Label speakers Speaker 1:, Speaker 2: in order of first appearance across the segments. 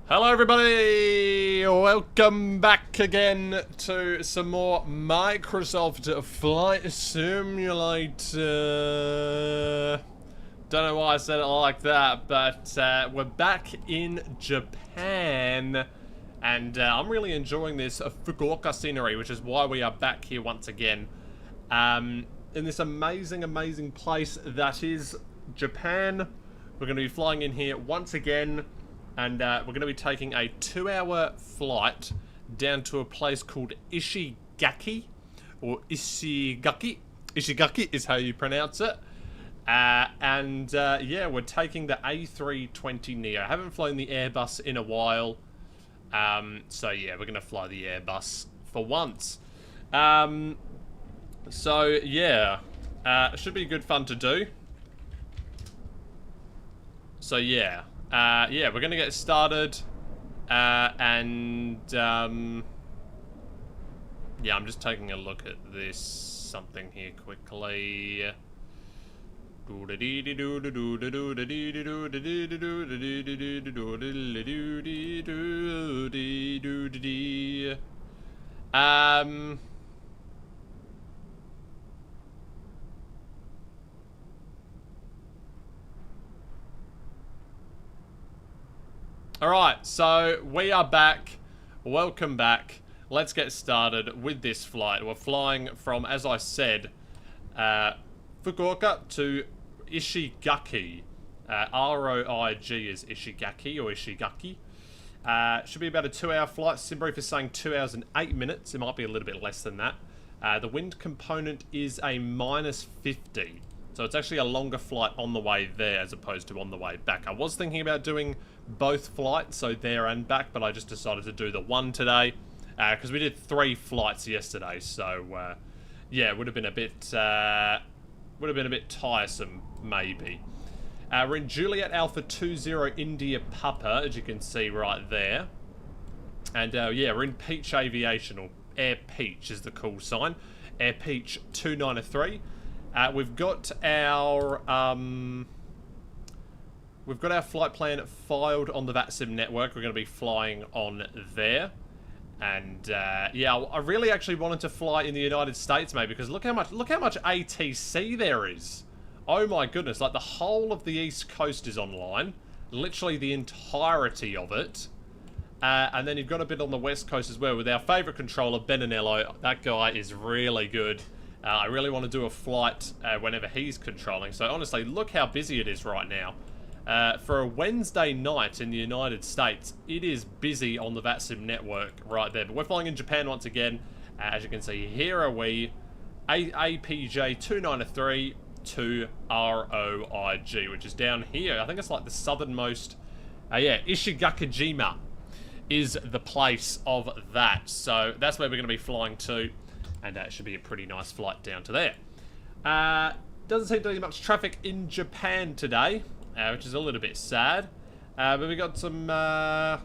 Speaker 1: Hello everybody! Welcome back again to some more Microsoft Flight Simulator. Don't know why I said it like that, but we're back in Japan. And I'm really enjoying this Fukuoka scenery, which is why we are back here once again. In this amazing place that is Japan. We're going to be flying in here once again. And we're going to be taking a 2-hour flight down to a place called Ishigaki. Or Ishigaki. Ishigaki is how you pronounce it. Yeah, we're taking the A320neo. I haven't flown the Airbus in a while. So yeah, we're going to fly the Airbus for once. So yeah, it should be good fun to do. So yeah. Yeah, we're gonna get started, yeah, I'm just taking a look at this something here quickly. Alright, so we are back. Welcome back. Let's get started with this flight. We're flying from, as I said, Fukuoka to Ishigaki. ROIG is Ishigaki or Ishigaki. Should be about a 2-hour flight. Simbrief is saying 2 hours and 8 minutes. It might be a little bit less than that. The wind component is a -50. So it's actually a longer flight on the way there as opposed to on the way back. I was thinking about doing both flights, so there and back, but I just decided to do the one today because we did 3 flights yesterday. So yeah, it would have been a bit tiresome maybe. We're in Juliet Alpha 20 India Papa, as you can see right there, and yeah, we're in Peach Aviation, or Air Peach is the call sign. Air Peach 293. We've got our flight plan filed on the VATSIM network. We're going to be flying on there, and yeah, I really actually wanted to fly in the United States, maybe, because look how much ATC there is. Oh my goodness! Like the whole of the East Coast is online, literally the entirety of it, and then you've got a bit on the West Coast as well with our favourite controller, Benanello. That guy is really good. I really want to do a flight whenever he's controlling. So honestly, look how busy it is right now. For a Wednesday night in the United States, it is busy on the VATSIM network right there. But we're flying in Japan once again. As you can see, here are we. APJ 293 to ROIG, which is down here. I think it's like the southernmost. Yeah, Ishigakijima is the place of that. So that's where we're going to be flying to. And it should be a pretty nice flight down to there. Doesn't seem to be much traffic in Japan today, which is a little bit sad. But we got some,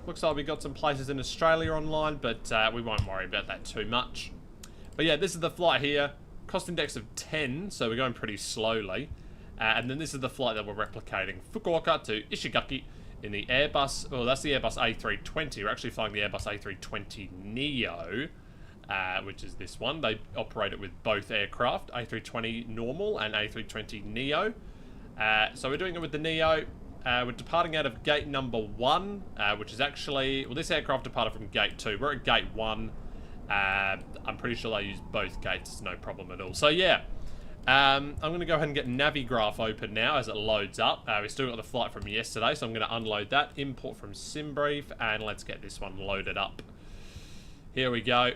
Speaker 1: looks like we got some places in Australia online, but we won't worry about that too much. But yeah, this is the flight here. Cost index of 10, so we're going pretty slowly. And then this is the flight that we're replicating. Fukuoka to Ishigaki in the Airbus. Oh, that's the Airbus A320. We're actually flying the Airbus A320neo. Which is this one. They operate it with both aircraft, A320 normal and A320neo. So we're doing it with the Neo. We're departing out of gate number 1, which is actually, well, this aircraft departed from gate 2. We're at gate 1. I'm pretty sure they use both gates, no problem at all. So yeah, I'm going to go ahead and get Navigraph open now as it loads up. We still got the flight from yesterday, so I'm going to unload that, import from Simbrief, and let's get this one loaded up. Here we go.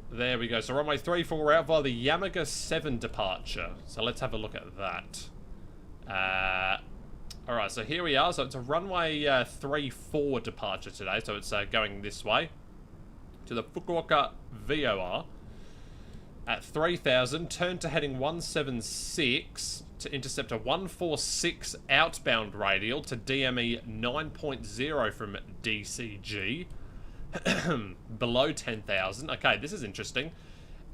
Speaker 1: There we go. So runway 34 out via the Yamaga 7 departure. So let's have a look at that. Alright, so here we are. So it's a runway 34 departure today. So it's going this way to the Fukuoka VOR at 3000. Turn to heading 176 to intercept a 146 outbound radial to DME 9.0 from DCG. Below 10,000. Okay, this is interesting.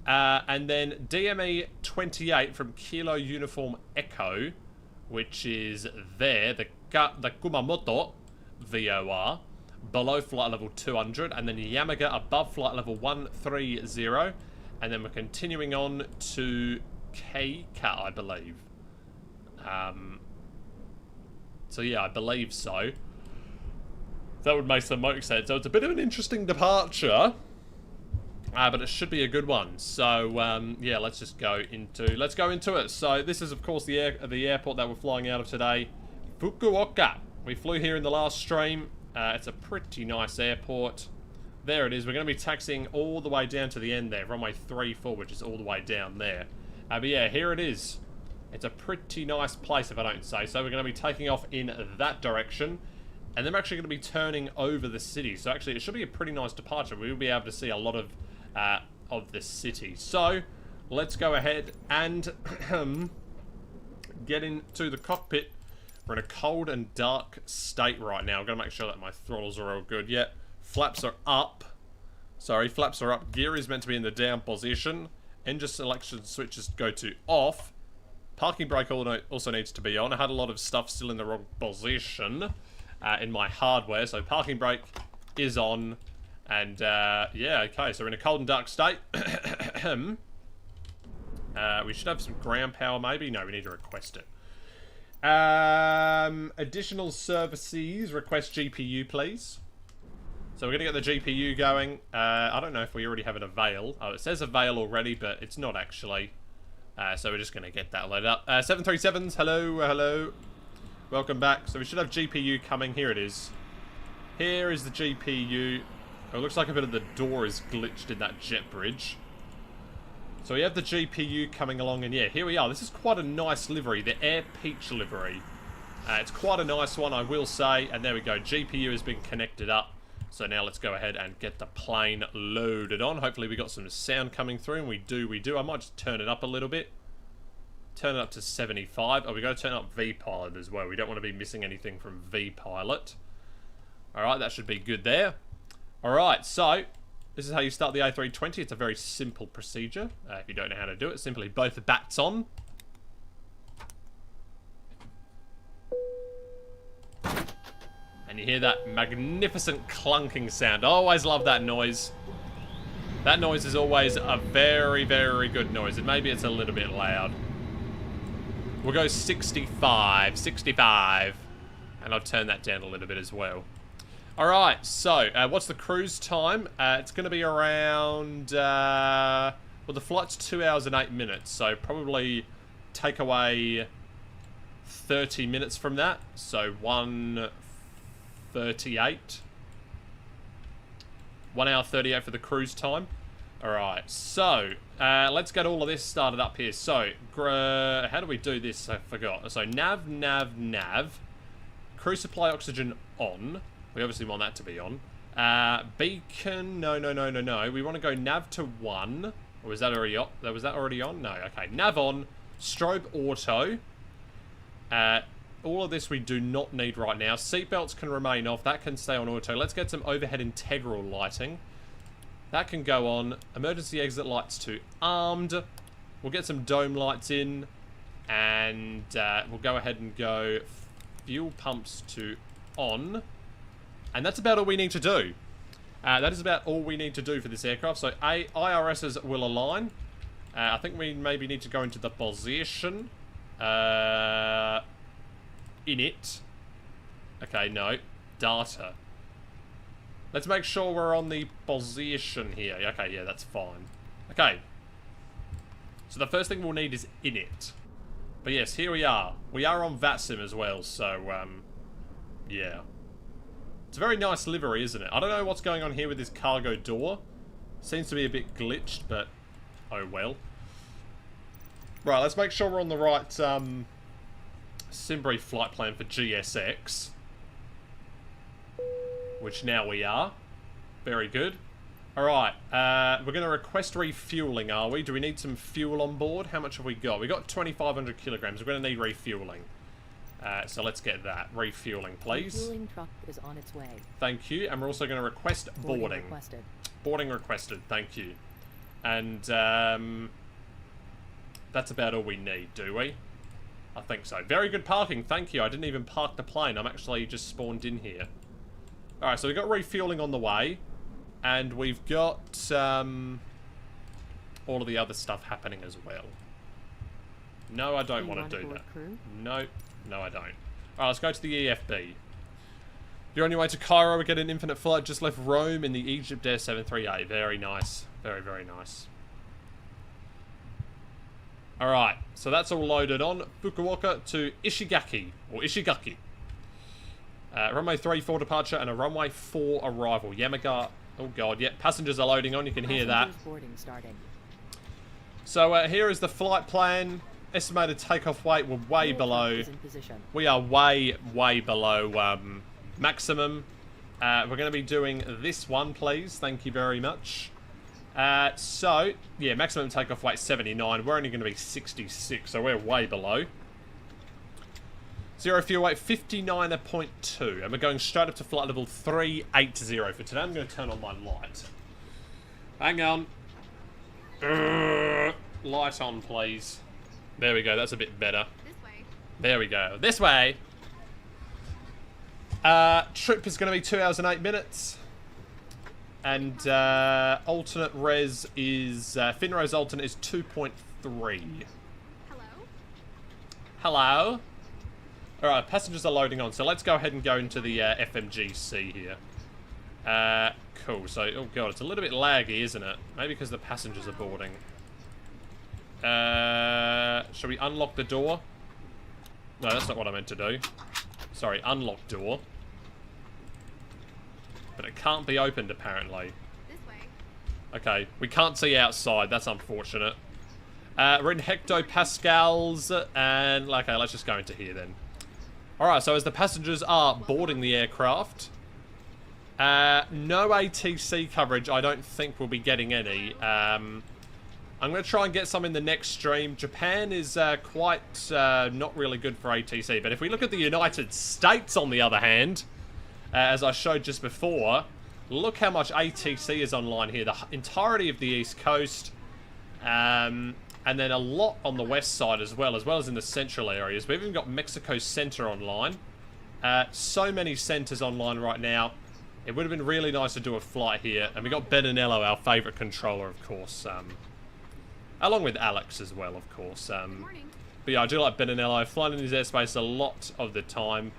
Speaker 1: And then DME 28 from Kilo Uniform Echo, which is there, the Kumamoto VOR, below flight level 200, and then Yamaga above flight level 130, and then we're continuing on to Keika, I believe. So yeah, I believe so. That would make some sense. So it's a bit of an interesting departure, but it should be a good one. So yeah, let's go into it. So this is of course the airport that we're flying out of today, Fukuoka. We flew here in the last stream. It's a pretty nice airport. There it is. We're going to be taxiing all the way down to the end there, runway 34, which is all the way down there. But yeah, here it is. It's a pretty nice place, if I don't say so. We're going to be taking off in that direction, and then we're actually going to be turning over the city. So actually, it should be a pretty nice departure. We will be able to see a lot of the city. So let's go ahead and get into the cockpit. We're in a cold and dark state right now. I'm going to make sure that my throttles are all good. Yeah, flaps are up. Sorry, flaps are up. Gear is meant to be in the down position. Engine selection switches go to off. Parking brake also needs to be on. I had a lot of stuff still in the wrong position in my hardware. So parking brake is on. And yeah, okay. So we're in a cold and dark state. We should have some ground power maybe. No, we need to request it. Additional services. Request GPU, please. So we're going to get the GPU going. I don't know if we already have it avail. Oh, it says avail already, but it's not actually. So we're just going to get that loaded up. 737s, hello, hello. Welcome back. So we should have GPU coming. Here it is. Here is the GPU. Oh, it looks like a bit of the door is glitched in that jet bridge. So we have the GPU coming along, and yeah, here we are. This is quite a nice livery, the Air Peach livery. It's quite a nice one, I will say. And there we go. GPU has been connected up. So now let's go ahead and get the plane loaded on. Hopefully we got some sound coming through, and we do. I might just turn it up a little bit. Turn it up to 75. Oh, we got to turn up V-Pilot as well. We don't want to be missing anything from V-Pilot. Alright, that should be good there. Alright, so this is how you start the A320. It's a very simple procedure. If you don't know how to do it, simply both the bats on. And you hear that magnificent clunking sound. I always love that noise. That noise is always a very, very good noise. And maybe it's a little bit loud. We'll go 65. 65. And I'll turn that down a little bit as well. Alright, so what's the cruise time? It's going to be around... well, the flight's 2 hours and 8 minutes. So probably take away 30 minutes from that. So 1:38. 1 hour 38 for the cruise time. Alright, so let's get all of this started up here. So, how do we do this? I forgot. So, nav. Crew supply oxygen on. We obviously want that to be on. Beacon, no. We want to go nav to 1. Or was that already on? Was that already on? No, okay. Nav on. Strobe auto. All of this we do not need right now. Seatbelts can remain off. That can stay on auto. Let's get some overhead integral lighting. That can go on. Emergency exit lights to armed. We'll get some dome lights in. And we'll go ahead and go fuel pumps to on. And that's about all we need to do. That is about all we need to do for this aircraft. So IRSs will align. I think we maybe need to go into the position. In it. Okay, no. Data. Let's make sure we're on the position here. Okay, yeah, that's fine. Okay. So the first thing we'll need is in it. But yes, here we are. We are on VATSIM as well, so, yeah. It's a very nice livery, isn't it? I don't know what's going on here with this cargo door. Seems to be a bit glitched, but oh well. Right, let's make sure we're on the right, Simbrief flight plan for GSX. Which now we are. Very good. Alright, we're going to request refueling, are we? Do we need some fuel on board? How much have we got? We got 2,500 kilograms. We're going to need refueling. So let's get that. Refueling, please.
Speaker 2: Refueling truck is on its way.
Speaker 1: Thank you. And we're also going to request boarding.
Speaker 2: Boarding requested.
Speaker 1: Boarding requested. Thank you. And that's about all we need, do we? I think so. Very good parking. Thank you. I didn't even park the plane. I'm actually just spawned in here. Alright, so we've got refueling on the way. And we've got all of the other stuff happening as well. No, I don't want to do that. No, no, I don't. Alright, let's go to the EFB. You're on your way to Cairo. We get an infinite flight. Just left Rome in the Egypt Air 738. Very nice. Very, very nice. Alright, so that's all loaded on. Fukuoka to Ishigaki. Or Ishigaki. Runway 34 departure and a runway 4 arrival. Yamaga. Oh god, yeah. Passengers are loading on. You can hear that. So here is the flight plan. Estimated takeoff weight. We're way below. We are way, way below maximum. We're going to be doing this one, please. Thank you very much. So, yeah, maximum takeoff weight 79. We're only going to be 66, so we're way below. Zero fuel weight 59.2, and we're going straight up to flight level 380 for today. I'm going to turn on my light. Hang on. Light on, please. There we go. That's a bit better. This way. There we go. This way. Trip is going to be 2 hours and 8 minutes. And alternate res is... FinRes alternate is 2.3.
Speaker 2: Hello?
Speaker 1: Hello? Alright, passengers are loading on. So let's go ahead and go into the FMGC here. Cool. So, oh god, it's a little bit laggy, isn't it? Maybe because the passengers are boarding. Shall we unlock the door? No, that's not what I meant to do. Sorry, unlock door. But it can't be opened, apparently.
Speaker 2: This way.
Speaker 1: Okay, we can't see outside. That's unfortunate. We're in hectopascals, and... Okay, let's just go into here, then. Alright, so as the passengers are boarding the aircraft... no ATC coverage. I don't think we'll be getting any. I'm going to try and get some in the next stream. Japan is quite not really good for ATC. But if we look at the United States, on the other hand... as I showed just before, look how much ATC is online here. The entirety of the East Coast, and then a lot on the west side as well as in the central areas. We've even got Mexico Center online. So many centers online right now. It would have been really nice to do a flight here. And we got Benanello, our favorite controller, of course. Along with Alex as well, of course. But yeah, I do like Benanello. Flying in his airspace a lot of the time.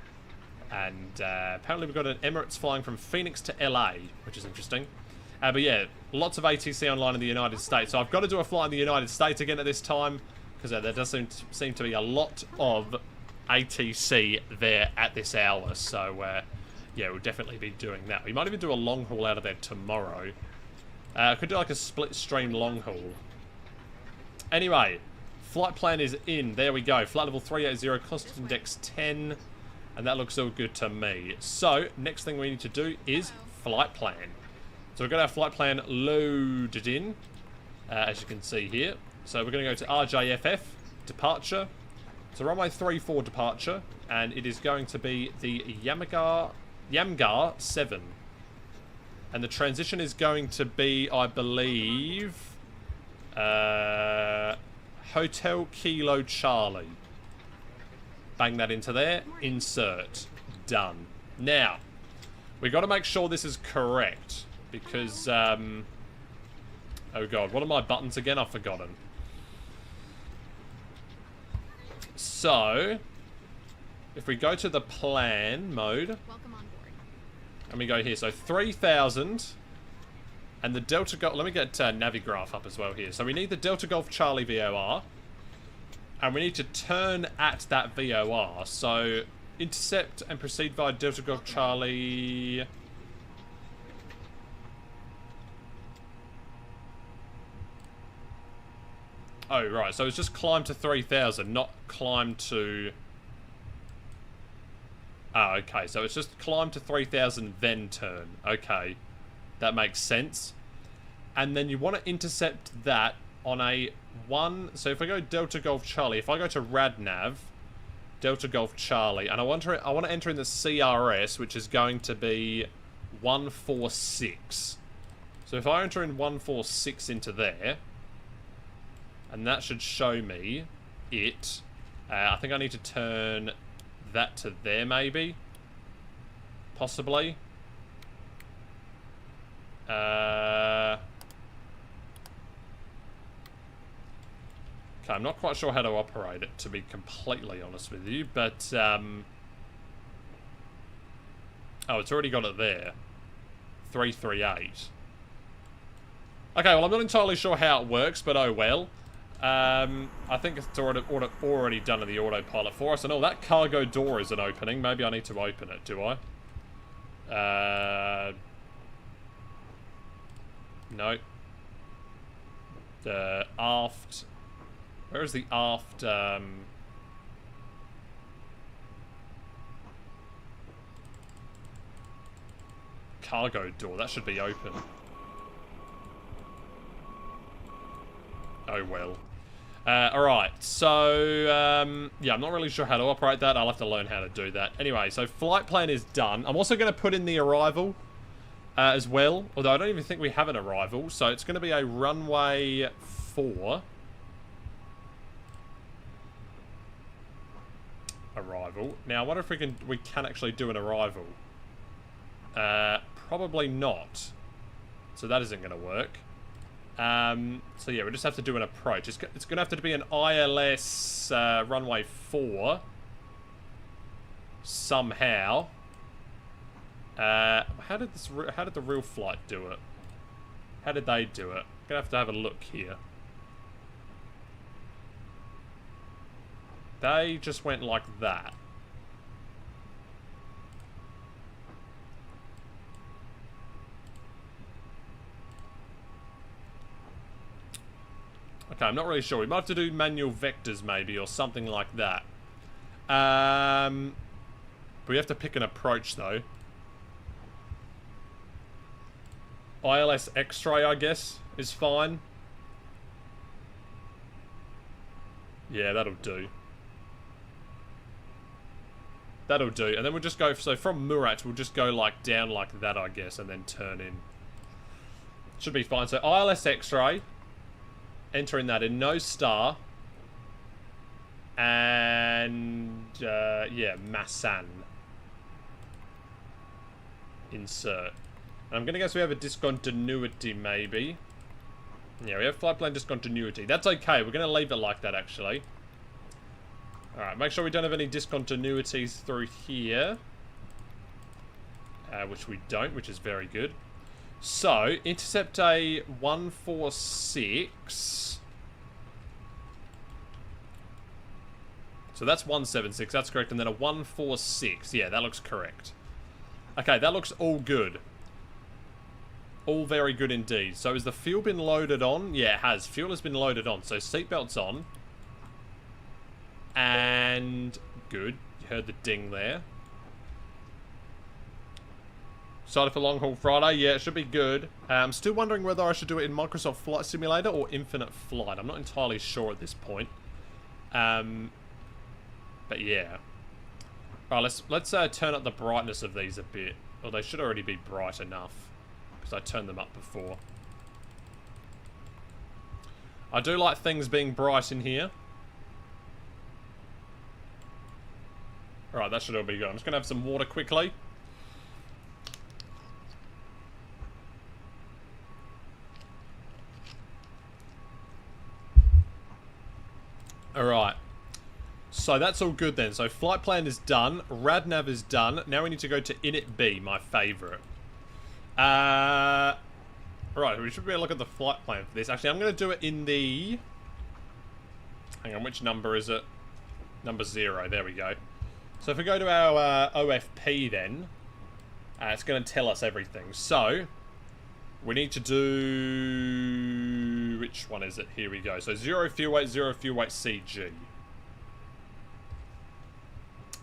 Speaker 1: And apparently we've got an Emirates flying from Phoenix to LA, which is interesting. But yeah, lots of ATC online in the United States. So I've got to do a flight in the United States again at this time, because there does seem to be a lot of ATC there at this hour. So yeah, we'll definitely be doing that. We might even do a long haul out of there tomorrow. Could do like a split stream long haul. Anyway, flight plan is in. There we go. Flight level 380, constant index 10. And that looks all good to me. So, next thing we need to do is flight plan. So we've got our flight plan loaded in, as you can see here. So we're going to go to RJFF, departure. So runway 34 departure, and it is going to be the Yamgar 7. And the transition is going to be, I believe, Hotel Kilo Charlie. Bang that into there. Insert. Done. Now, we got to make sure this is correct. Because, oh god, what are my buttons again? I've forgotten. So, if we go to the plan mode.
Speaker 2: Welcome on board.
Speaker 1: And we go here. So, 3,000. And the Delta Golf... Let me get Navigraph up as well here. So, we need the Delta Golf Charlie VOR. And we need to turn at that VOR. So, intercept and proceed via Delta Golf Charlie. Oh, right. So it's just climb to 3,000, not climb to... Ah, okay. So it's just climb to 3,000, then turn. Okay. That makes sense. And then you want to intercept that on a 1... So if I go Delta Golf Charlie, if I go to RadNav, Delta Golf Charlie, and I want to enter in the CRS, which is going to be 146. So if I enter in 146 into there... And that should show me it. I think I need to turn that to there, maybe. Possibly. Okay, I'm not quite sure how to operate it, to be completely honest with you, but, oh, it's already got it there. 338. Okay, well, I'm not entirely sure how it works, but oh well. I think it's already done in the autopilot for us. And oh, that cargo door isn't opening. Maybe I need to open it, do I? No. The aft... Where is the aft, cargo door? That should be open. Oh well. Alright, so, yeah, I'm not really sure how to operate that. I'll have to learn how to do that. Anyway, so flight plan is done. I'm also going to put in the arrival as well, although I don't even think we have an arrival. So it's going to be a runway 4 arrival. Now, I wonder if we can actually do an arrival. Probably not. So that isn't going to work. So yeah, we just have to do an approach. It's going to have to be an ILS runway 4 somehow. How did the real flight do it? How did they do it? I'm going to have a look here. They just went like that. Okay, I'm not really sure. We might have to do manual vectors maybe, or something like that. But we have to pick an approach though. ILS X-ray, I guess, is fine. Yeah, that'll do. That'll do. And then we'll just go, so from Murat, we'll just go like down like that, I guess, and then turn in. Should be fine. So ILS X-ray. Entering that in, no star. And, yeah, Massan. Insert. And I'm going to guess we have a discontinuity, maybe. Yeah, we have flight plan discontinuity. That's okay. We're going to leave it like that, actually. Alright, make sure we don't have any discontinuities through here. Which we don't, which is very good. So, intercept a 146. So that's 176, that's correct. And then a 146. Yeah, that looks correct. Okay, that looks all good. All very good indeed. So has the fuel been loaded on? Yeah, it has. Fuel has been loaded on. So seatbelts on. And good. You heard the ding there. Started for Long Haul Friday. Yeah, it should be good. I'm still wondering whether I should do it in Microsoft Flight Simulator or Infinite Flight. I'm not entirely sure at this point. But yeah. Alright, let's turn up the brightness of these a bit. Well, they should already be bright enough, because I turned them up before. I do like things being bright in here. Alright, that should all be good. I'm just going to have some water quickly. Alright. So that's all good then. So flight plan is done. RadNav is done. Now we need to go to Init B, my favourite. Right, we should be able to look at the flight plan for this. Actually, I'm going to do it in the... Hang on, which number is it? Number 0. There we go. So if we go to our OFP then, it's going to tell us everything. So, we need to do... Which one is it? Here we go. So 0 fuel weight, 0 fuel weight CG.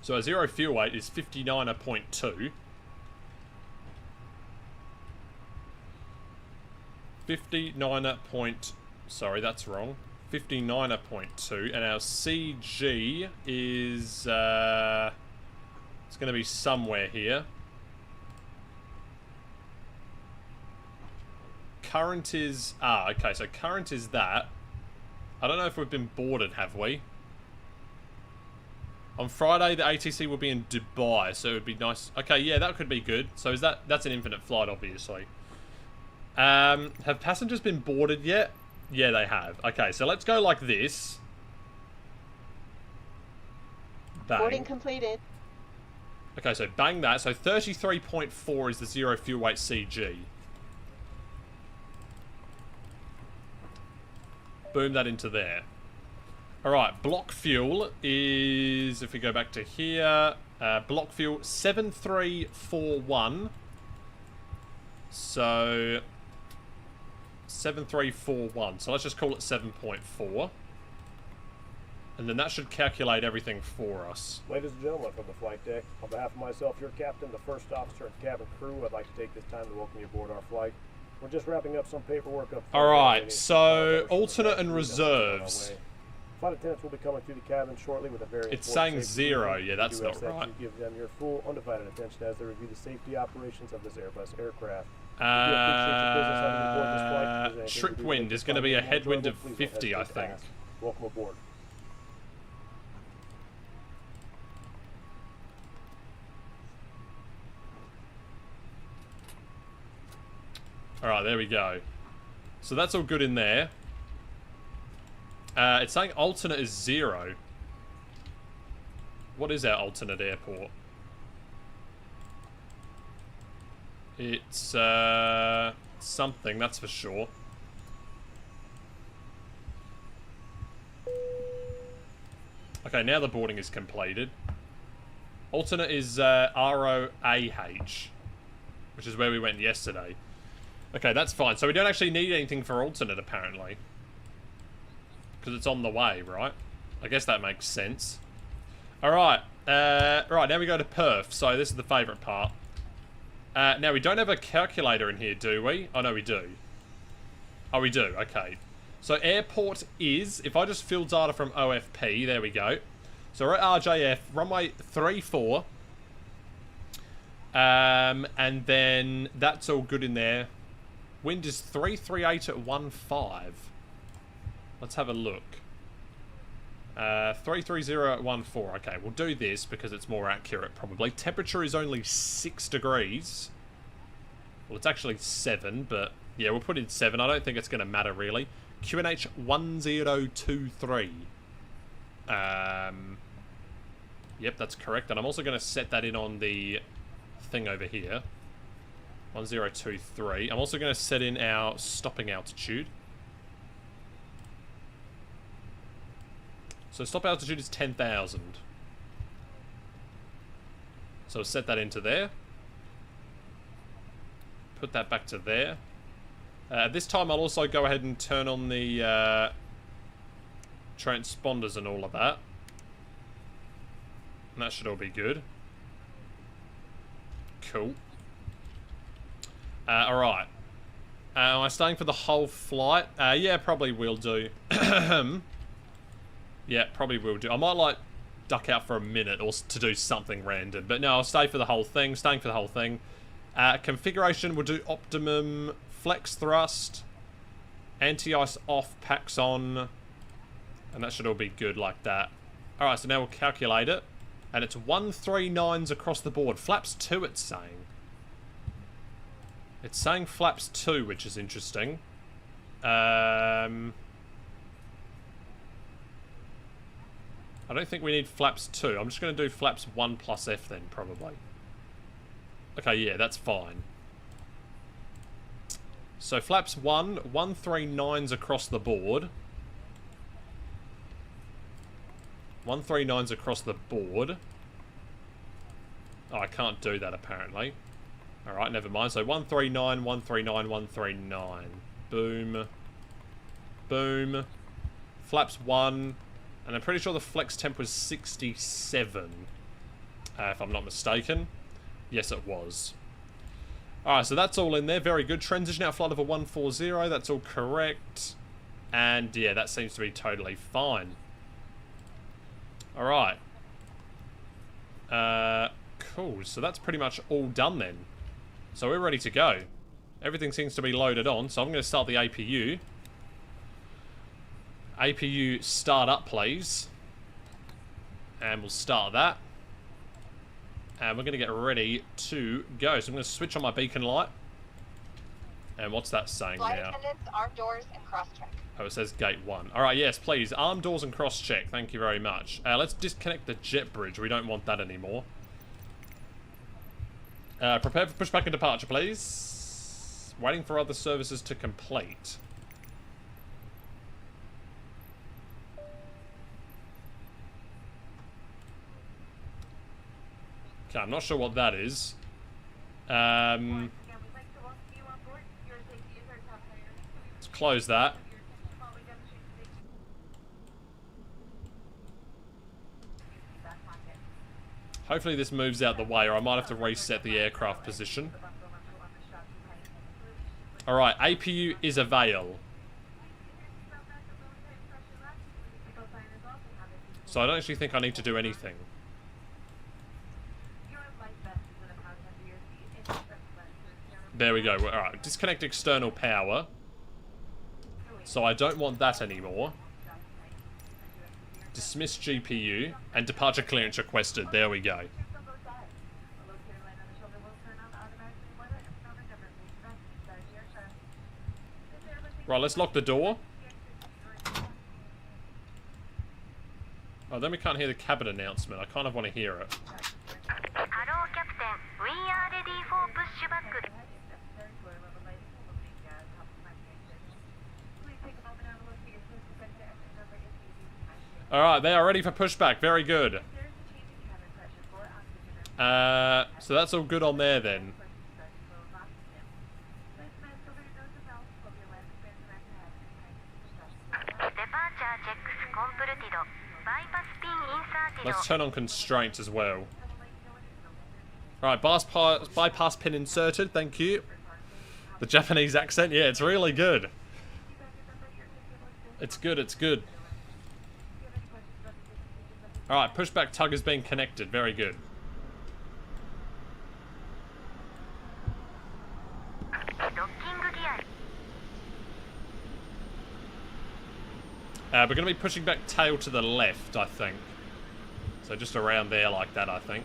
Speaker 1: So our 0 fuel weight is 59.2. 59 point... Sorry, that's wrong. 59.2. And our CG is... it's going to be somewhere here. Current is... okay, so current is that. I don't know if we've been boarded, have we? On Friday, the ATC will be in Dubai, so it would be nice. Okay, yeah, that could be good. So is that... That's an infinite flight, obviously. Have passengers been boarded yet? Yeah, they have. Okay, so let's go like this. Bang.
Speaker 3: Boarding completed.
Speaker 1: Okay, so bang that. So 33.4 is the 0 fuel weight CG. Boom that into there. Alright, block fuel is, if we go back to here, block fuel 7341. So 7341. So let's just call it 7.4. And then that should calculate everything for us.
Speaker 4: Ladies and gentlemen from the flight deck, on behalf of myself, your captain, the first officer, and cabin crew, I'd like to take this time to welcome you aboard our flight. We're just wrapping up some paperwork up front.
Speaker 1: Alright, so alternate and reserves.
Speaker 4: Flight attendants will be coming through the cabin shortly with a very
Speaker 1: It's saying 0. Yeah, that's
Speaker 4: we do ask
Speaker 1: not
Speaker 4: that
Speaker 1: right.
Speaker 4: You give them your full, undivided attention as they review the safety operations of this Airbus aircraft.
Speaker 1: Trip wind is going to be a headwind of 50, I think.
Speaker 4: Welcome aboard.
Speaker 1: Alright, there we go. So that's all good in there. It's saying alternate is 0. What is our alternate airport? It's, something, that's for sure. Okay, now the boarding is completed. Alternate is, ROAH, which is where we went yesterday. Okay, that's fine. So we don't actually need anything for alternate, apparently. Because it's on the way, right? I guess that makes sense. Alright. Right, now we go to perf. So this is the favourite part. Now, we don't have a calculator in here, do we? Oh, no, we do. Oh, we do. Okay. So airport is... If I just fill data from OFP, there we go. So we're at RJF, runway 34. And then that's all good in there. Wind is 338 at 15. Let's have a look. 330 at 14. Okay, we'll do this because it's more accurate, probably. Temperature is only 6 degrees. Well, it's actually 7, but yeah, we'll put in 7. I don't think it's going to matter, really. QNH 1023. Yep, that's correct. And I'm also going to set that in on the thing over here. 1023. I'm also going to set in our stopping altitude. So stop altitude is 10,000. So set that into there. Put that back to there. This time I'll also go ahead and turn on the transponders and all of that. And that should all be good. Cool. Alright. Am I staying for the whole flight? Yeah, probably will do. Yeah, probably will do. I might, like, duck out for a minute or to do something random. But no, I'll stay for the whole thing. Staying for the whole thing. Configuration, we'll do optimum, flex thrust, anti-ice off, packs on. And that should all be good like that. Alright, so now we'll calculate it. And it's 139s across the board. Flaps 2, it's saying. It's saying flaps 2, which is interesting. I don't think we need flaps 2. I'm just going to do flaps 1 plus F then, probably. Okay, yeah, that's fine. So flaps 1, 139s across the board. 139s across the board. Oh, I can't do that, apparently. Alright, never mind. So 139, 139, 139. Boom. Boom. Flaps 1. And I'm pretty sure the flex temp was 67. If I'm not mistaken. Yes, it was. Alright, so that's all in there. Very good. Transition out flight level 140. That's all correct. And yeah, that seems to be totally fine. Alright. Cool. So that's pretty much all done then. So we're ready to go. Everything seems to be loaded on. So I'm going to start the APU. APU start up, please. And we'll start that. And we're going to get ready to go. So I'm going to switch on my beacon light. And what's that saying
Speaker 3: Flight
Speaker 1: now?
Speaker 3: attendants, arm doors, and cross-check.
Speaker 1: Oh, it says gate 1. Alright, yes, please. Arm doors and cross-check. Thank you very much. Let's disconnect the jet bridge. We don't want that anymore. Prepare for pushback and departure, please. Waiting for other services to complete. Okay, I'm not sure what that is. Let's close that. Hopefully this moves out the way, or I might have to reset the aircraft position. Alright, APU is avail. So I don't actually think I need to do anything. There we go. Alright, disconnect external power. So I don't want that anymore. Dismiss GPU. And departure clearance requested. There we go. Right, let's lock the door. Oh, then we can't hear the cabin announcement. I kind of want to hear it.
Speaker 5: Hello, Captain. We are ready for pushback.
Speaker 1: Alright, they are ready for pushback. Very good. So that's all good on there then. Let's turn on constraints as well. Alright, bypass pin inserted. Thank you. The Japanese accent, yeah, it's really good. It's good, it's good. Alright, pushback tug has been connected. Very good. We're going to be pushing back tail to the left, I think. So just around there like that, I think.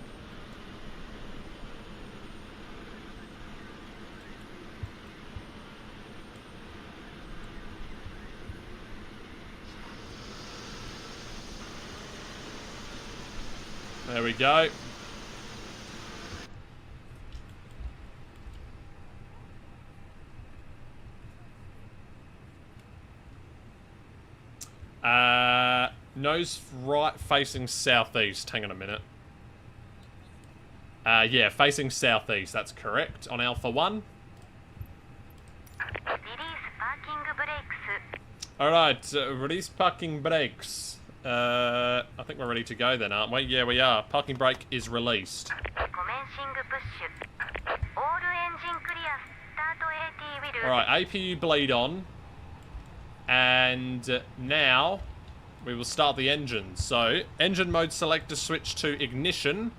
Speaker 1: There we go. Nose right facing southeast. Hang on a minute. Yeah, facing southeast. That's correct on Alpha 1. Alright, release parking brakes. I think we're ready to go then, aren't we? Yeah, we are. Parking brake is released. Alright, APU bleed on. And now we will start the engine. So, engine mode selector switch to ignition.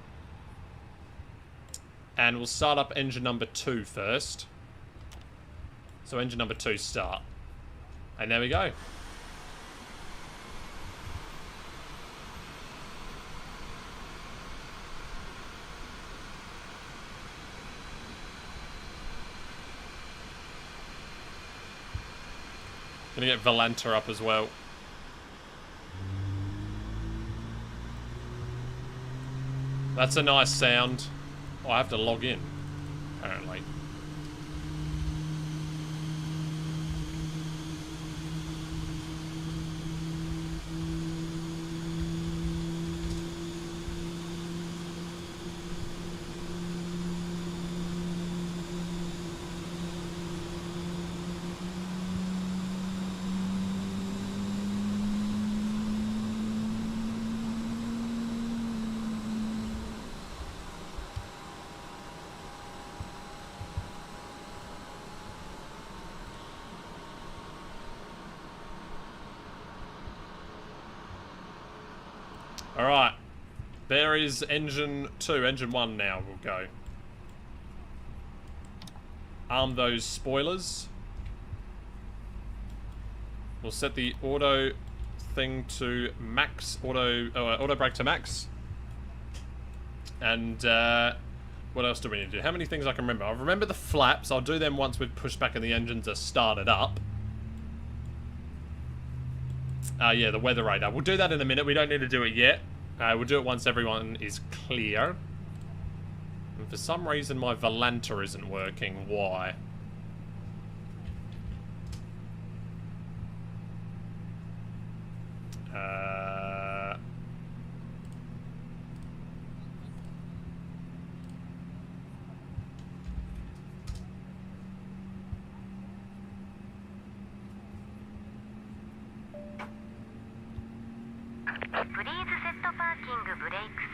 Speaker 1: And we'll start up engine number 2 first. So engine number 2 start. And there we go. Gonna get Volanta up as well. That's a nice sound. Oh, I have to log in, apparently. Alright. There is engine 2. Engine 1 now will go. Arm those spoilers. We'll set the auto thing to max. Auto brake to max. And we'll What else do we need to do? How many things I can remember? I remember the flaps. I'll do them once we've pushed back and the engines are started up. Yeah, the weather radar. We'll do that in a minute. We don't need to do it yet. We'll do it once everyone is clear. And for some reason, my Volanta isn't working. Why?
Speaker 5: Please set parking brakes.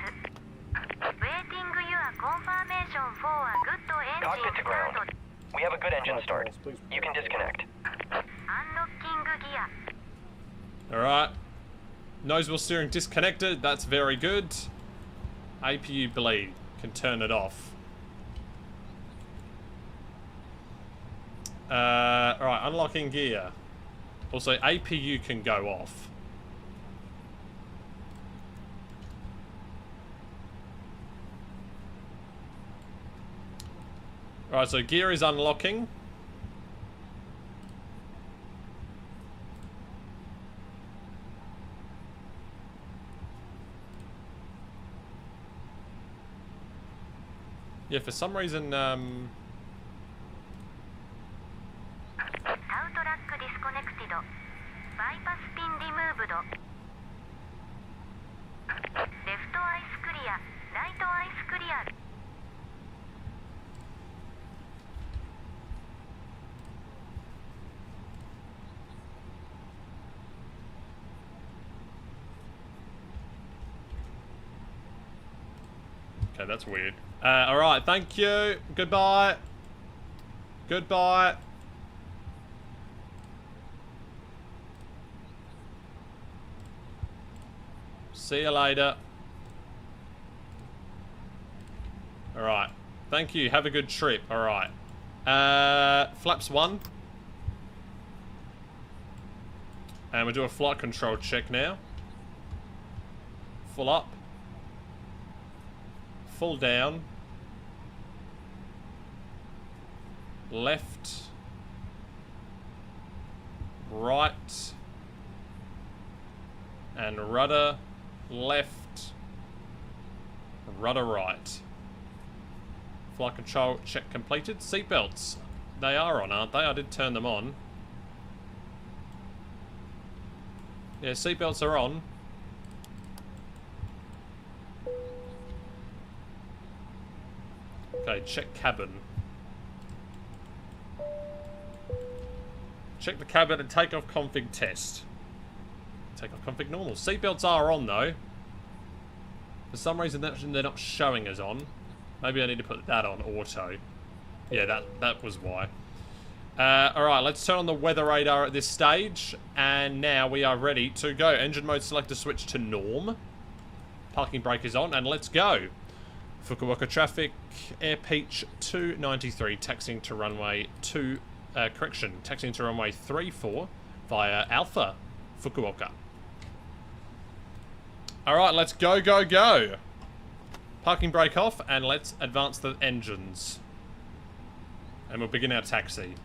Speaker 5: Waiting your confirmation for a good
Speaker 6: Cockpit to
Speaker 5: engine
Speaker 6: ground.
Speaker 5: start.
Speaker 6: We have a good engine
Speaker 4: Flight
Speaker 6: start.
Speaker 4: controls, please
Speaker 6: You can disconnect.
Speaker 5: Unlocking gear.
Speaker 1: Alright. Nose wheel steering disconnected. That's very good. APU bleed. Can turn it off. Alright, unlocking gear. Also, APU can go off. Alright, so gear is unlocking. Yeah, for some reason,
Speaker 5: Outrack disconnected. Bypass pin removed. Left ice clear. Right ice clear.
Speaker 1: okay, that's weird. Alright, thank you. Goodbye. Goodbye. See you later. Alright. Thank you. Have a good trip. Alright. Flaps 1. And we'll do a flight control check now. Full up. Full down. Left. Right. And rudder left. Rudder right. Flight control check completed. Seatbelts. They are on, aren't they? I did turn them on. Yeah, seatbelts are on. Okay, check cabin. Check the cabin and takeoff config test. Takeoff config normal. Seatbelts are on though. For some reason they're not showing as on. Maybe I need to put that on auto. Yeah, that was why. Alright, let's turn on the weather radar at this stage. And now we are ready to go. Engine mode selector switch to norm. Parking brake is on and let's go. Fukuoka traffic, Air Peach 293, taxiing to runway 2, taxiing to runway 34 via Alpha, Fukuoka. Alright, let's go, go, go. Parking brake off, and let's advance the engines. And we'll begin our taxi.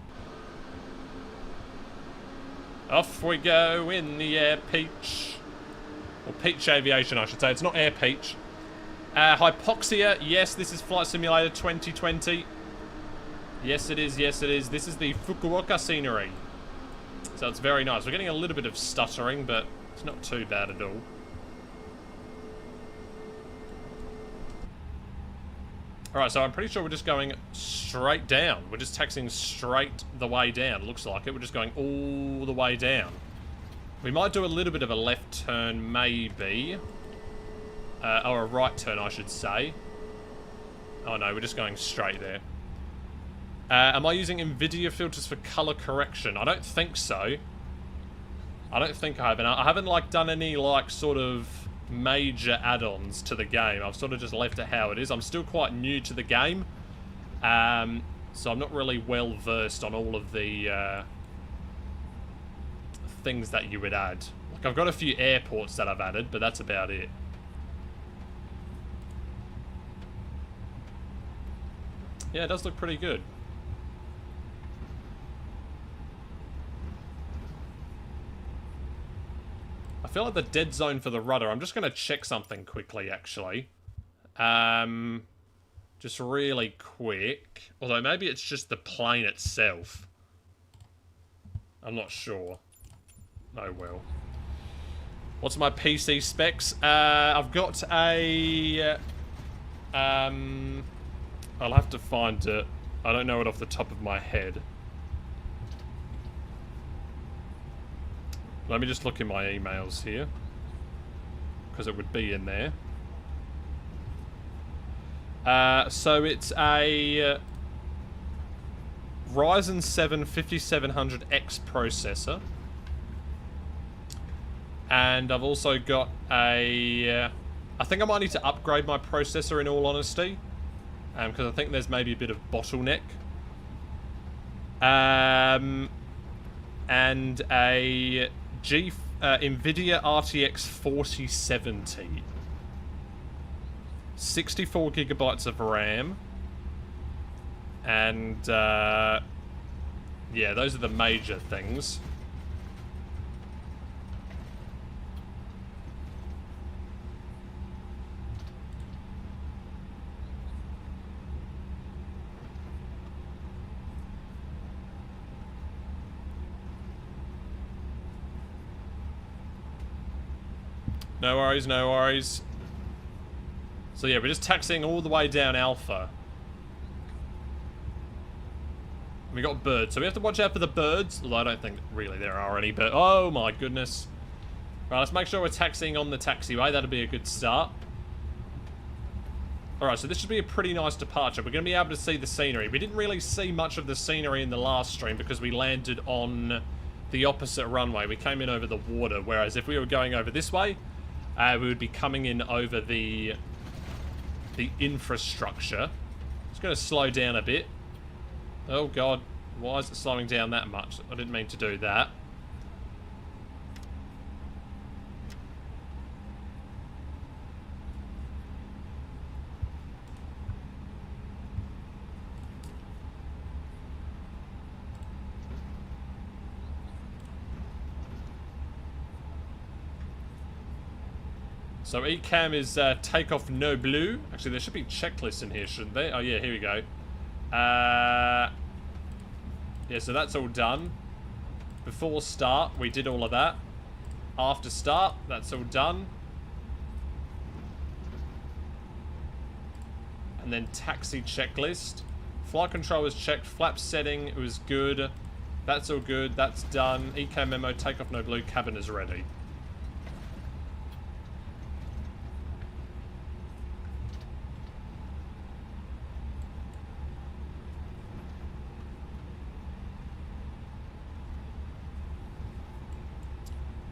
Speaker 1: Off we go in the Air Peach. Or Peach Aviation, I should say. It's not Air Peach. Hypoxia, yes, this is Flight Simulator 2020. Yes, it is, yes, it is. This is the Fukuoka scenery. So it's very nice. We're getting a little bit of stuttering, but it's not too bad at all. Alright, so I'm pretty sure we're just going straight down. We're just taxiing straight the way down. Looks like it. We're just going all the way down. We might do a little bit of a left turn, maybe. Or a right turn, I should say. Oh no, we're just going straight there. Am I using NVIDIA filters for color correction? I don't think so. I don't think I have. And I haven't, like, done any, like, sort of major add-ons to the game. I've sort of just left it how it is. I'm still quite new to the game. So I'm not really well-versed on all of the things that you would add. Like, I've got a few airports that I've added, but that's about it. Yeah, it does look pretty good. I feel like the dead zone for the rudder. I'm just going to check something quickly, actually. Just really quick. Although maybe it's just the plane itself. I'm not sure. Oh well. What's my PC specs? I've got a... I'll have to find it. I don't know it off the top of my head. Let me just look in my emails here. Because it would be in there. So it's a Ryzen 7 5700X processor. And I've also got a... I think I might need to upgrade my processor in all honesty. Because I think there's maybe a bit of bottleneck. And a NVIDIA RTX 4070. 64 gigabytes of RAM. And, yeah, those are the major things. No worries, no worries. So yeah, we're just taxiing all the way down Alpha. We got birds, so we have to watch out for the birds. Although I don't think really there are any birds. Oh my goodness. Right, let's make sure we're taxiing on the taxiway. That'll be a good start. Alright, so this should be a pretty nice departure. We're going to be able to see the scenery. We didn't really see much of the scenery in the last stream because we landed on the opposite runway. We came in over the water, whereas if we were going over this way, we would be coming in over the infrastructure. It's going to slow down a bit. Oh god, why is it slowing down that much? I didn't mean to do that. So ECAM is takeoff no blue. Actually, there should be checklists in here, shouldn't there? Oh yeah, here we go. Yeah, so that's all done. Before start, we did all of that. After start, that's all done. And then taxi checklist. Flight control was checked. Flap setting, it was good. That's all good. That's done. ECAM memo, takeoff no blue. Cabin is ready.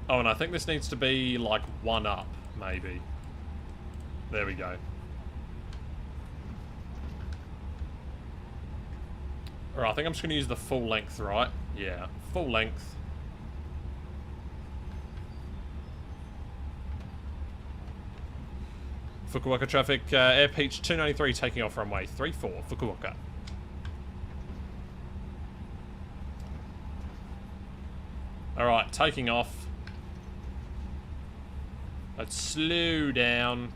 Speaker 1: Oh, and I think this needs to be, like, 1 up, maybe. There we go. Alright, I think I'm just going to use the full length, right? Yeah, full length. Fukuoka traffic, Air Peach 293 taking off runway 34, Fukuoka. Alright, taking off. Let's slow down.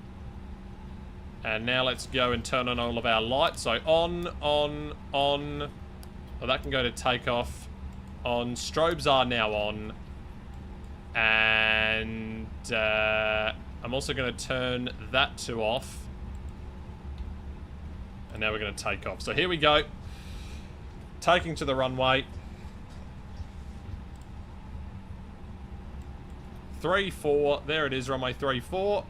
Speaker 1: And now let's go and turn on all of our lights. So on. Oh, that can go to takeoff. On. Strobes are now on. And I'm also going to turn that to off. And now we're going to take off. So here we go. Taking to the runway. 3-4, there it is, runway 3-4.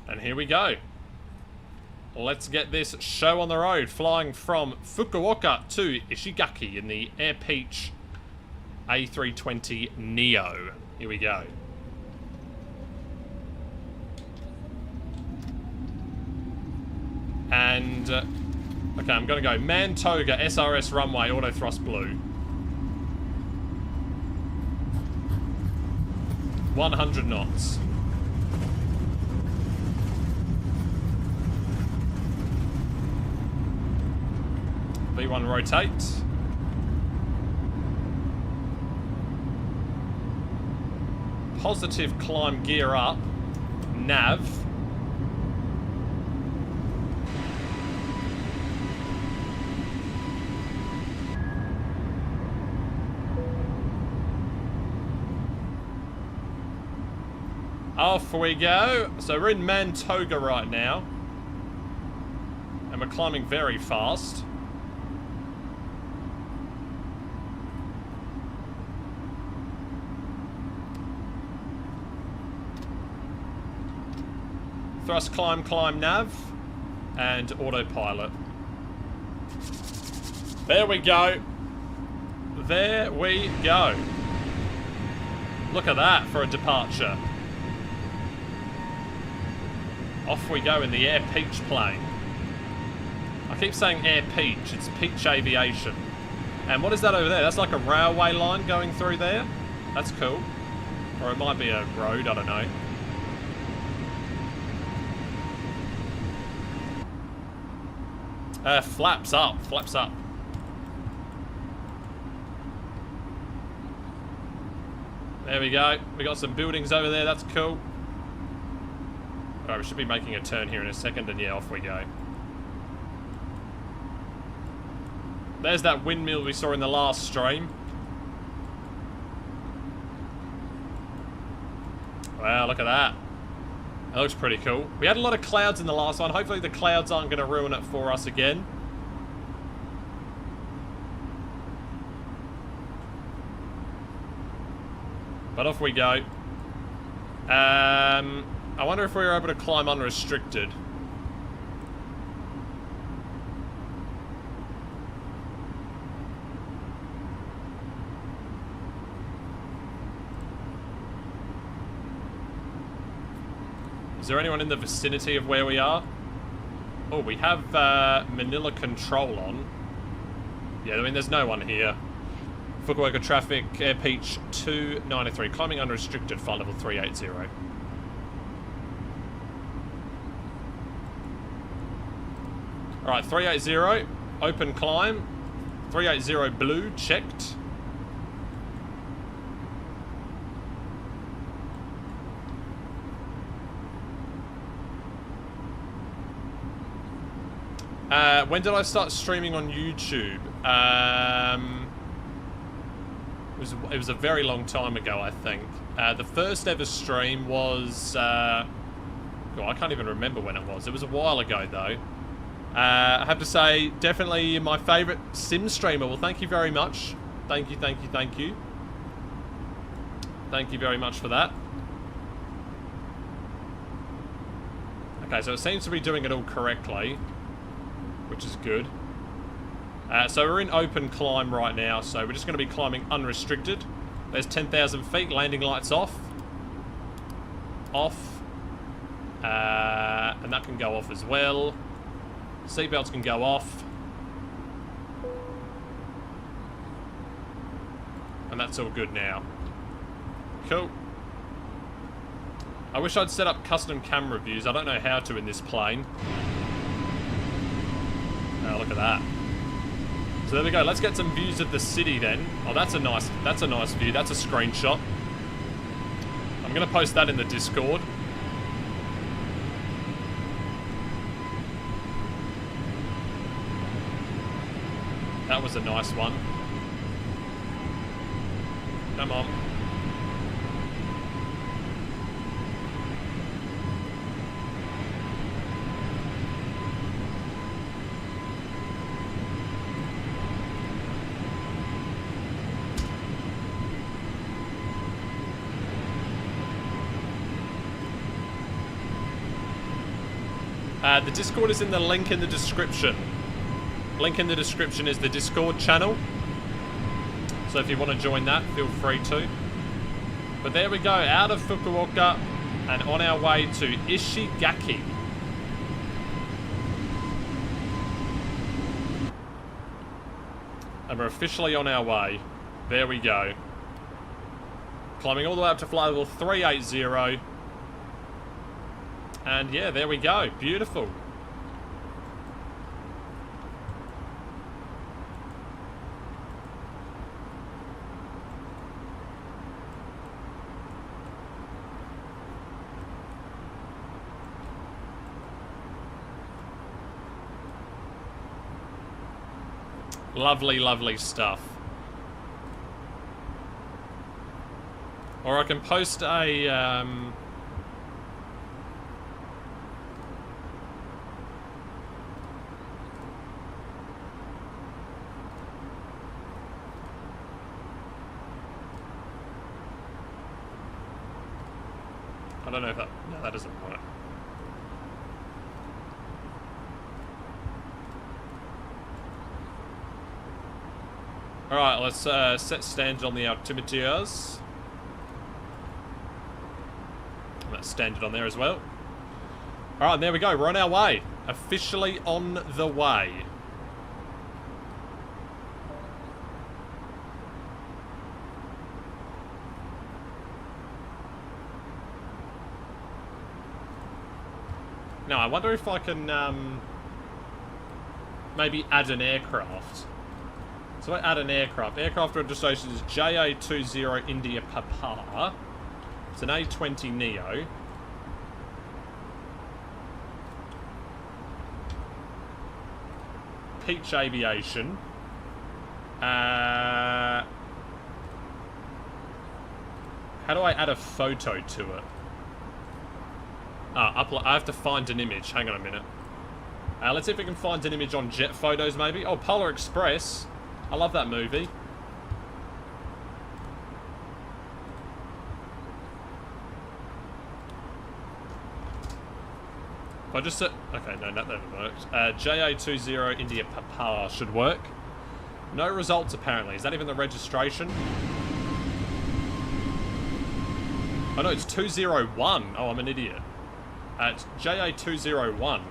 Speaker 1: And here we go. Let's get this show on the road, flying from Fukuoka to Ishigaki in the Air Peach A320neo. Here we go. And okay, I'm going to go Mantoga, SRS runway, auto thrust blue. 100 knots. V1 rotate. Positive climb gear up. Nav. Off we go. So we're in Mantoga right now. And we're climbing very fast. Thrust, climb, climb, nav. And autopilot. There we go. There we go. Look at that for a departure. Off we go in the Air Peach plane. I keep saying Air Peach, it's Peach Aviation. And what is that over there? That's like a railway line going through there. That's cool. Or it might be a road, I don't know. Flaps up, flaps up. There we go. We got some buildings over there, that's cool. Alright, we should be making a turn here in a second, and yeah, off we go. There's that windmill we saw in the last stream. Wow, look at that. That looks pretty cool. We had a lot of clouds in the last one. Hopefully the clouds aren't going to ruin it for us again. But off we go. I wonder if we were able to climb unrestricted. Is there anyone in the vicinity of where we are? Oh, we have Manila control on. Yeah, I mean, there's no one here. Fukuoka traffic, Air Peach 293, climbing unrestricted, flight level 380. Alright, 380, open climb. 380 blue, checked. When did I start streaming on YouTube? It was a very long time ago, I think. The first ever stream was... I can't even remember when it was. It was a while ago, though. I have to say, definitely my favourite sim streamer. Well, thank you very much. Thank you, thank you, thank you. Thank you very much for that. Okay, so it seems to be doing it all correctly, which is good. So we're in open climb right now, so we're just going to be climbing unrestricted. There's 10,000 feet, landing lights off. Off. And that can go off as well. Seatbelts can go off. And that's all good now. Cool. I wish I'd set up custom camera views. I don't know how to in this plane. Oh, look at that. So there we go. Let's get some views of the city then. Oh, that's a nice view. That's a screenshot. I'm going to post that in the Discord. That was a nice one. Come on. The Discord is in the link in the description. Link in the description is the Discord channel. So if you want to join that, feel free to. But there we go, out of Fukuoka and on our way to Ishigaki. And we're officially on our way. There we go. Climbing all the way up to flight level 380. And yeah, there we go. Beautiful. Lovely, lovely stuff. Or I can post a, I don't know if that... No, that doesn't work. Alright, let's set standard on the altimeters. That's standard on there as well. Alright, there we go. We're on our way. Officially on the way. Now, I wonder if I can maybe add an aircraft. So I add an aircraft. Aircraft registration is JA20 India Papa. It's an A320neo. Peach Aviation. How do I add a photo to it? Upload. I have to find an image. Hang on a minute. Let's see if we can find an image on Jet Photos, maybe. Oh, Polar Express. I love that movie. If I just set... Okay, no, that never worked. JA20 India Papa should work. No results, apparently. Is that even the registration? Oh, no, it's 201. Oh, I'm an idiot. It's JA201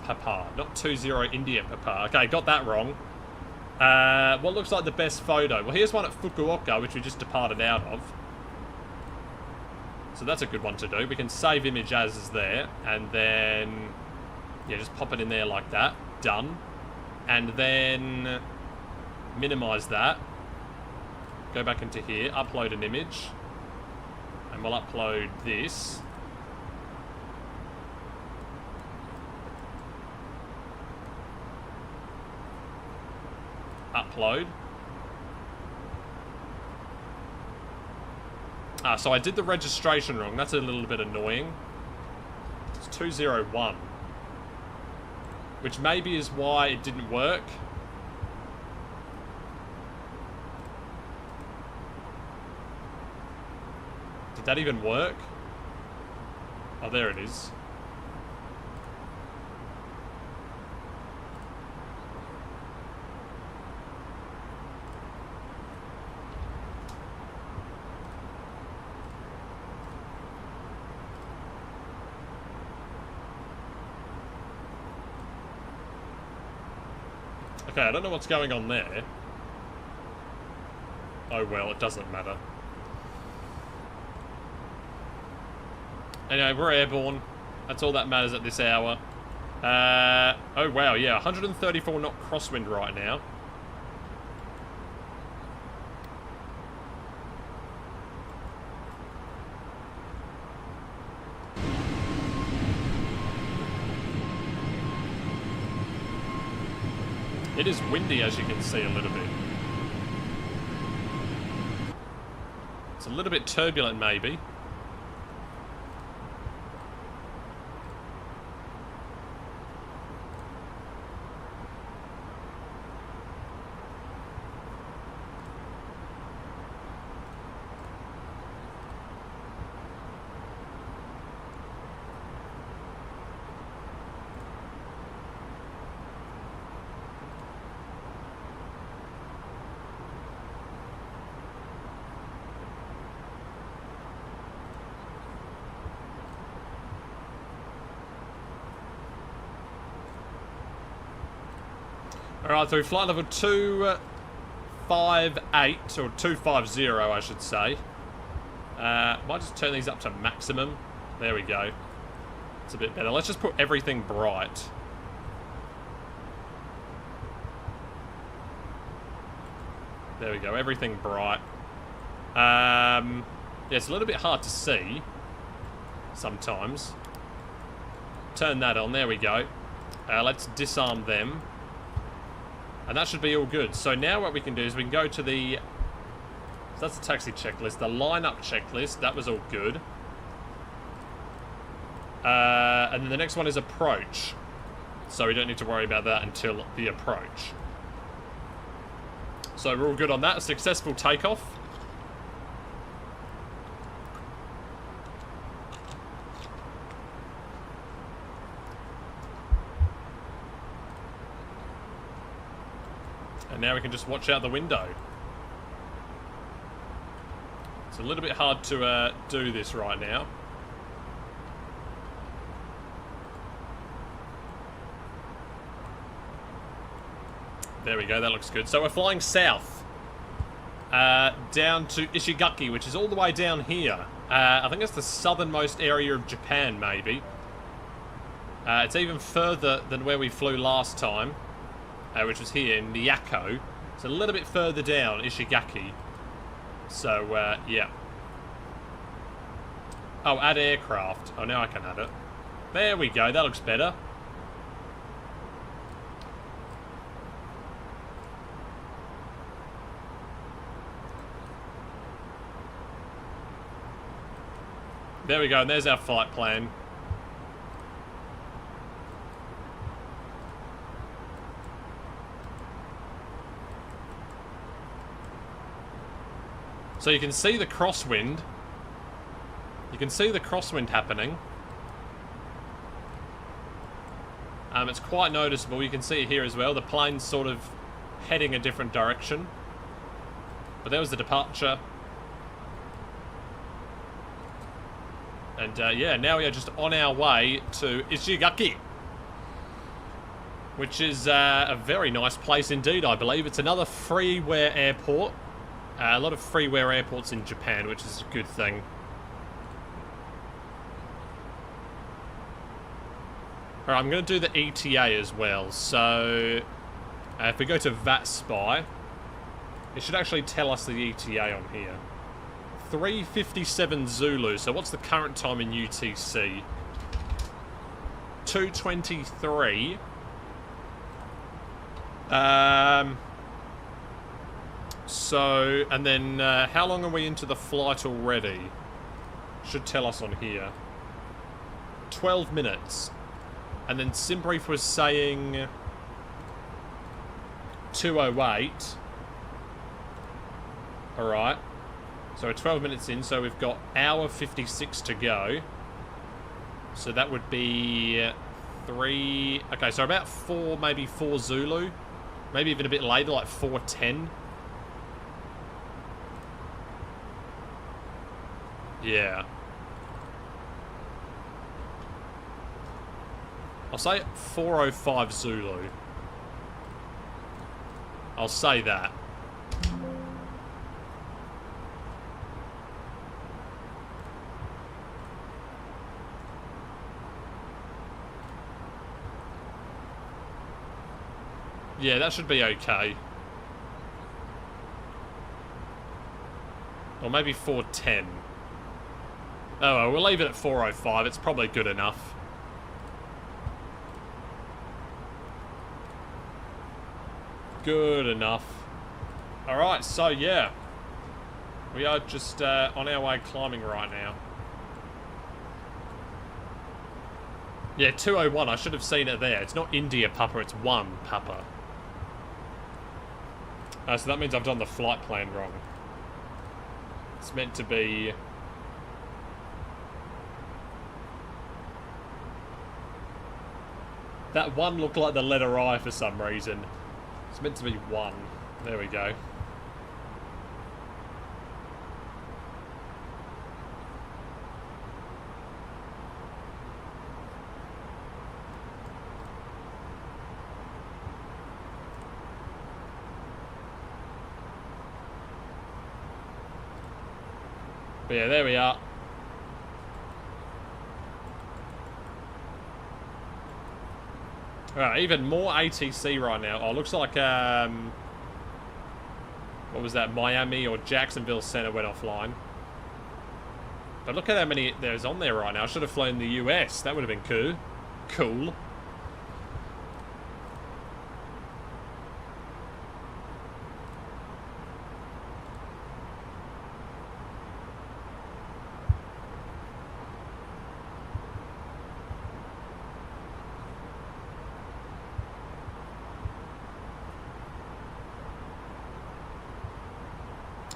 Speaker 1: Papa, not 20 India Papa. Okay, got that wrong. What looks like the best photo? Well, here's one at Fukuoka, which we just departed out of. So that's a good one to do. We can save image as is there, and then... Yeah, just pop it in there like that. Done. And then... Minimize that. Go back into here, upload an image. And we'll upload this. Upload. So I did the registration wrong. That's a little bit annoying. It's 201. Which maybe is why it didn't work. Did that even work? Oh, there it is. Okay, I don't know what's going on there. Oh well, it doesn't matter. Anyway, we're airborne. That's all that matters at this hour. Oh wow, yeah, 134 knot crosswind right now. It is windy, as you can see, a little bit. It's a little bit turbulent, maybe. Alright, so we flight level 258, or 250, I should say. Might just turn these up to maximum. There we go. It's a bit better. Let's just put everything bright. There we go, everything bright. Yeah, it's a little bit hard to see sometimes. Turn that on, there we go. Let's disarm them. And that should be all good. So now what we can do is we can go to the... So that's the taxi checklist. The lineup checklist, that was all good. And then the next one is approach. So we don't need to worry about that until the approach. So we're all good on that. A successful takeoff. And now we can just watch out the window. It's a little bit hard to do this right now. There we go, that looks good. So we're flying south. Down to Ishigaki, which is all the way down here. I think it's the southernmost area of Japan, maybe. It's even further than where we flew last time, which was here in Miyako. It's a little bit further down, Ishigaki. So, yeah. Oh, add aircraft. Oh, now I can add it. There we go, that looks better. There we go, and there's our flight plan. So you can see the crosswind. You can see the crosswind happening. It's quite noticeable. You can see it here as well. The plane's sort of heading a different direction. But there was the departure. And yeah, now we are just on our way to Ishigaki, which is a very nice place indeed, I believe. It's another freeware airport. A lot of freeware airports in Japan, which is a good thing. Alright, I'm going to do the ETA as well. So, if we go to VAT Spy, it should actually tell us the ETA on here. 3:57 Zulu. So what's the current time in UTC? 2:23. So, and then how long are we into the flight already? Should tell us on here. 12 minutes. And then Simbrief was saying 2:08. Alright. So we're 12 minutes in, so we've got hour 56 to go. So that would be 3... Okay, so about 4, maybe 4 Zulu. Maybe even a bit later, like 4:10. Yeah. I'll say 4:05 Zulu. I'll say that. Yeah, that should be okay. Or maybe 4:10. Oh, well, we'll leave it at 4:05. It's probably good enough. Good enough. Alright, so yeah. We are just on our way climbing right now. Yeah, 2:01. I should have seen it there. It's not India Papa, it's 1 Papa. So that means I've done the flight plan wrong. It's meant to be... That 1 looked like the letter I for some reason. It's meant to be 1. There we go. But yeah, there we are. Alright, even more ATC right now. Oh, looks like, what was that? Miami or Jacksonville Center went offline. But look at how many there's on there right now. I should have flown the US. That would have been cool. Cool.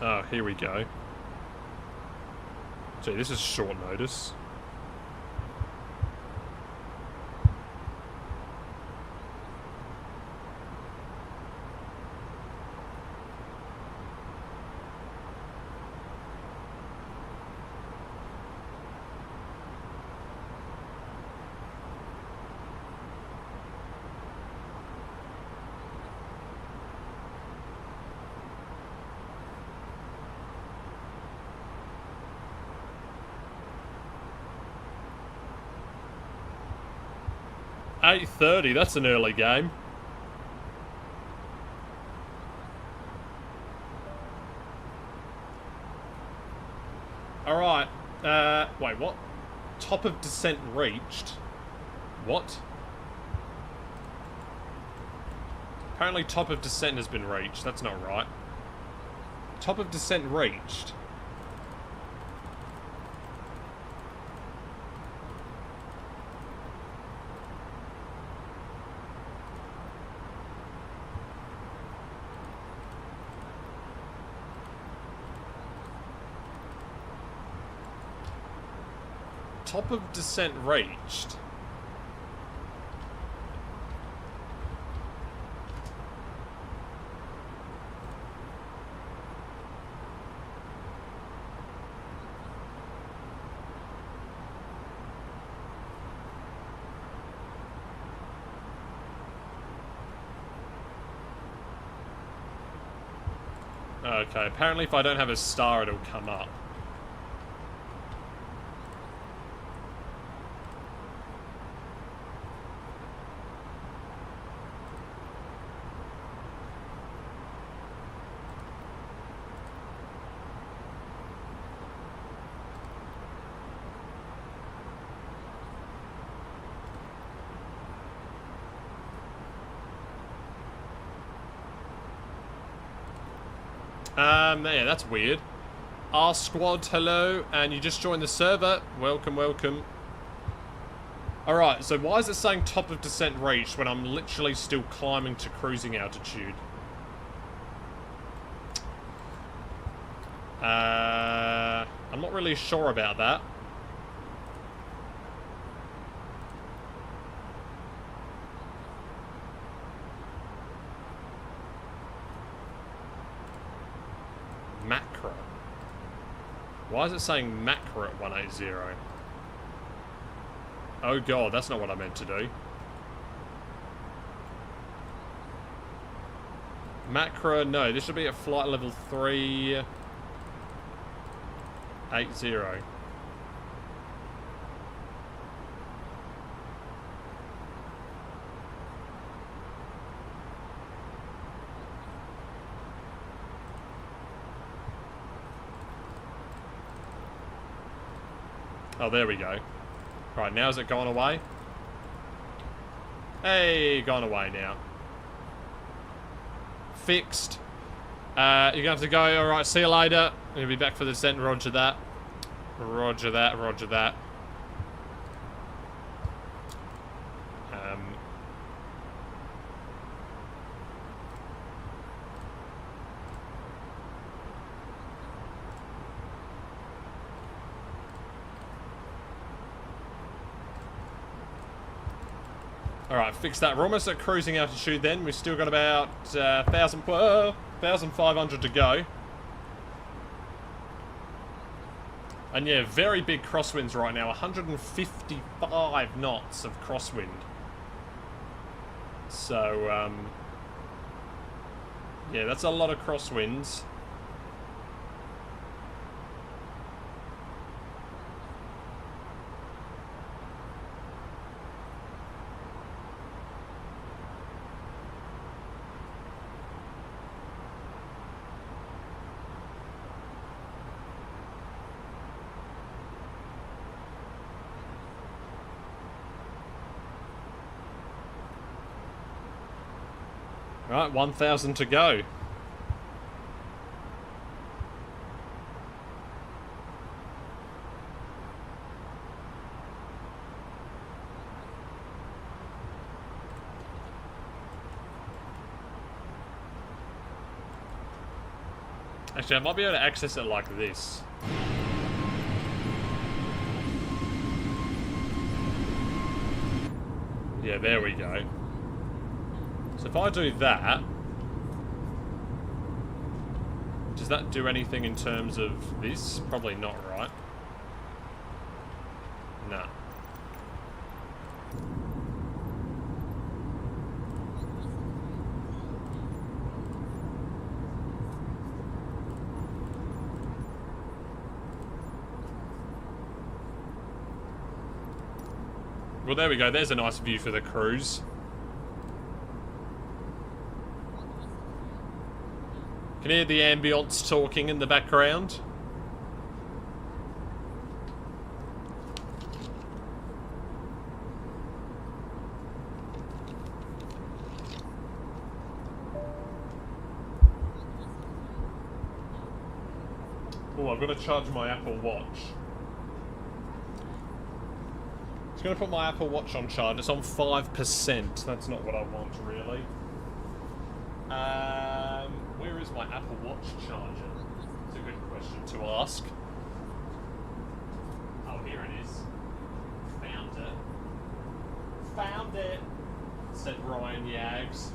Speaker 1: Oh, here we go. Gee, this is short notice. $8:30, that's an early game. Alright, wait, what? Top of descent reached? What? Apparently top of descent has been reached, that's not right. Top of descent reached? Top of descent reached. Okay, apparently if I don't have a star, it'll come up. Yeah, that's weird. R squad, hello, and you just joined the server. Welcome, welcome. Alright, so why is it saying top of descent reached when I'm literally still climbing to cruising altitude? I'm not really sure about that. Macro. Why is it saying macro at 180? Oh god, that's not what I meant to do. Macro, no, this should be at flight level 380. Oh, there we go. Right, now is it gone away? Hey, gone away now. Fixed. You're going to have to go. Alright, see you later. You'll be back for the descent. Roger that. Roger that, roger that. Alright, fix that. We're almost at cruising altitude then. We've still got about 1,500 to go. And yeah, very big crosswinds right now. 155 knots of crosswind. So, yeah, that's a lot of crosswinds. Alright, 1,000 to go. Actually, I might be able to access it like this. Yeah, there we go. So if I do that, does that do anything in terms of this? Probably not, right? Nah. Well, there we go. There's a nice view for the cruise. Can you hear the ambience talking in the background? Oh, I've got to charge my Apple Watch. I'm going to put my Apple Watch on charge. It's on 5%. That's not what I want, really. Where is my Apple Watch charger? It's a good question to ask. Oh, here it is. Found it. Found it, said Ryan Yags.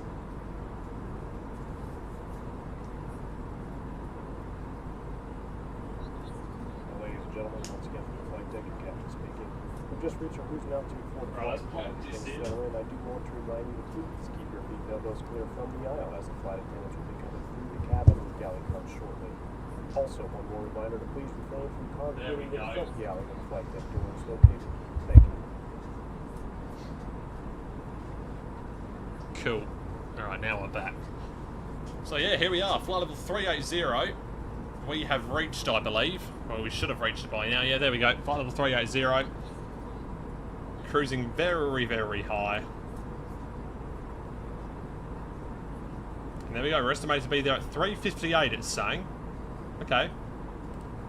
Speaker 4: Ladies and gentlemen, once again from the flight deck, your captain speaking. We've just reached our cruising altitude for the flight. And I do want to remind you to please keep your feet and elbows clear from the aisle as the flight attendants will be coming through the cabin with galley carts shortly. Also, one more reminder to please refrain from congregating in the front galley when the flight deck door is located. Thank you.
Speaker 1: Cool. Alright, now we're back. So yeah, here we are, flight level 380. We have reached, I believe. Well, we should have reached it by now. Yeah, there we go. Flight level 380. Cruising very, very high. And there we go. We're estimated to be there at 3:58, it's saying. Okay.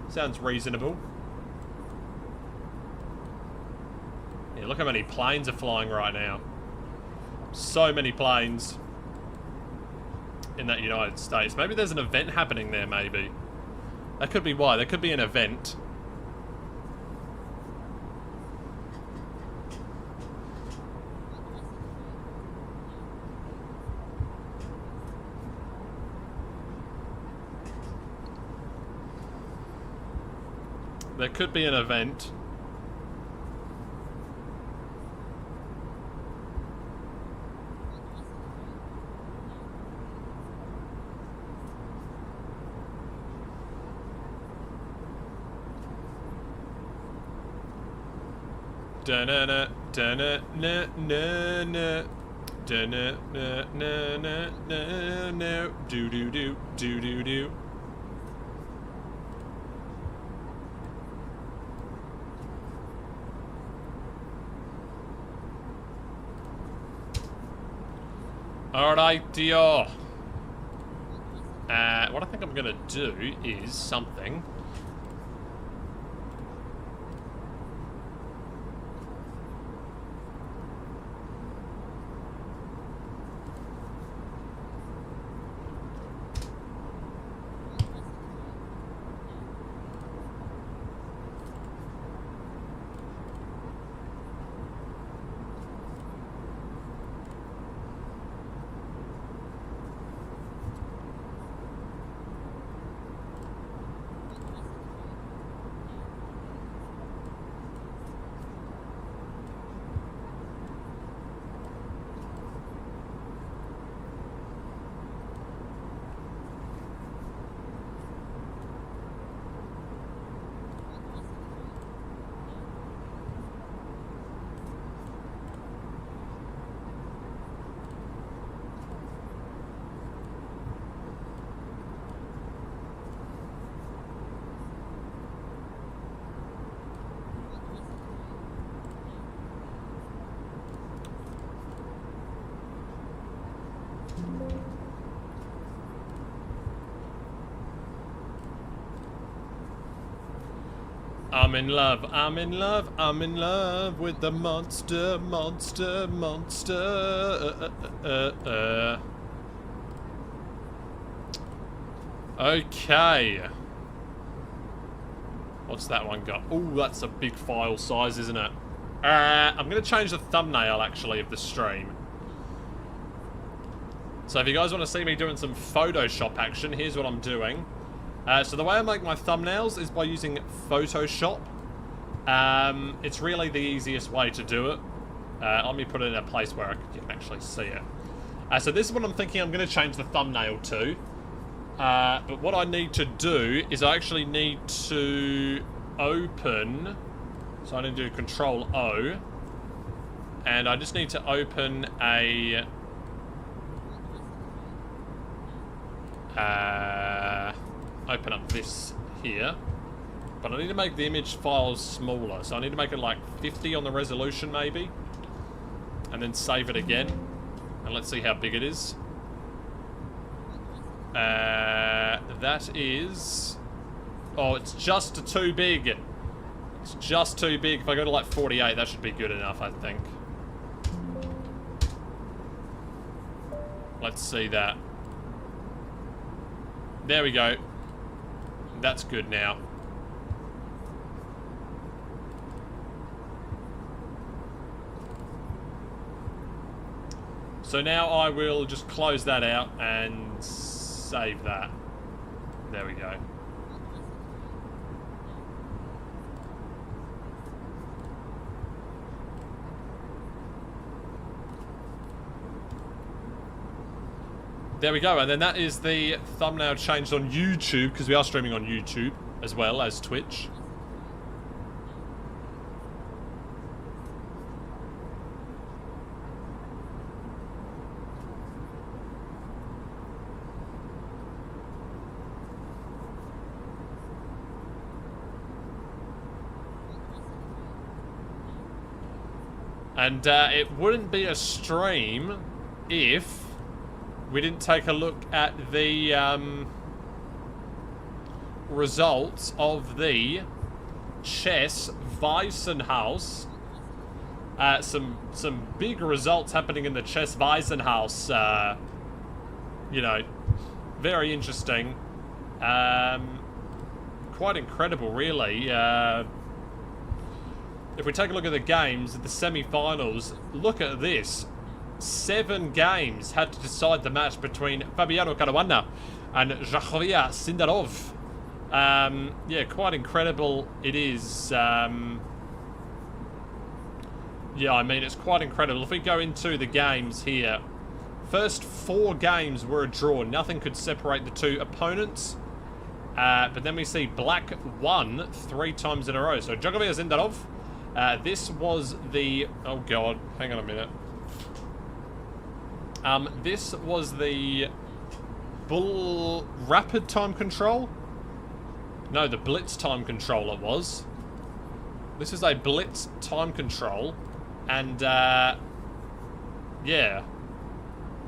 Speaker 1: Sounds reasonable. Yeah, look how many planes are flying right now. So many planes in that United States. Maybe there's an event happening there, maybe. That could be why. There could be an event. There could be an event. Da-na-na, da-na-na-na-na, da-na-na-na-na-na, do-do-do, do-do-do. Alright, dear. What I think I'm gonna do is something. I'm in love, I'm in love, I'm in love with the monster, monster, monster. Okay. What's that one got? Oh, that's a big file size, isn't it? I'm going to change the thumbnail, actually, of the stream. So if you guys want to see me doing some Photoshop action, here's what I'm doing. So the way I make my thumbnails is by using Photoshop. It's really the easiest way to do it. Let me put it in a place where you can actually see it. So this is what I'm thinking I'm going to change the thumbnail to. But what I need to do is I actually need to open... So I need to do Control-O. And I just need to open a... open up this here. But I need to make the image files smaller. So I need to make it like 50 on the resolution maybe. And then save it again. And let's see how big it is. That is... Oh, it's just too big. It's just too big. If I go to like 48, that should be good enough, I think. Let's see that. There we go. That's good now. So now I will just close that out and save that. There we go. There we go, and then that is the thumbnail changed on YouTube, because we are streaming on YouTube as well as Twitch. And it wouldn't be a stream if we didn't take a look at the results of the Chess Weissenhaus. Some big results happening in the Chess Weissenhaus. You know, very interesting. Quite incredible, really. If we take a look at the games, the semi-finals, look at this. 7 games had to decide the match between Fabiano Caruana and Jahovia Sindarov. Yeah, quite incredible it is. Yeah, I mean, it's quite incredible. If we go into the games here, first 4 games were a draw. Nothing could separate the 2 opponents. But then we see Black won 3 times in a row. So Jahovia Sindarov, this was the... Oh, God. Hang on a minute. This was the Rapid Time Control? No, the Blitz Time Control it was. This is a Blitz Time Control. And, yeah.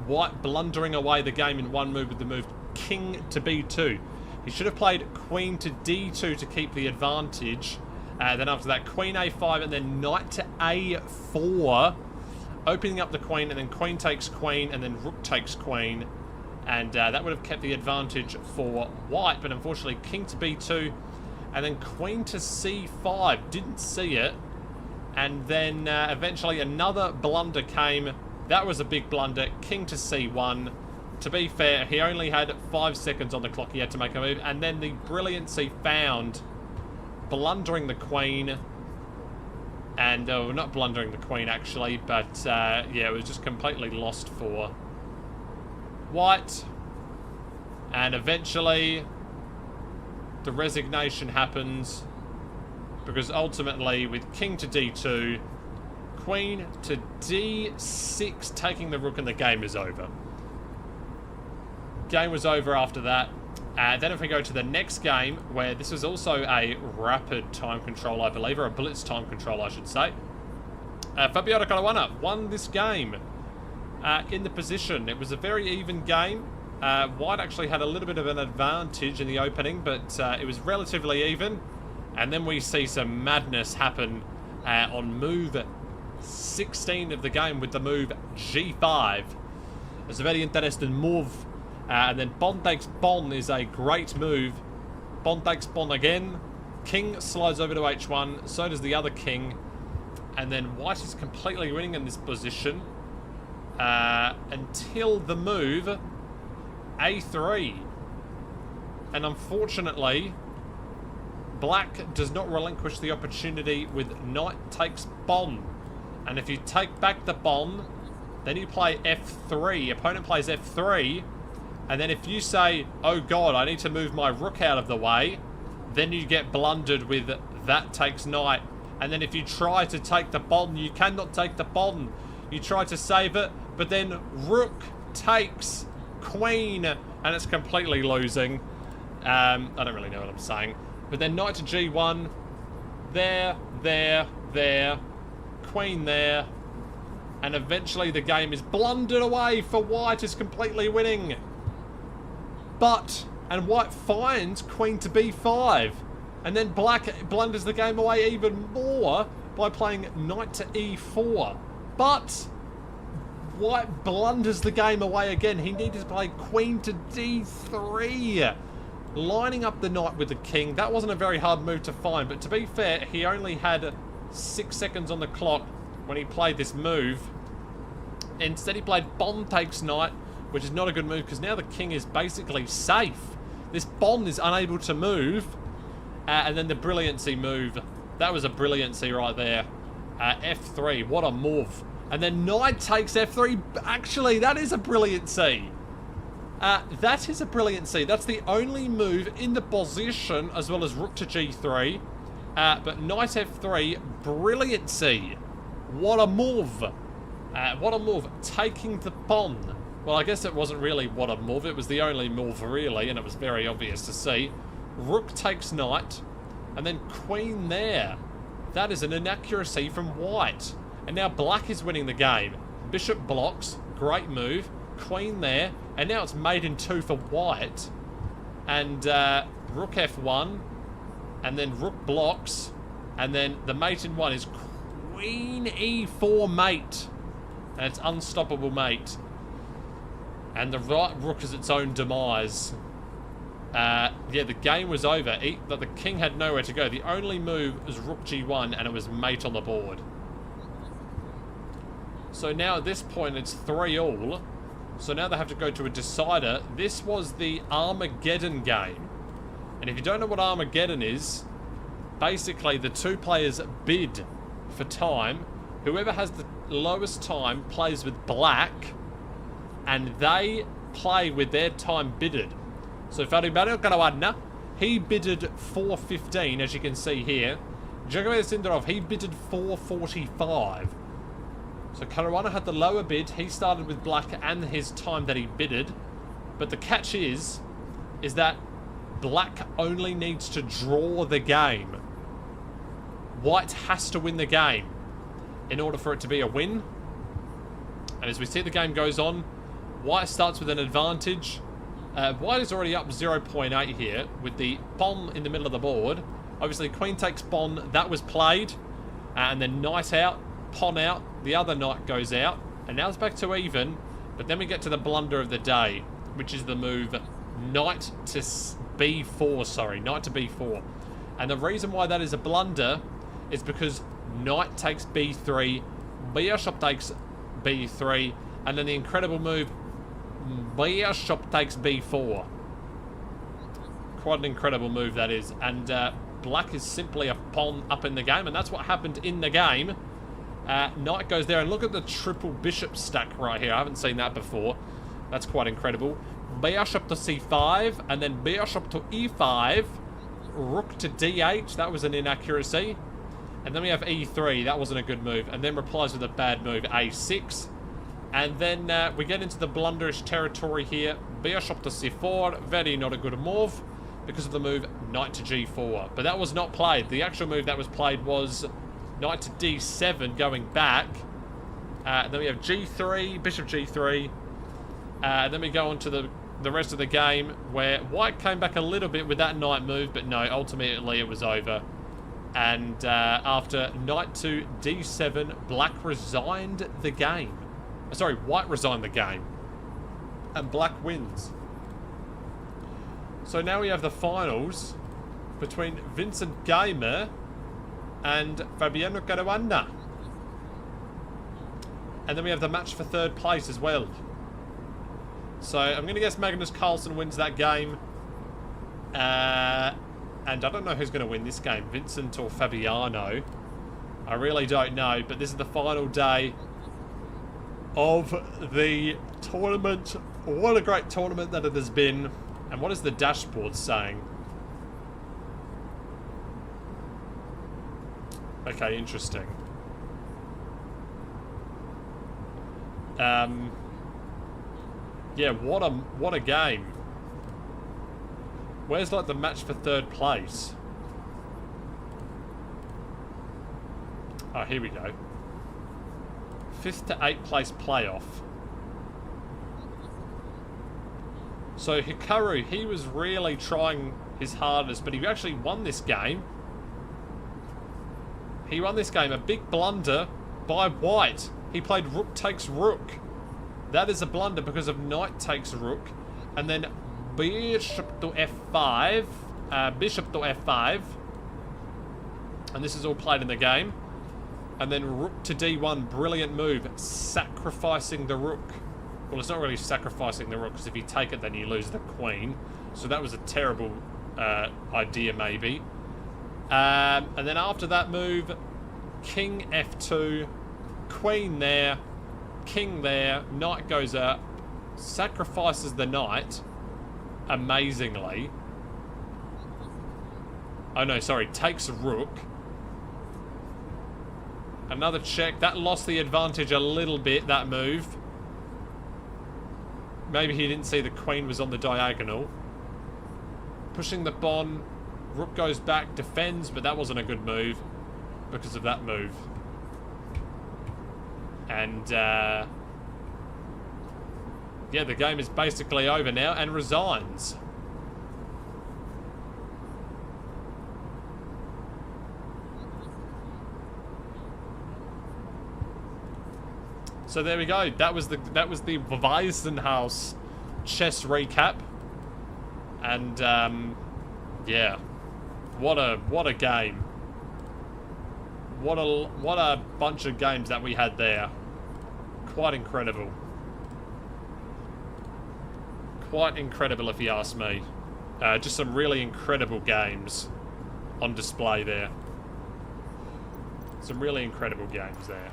Speaker 1: White blundering away the game in one move with the move King to B2. He should have played Queen to D2 to keep the advantage. Then after that, Queen A5 and then Knight to A4. Opening up the Queen, and then Queen takes Queen, and then Rook takes Queen. And that would have kept the advantage for White, but unfortunately King to B2, and then Queen to C5. Didn't see it. And then eventually another blunder came. That was a big blunder. King to C1. To be fair, he only had 5 seconds on the clock. He had to make a move. And then the brilliance he found, blundering the Queen. And, not blundering the Queen, actually, but, yeah, it was just completely lost for White. And eventually, the resignation happens, because ultimately, with King to D2, Queen to D6, taking the Rook, and the game is over. Game was over after that. Then if we go to the next game, where this was also a rapid time control, I believe, or a blitz time control, I should say. Fabiano Caruana won this game in the position. It was a very even game. White actually had a little bit of an advantage in the opening, but it was relatively even. And then we see some madness happen on move 16 of the game with the move G5. It's a very interesting move. And then Bon takes Bon is a great move. Bon takes Bon again. King slides over to H1. So does the other king. And then white is completely winning in this position. Until the move A3. And unfortunately, black does not relinquish the opportunity with knight takes Bon. And if you take back the Bon, then you play F3. Opponent plays F3. And then if you say, oh god, I need to move my rook out of the way, then you get blundered with that takes knight. And then if you try to take the Bon, you cannot take the Bon. You try to save it, but then rook takes queen, and it's completely losing. I don't really know what I'm saying. But then knight to G1, there, queen there, and eventually the game is blundered away for white is completely winning. And white finds queen to B5, and then black blunders the game away even more by playing knight to E4. But white blunders the game away again. He needed to play queen to D3. Lining up the knight with the king. That wasn't a very hard move to find, but to be fair, he only had 6 seconds on the clock when he played this move. Instead, he played Bon takes knight, which is not a good move because now the king is basically safe. This Bon is unable to move. And then the brilliancy move. That was a brilliancy right there. F3, what a move. And then knight takes F3. Actually, that is a brilliancy. That is a brilliancy. That's the only move in the position, as well as rook to G3. But knight F3, brilliancy. What a move. What a move. Taking the pawn. Well, I guess it wasn't really what a move. It was the only move, really, and it was very obvious to see. Rook takes knight, and then queen there. That is an inaccuracy from white. And now black is winning the game. Bishop blocks. Great move. Queen there. And now it's mate in 2 for white. And rook F1. And then rook blocks. And then the mate in 1 is queen E4 mate. And it's unstoppable mate. And the right rook is its own demise. Yeah, the game was over. The king had nowhere to go. The only move was rook G1, and it was mate on the board. So now at this point, it's 3-all. So now they have to go to a decider. This was the Armageddon game. And if you don't know what Armageddon is, basically the two players bid for time. Whoever has the lowest time plays with black, and they play with their time bidded. So Faribario Karawadna, he bidded 4:15, as you can see here. Jagomir Sindarov, he bidded 4:45. So Caruana had the lower bid. He started with black and his time that he bidded. But the catch is that black only needs to draw the game. White has to win the game in order for it to be a win. And as we see the game goes on, white starts with an advantage. White is already up 0.8 here with the pawn in the middle of the board. Obviously, queen takes pawn. That was played. And then knight out, pawn out. The other knight goes out. And now it's back to even. But then we get to the blunder of the day, which is the move knight to B4. Sorry, knight to B4. And the reason why that is a blunder is because knight takes B3. Bishop takes B3. And then the incredible move, Bishop takes B4. Quite an incredible move that is. And black is simply a pawn up in the game. And that's what happened in the game. Knight goes there. And look at the triple bishop stack right here. I haven't seen that before. That's quite incredible. Bishop to C5. And then bishop to E5. Rook to D8. That was an inaccuracy. And then we have E3. That wasn't a good move. And then replies with a bad move, A6. And then we get into the blunderish territory here. Bishop to C4. Very not a good move because of the move knight to G4. But that was not played. The actual move that was played was knight to D7 going back. Then we have G3, bishop G3. Then we go on to the rest of the game where white came back a little bit with that knight move. But no, ultimately it was over. And after knight to d7, black resigned the game. Sorry, white resigned the game. And black wins. So now we have the finals between Vincent Gamer and Fabiano Caruana. And then we have the match for third place as well. So I'm going to guess Magnus Carlsen wins that game. And I don't know who's going to win this game, Vincent or Fabiano. I really don't know, but this is the final day of the tournament. What a great tournament that it has been. And what is the dashboard saying? Okay, interesting. Yeah, what a game. Where's like the match for third place? Oh, here we go. 5th to 8th place playoff. So Hikaru, he was really trying his hardest, but he actually won this game. He won this game. A big blunder by white. He played rook takes rook. That is a blunder because of knight takes rook. And then bishop to f5. Bishop to f5. And this is all played in the game. And then rook to d1. Brilliant move. Sacrificing the rook. Well, it's not really sacrificing the rook, because if you take it, then you lose the queen. So that was a terrible idea, maybe. And then after that move, king f2, queen there, king there, knight goes up, sacrifices the knight, amazingly. Oh no, sorry, takes rook. Another check. That lost the advantage a little bit, that move. Maybe he didn't see the queen was on the diagonal. Pushing the pawn. Rook goes back, defends, but that wasn't a good move because of that move. And, yeah, the game is basically over now and resigns. So there we go. That was the Weisenhaus chess recap. And, yeah. What a game. What a bunch of games that we had there. Quite incredible. Quite incredible if you ask me. Just some really incredible games on display there. Some really incredible games there.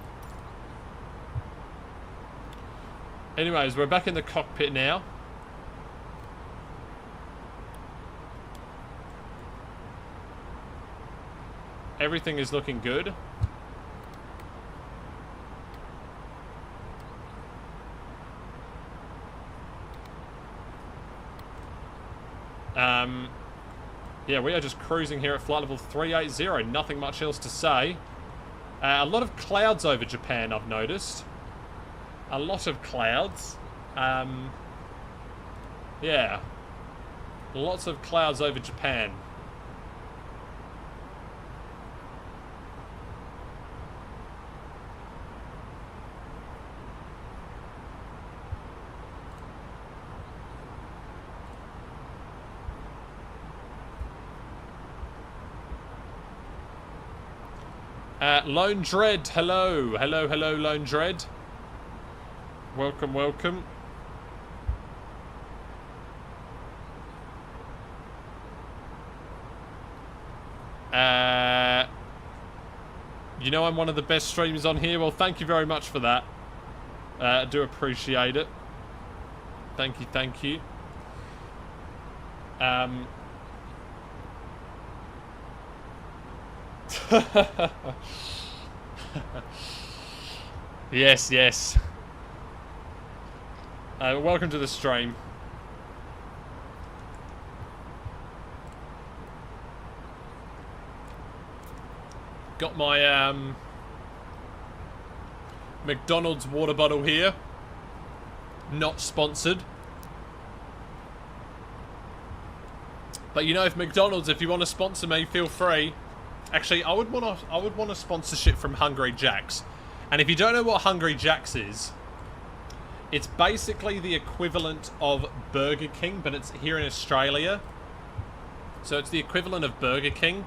Speaker 1: Anyways, we're back in the cockpit now. Everything is looking good. Yeah, we are just cruising here at flight level 380. Nothing much else to say. A lot of clouds over Japan, I've noticed. A lot of clouds. Yeah. Lots of clouds over Japan. Lone Dread, hello. Hello, hello, Lone Dread. Welcome, welcome. You know I'm one of the best streamers on here. Well, thank you very much for that. I do appreciate it. Thank you, thank you. Yes, yes. Welcome to the stream. Got my McDonald's water bottle here. Not sponsored. But you know, if McDonald's, if you want to sponsor me, feel free. Actually, I would want a sponsorship from Hungry Jack's. And if you don't know what Hungry Jack's is, it's basically the equivalent of Burger King, but it's here in Australia. So it's the equivalent of Burger King.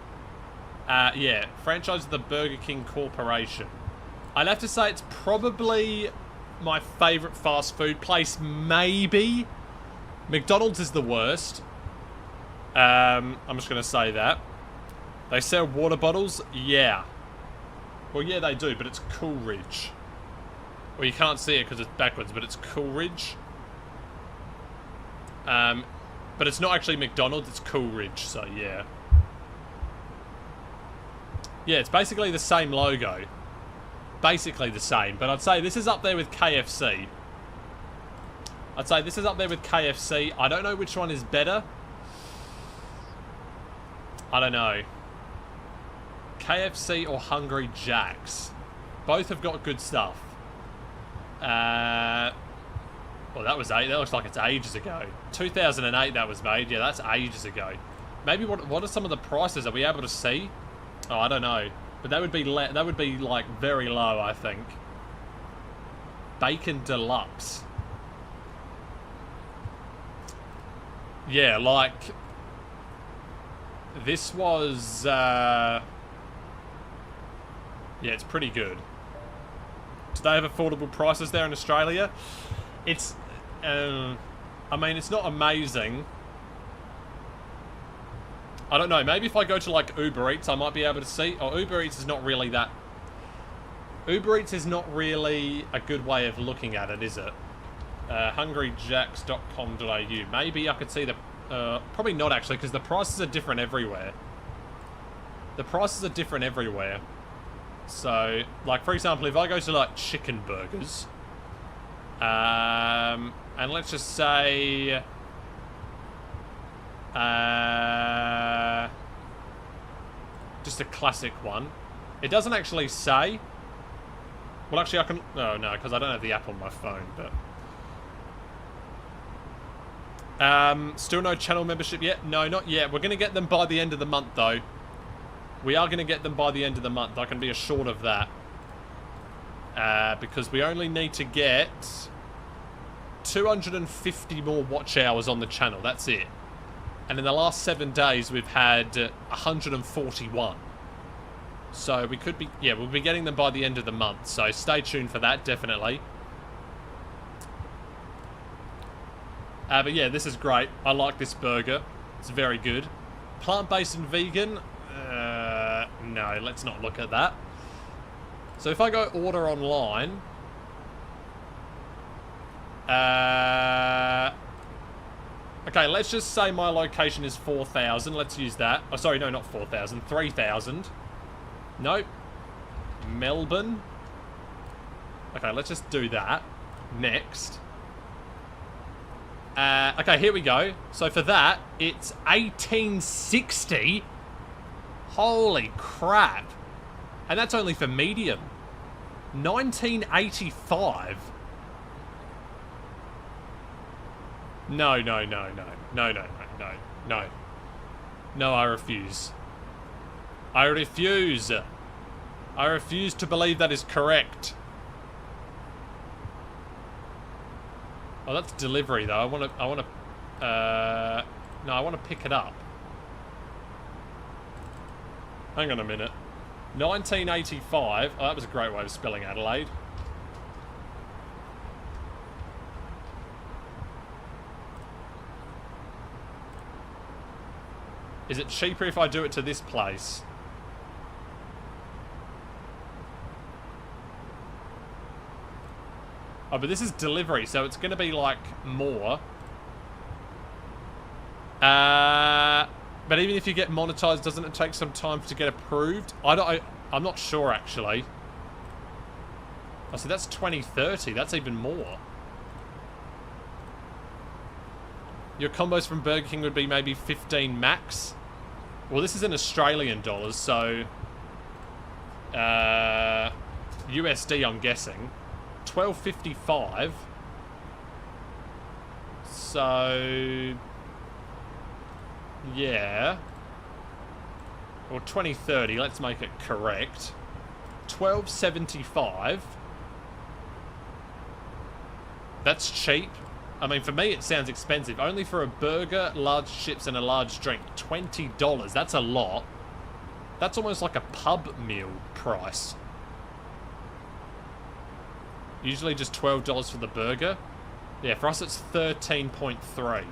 Speaker 1: Yeah, franchise of the Burger King Corporation. I'd have to say it's probably my favourite fast food place, maybe. McDonald's is the worst. I'm just going to say that. They sell water bottles? Yeah. Well, yeah, they do, but it's Coolridge. Well, you can't see it because it's backwards, but it's Coolridge. But it's not actually McDonald's, it's Coolridge, so yeah. Yeah, it's basically the same logo. Basically the same, but I'd say this is up there with KFC. I'd say this is up there with KFC. I don't know which one is better. I don't know. KFC or Hungry Jack's. Both have got good stuff. Well, that looks like it's ages ago. 2008 that was made. Yeah, that's ages ago. Maybe what are some of the prices? Are we able to see? Oh, I don't know. But that would be like very low, I think. Bacon Deluxe. Yeah, like this was yeah, it's pretty good. Do they have affordable prices there in Australia? It's I mean, it's not amazing. I don't know, maybe if I go to like Uber Eats I might be able to see. Oh, Uber Eats is not really that. Uber Eats is not really a good way of looking at it, is it? hungryjacks.com.au. Maybe I could see the... probably not actually, because the prices are different everywhere. The prices are different everywhere. So, like for example, if I go to like chicken burgers, and let's just say, just a classic one. It doesn't actually say. Well, actually, I can. Oh no, because I don't have the app on my phone. But still no channel membership yet. No, not yet. We're gonna get them by the end of the month, though. We are gonna get them by the end of the month. I can be assured of that. Because we only need to get 250 more watch hours on the channel. That's it. And in the last 7 days, we've had 141. So we could be... Yeah, we'll be getting them by the end of the month. So stay tuned for that, definitely. But yeah, this is great. I like this burger. It's very good. Plant-based and vegan? No, let's not look at that. So if I go order online... okay, let's just say my location is 4,000. Let's use that. Oh, sorry, no, not 4,000. 3,000. Nope. Melbourne. Okay, let's just do that. Next. Okay, here we go. So for that, it's 1860. Holy crap. And that's only for medium. 1985. No. No, I refuse. I refuse. I refuse to believe that is correct. Oh, that's delivery though. I want to no, I want to pick it up. Hang on a minute. 1985. Oh, that was a great way of spelling Adelaide. Is it cheaper if I do it to this place? Oh, but this is delivery, so it's going to be, like, more. But even if you get monetized, doesn't it take some time to get approved? I'm not sure, actually. Oh, so that's 2030. That's even more. Your combos from Burger King would be maybe 15 max. Well, this is in Australian dollars, so... USD, I'm guessing. 12.55. So... yeah. or 2030, let's make it correct. 12.75. That's cheap. I mean, for me, it sounds expensive. Only for a burger, large chips, and a large drink. $20. That's a lot. That's almost like a pub meal price. Usually just $12 for the burger. Yeah, for us it's 13.3.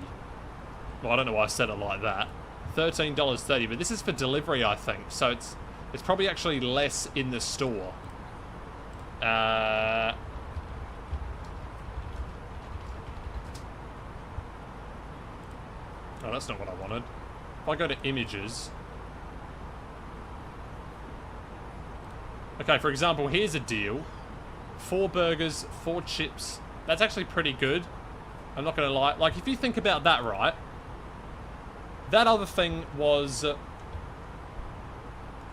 Speaker 1: Well, I don't know why I said it like that. $13.30, but this is for delivery, I think. So it's probably actually less in the store. Oh, that's not what I wanted. If I go to images... Okay, for example, here's a deal. 4 burgers, 4 chips. That's actually pretty good. I'm not going to lie. Like, if you think about that, right? That other thing was...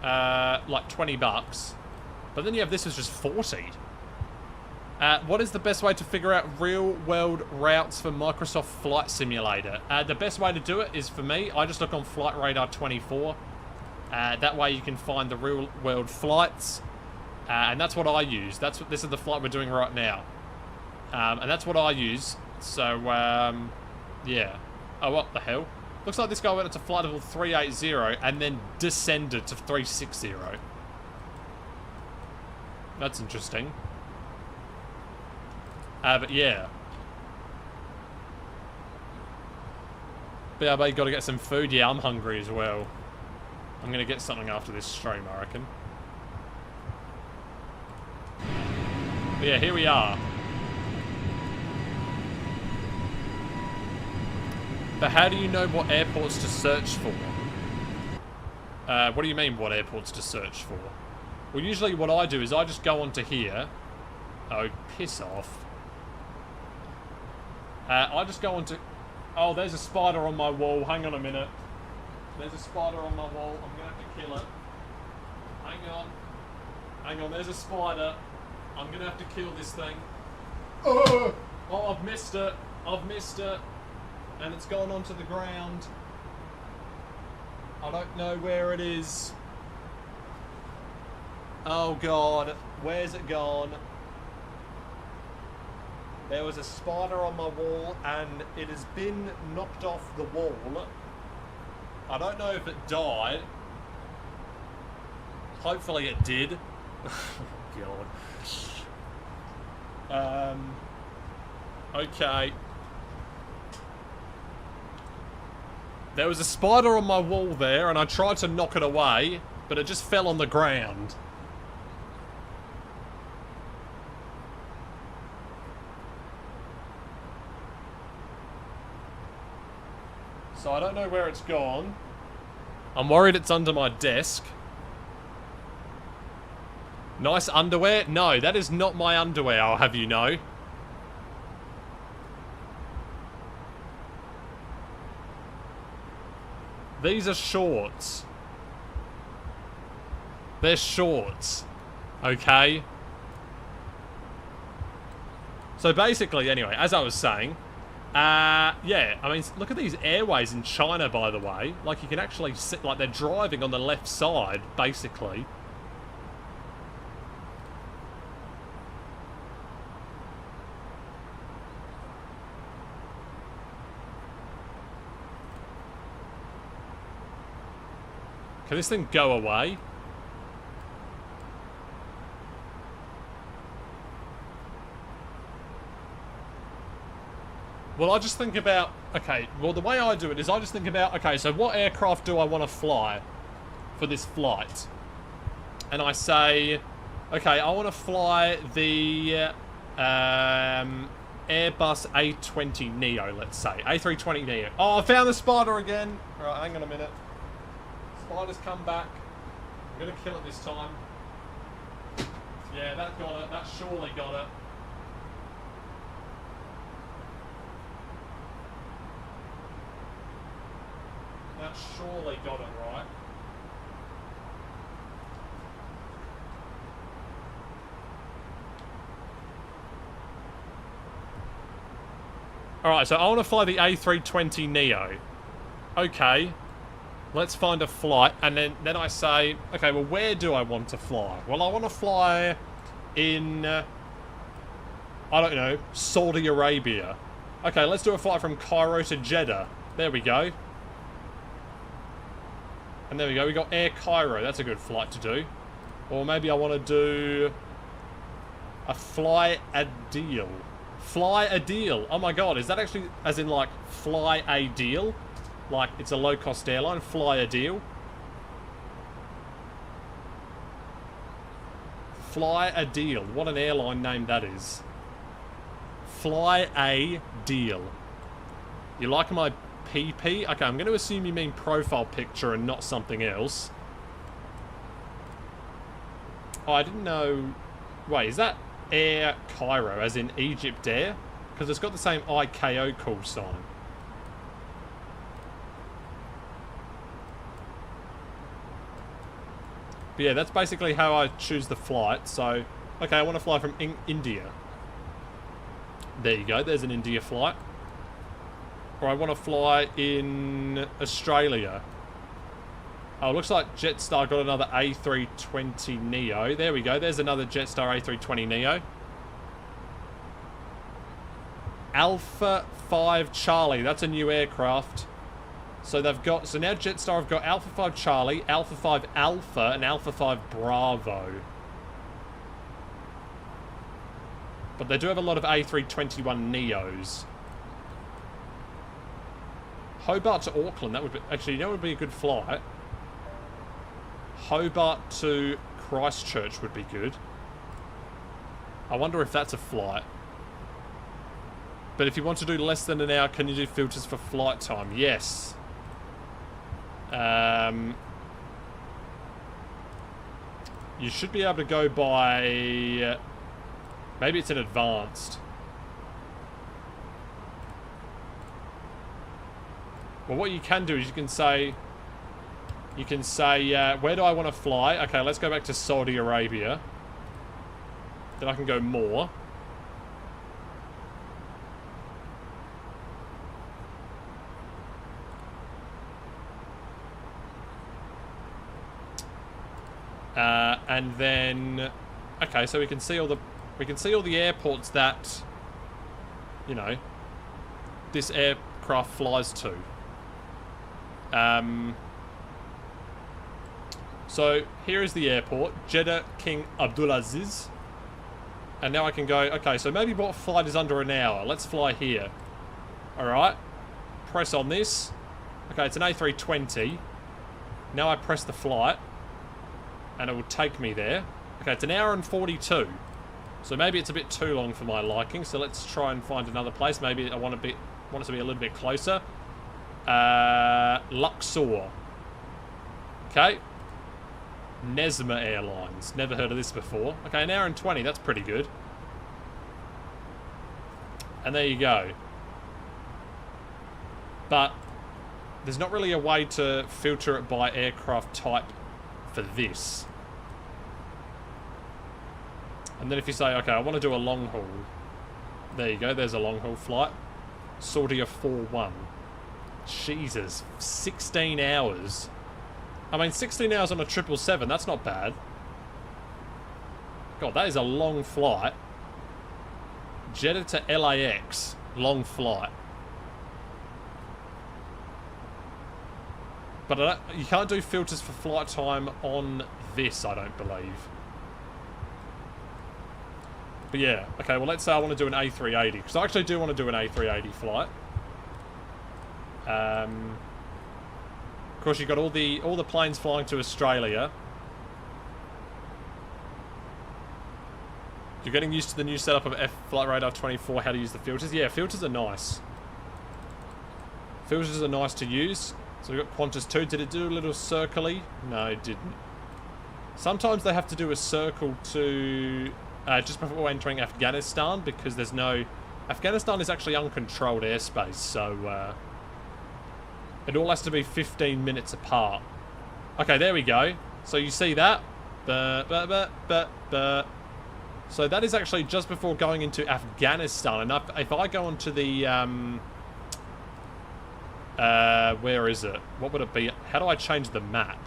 Speaker 1: like 20 bucks. But then you have this was just 40. What is the best way to figure out real-world routes for Microsoft Flight Simulator? The best way to do it is, for me, I just look on Flight Radar 24. That way you can find the real-world flights. And that's what I use. This is the flight we're doing right now. And that's what I use. So, yeah. Oh, what the hell? Looks like this guy went into flight level 380 and then descended to 360. That's interesting. But yeah. BRB, got to get some food. Yeah, I'm hungry as well. I'm going to get something after this stream, I reckon. But yeah, here we are. But how do you know what airports to search for? What do you mean, what airports to search for? Well, usually what I do is I just go onto here. Oh, piss off. I just go onto... Oh, there's a spider on my wall. Hang on a minute. There's a spider on my wall. I'm going to have to kill it. Hang on. Hang on, there's a spider. I'm going to have to kill this thing. Oh, I've missed it. I've missed it. And it's gone onto the ground. I don't know where it is. Oh God, where's it gone? There was a spider on my wall and it has been knocked off the wall. I don't know if it died. Hopefully it did. God. Okay. There was a spider on my wall there, and I tried to knock it away, but it just fell on the ground. So I don't know where it's gone. I'm worried it's under my desk. Nice underwear? No, that is not my underwear, I'll have you know. These are shorts. They're shorts. Okay? So basically, anyway, as I was saying, yeah, I mean, look at these airways in China, by the way. Like, you can actually sit, like, they're driving on the left side, basically. Can this thing go away? Well, I just think about... Okay, well, the way I do it is I just think about... Okay, so what aircraft do I want to fly for this flight? And I say... Okay, I want to fly the Airbus A320neo, let's say. A320neo. Oh, I found the spider again. All right, hang on a minute. Spider's come back. I'm going to kill it this time. Yeah, that got it. That surely got it. That surely got it, right? Alright, so I want to fly the A320neo. Okay. Let's find a flight, and then I say, okay, well, where do I want to fly? Well, I want to fly in, I don't know, Saudi Arabia. Okay, let's do a flight from Cairo to Jeddah. There we go. And there we go, we got Air Cairo. That's a good flight to do. Or maybe I want to do a Fly a Deal. Fly a Deal. Oh my god, is that actually as in like Fly a Deal? Like it's a low-cost airline, Fly a Deal. Fly a Deal. What an airline name that is. Fly a Deal. You like my PP? Okay, I'm going to assume you mean profile picture and not something else. Oh, I didn't know... Wait, is that Air Cairo, as in Egypt Air? Because it's got the same IKO call sign. But yeah, that's basically how I choose the flight. So, okay, I want to fly from India. There you go, there's an India flight. Or I want to fly in Australia. Oh, looks like Jetstar got another A320neo. There we go, there's another Jetstar A320neo. Alpha 5 Charlie, that's a new aircraft. So they've got, so now Jetstar have got Alpha 5 Charlie, Alpha 5 Alpha, and Alpha 5 Bravo. But they do have a lot of A321neos. Hobart to Auckland, that would be, actually, you know what would be a good flight? Hobart to Christchurch would be good. I wonder if that's a flight. But if you want to do less than an hour, can you do filters for flight time? Yes. You should be able to go by... maybe it's in advanced. Well, what you can do is you can say, where do I want to fly? Okay, let's go back to Saudi Arabia. Then I can go more. And then, okay, so we can see all the airports that, you know, this aircraft flies to. So here is the airport, Jeddah King Abdulaziz. And now I can go, okay, so maybe what flight is under an hour? Let's fly here. Alright. Press on this. Okay, it's an A320. Now I press the flight. And it will take me there. Okay, it's an hour and 42. So maybe it's a bit too long for my liking. So let's try and find another place. Maybe I want it to be a little bit closer. Luxor. Okay. Nesma Airlines. Never heard of this before. Okay, an hour and 20. That's pretty good. And there you go. But there's not really a way to filter it by aircraft type for this. And then if you say, okay, I want to do a long haul. There you go, there's a long haul flight. Saudia 41. Jesus, 16 hours. I mean, 16 hours on a 777, that's not bad. God, that is a long flight. Jeddah to LAX, long flight. But you can't do filters for flight time on this, I don't believe. But yeah, okay, well let's say I want to do an A380, because I actually do want to do an A380 flight. Of course, you've got all the planes flying to Australia. You're getting used to the new setup of Flight Radar 24, how to use the filters. Yeah, filters are nice. Filters are nice to use. So we've got Qantas 2. Did it do a little circle-y? No, it didn't. Sometimes they have to do a circle to... just before entering Afghanistan, because there's no... Afghanistan is actually uncontrolled airspace, so... it all has to be 15 minutes apart. Okay, there we go. So you see that? So that is actually just before going into Afghanistan. And if I go onto the... where is it? What would it be? how do I change the map?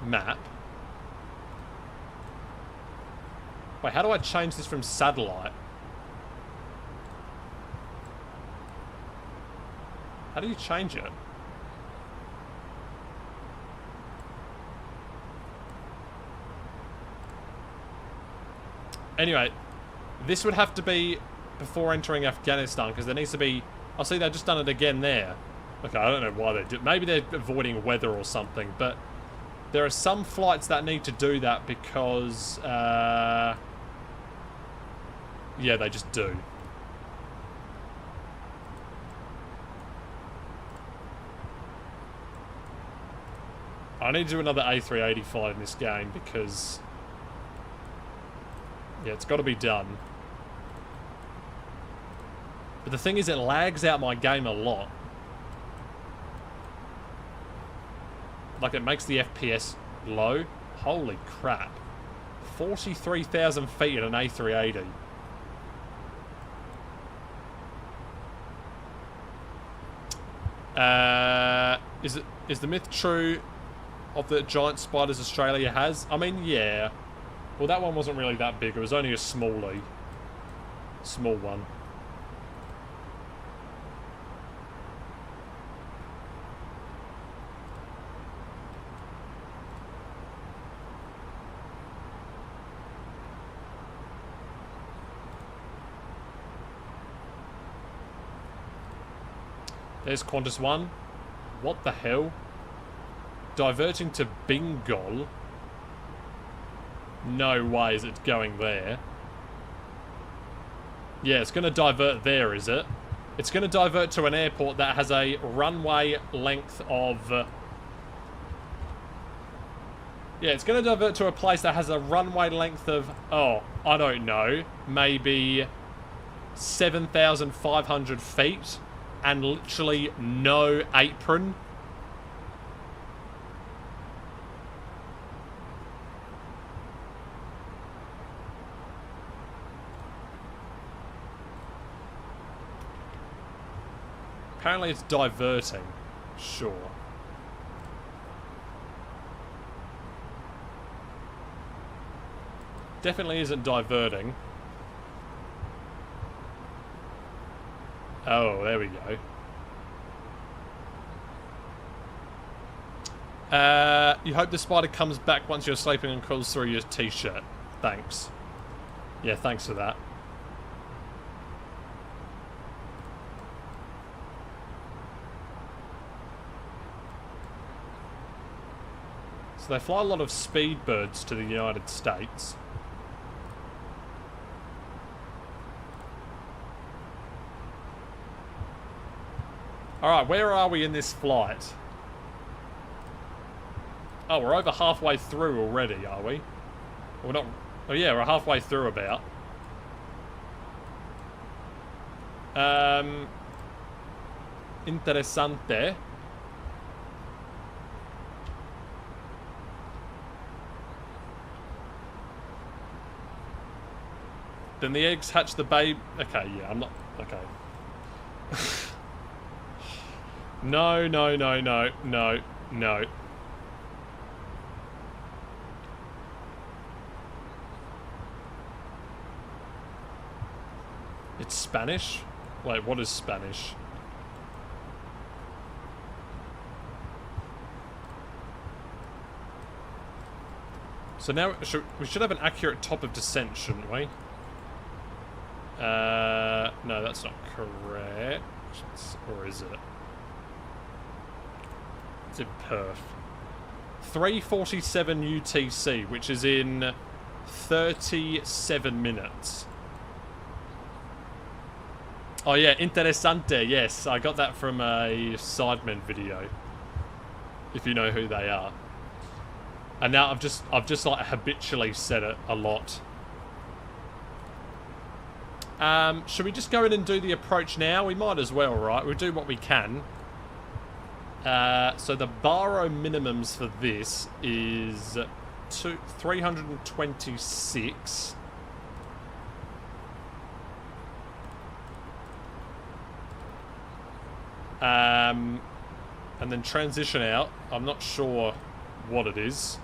Speaker 1: Map. Wait, how do I change this from satellite? How do you change it? Anyway, this would have to be before entering Afghanistan, because there needs to be... I see they've just done it again there. Okay, I don't know why they did. Maybe they're avoiding weather or something, but there are some flights that need to do that because... yeah, they just do. I need to do another A385 in this game because... yeah, it's got to be done. But the thing is, it lags out my game a lot. Like, it makes the FPS low. Holy crap. 43,000 feet in an A380. Is the myth true of the giant spiders Australia has? I mean, yeah. Well, that one wasn't really that big. It was only a small one. There's Qantas 1. What the hell? Diverting to Bengal? No way is it going there. Yeah, it's going to divert there, is it? It's going to divert to an airport that has a runway length of... yeah, it's going to divert to a place that has a runway length of... oh, I don't know. Maybe 7,500 feet. And literally no apron. Apparently it's diverting. Sure. Definitely isn't diverting. Oh, there we go. You hope the spider comes back once you're sleeping and crawls through your t-shirt. Thanks. Yeah, thanks for that. So they fly a lot of speed birds to the United States. Alright, where are we in this flight? Oh, we're over halfway through already, are we? We're not... oh yeah, we're halfway through about. Interessante. Then the eggs hatch the babe... okay, yeah, I'm not... okay. No, no, no, no, no, no. It's Spanish? Wait, what is Spanish? So now we should have an accurate top of descent, shouldn't we? No, that's not correct. Or is it? It's in Perth. 3:47 UTC, which is in 37 minutes. Oh yeah, interessante, yes. I got that from a Sidemen video. If you know who they are. And now I've just like habitually said it a lot. Should we just go in and do the approach now? We might as well, right? We'll do what we can. So the baro minimums for this is 326. And then transition out. I'm not sure what it is.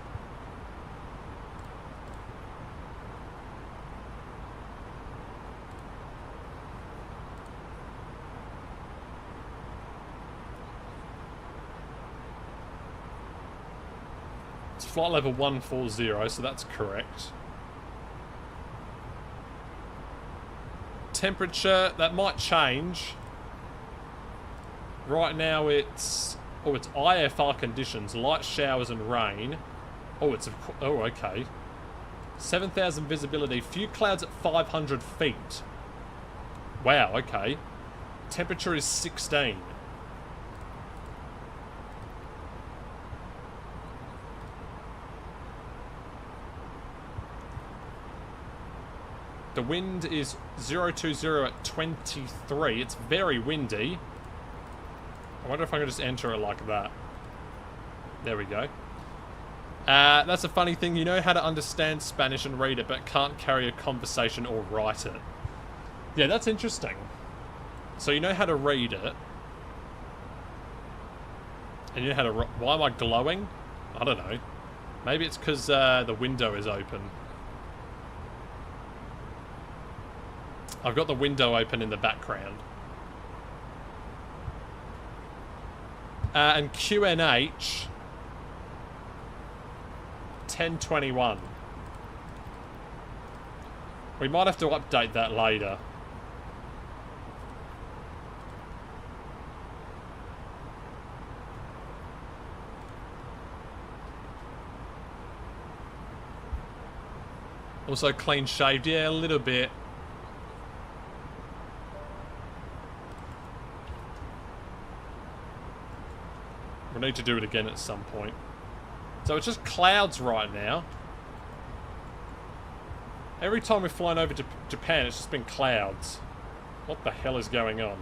Speaker 1: It's flight level 140, so that's correct. Temperature, that might change. Right now it's... Oh, it's IFR conditions, light showers and rain. Oh, it's... Oh, okay. 7,000 visibility, few clouds at 500 feet. Wow, okay. Temperature is 16. The wind is 020 at 23. It's very windy. I wonder if I can just enter it like that. There we go. That's a funny thing. You know how to understand Spanish and read it, but can't carry a conversation or write it. Yeah, that's interesting. So you know how to read it. And you know how to... Why am I glowing? I don't know. Maybe it's because the window is open. I've got the window open in the background. And QNH 1021. We might have to update that later. Also clean shaved, yeah, a little bit. We'll need to do it again at some point. So it's just clouds right now. Every time we've flown over to Japan, it's just been clouds. What the hell is going on?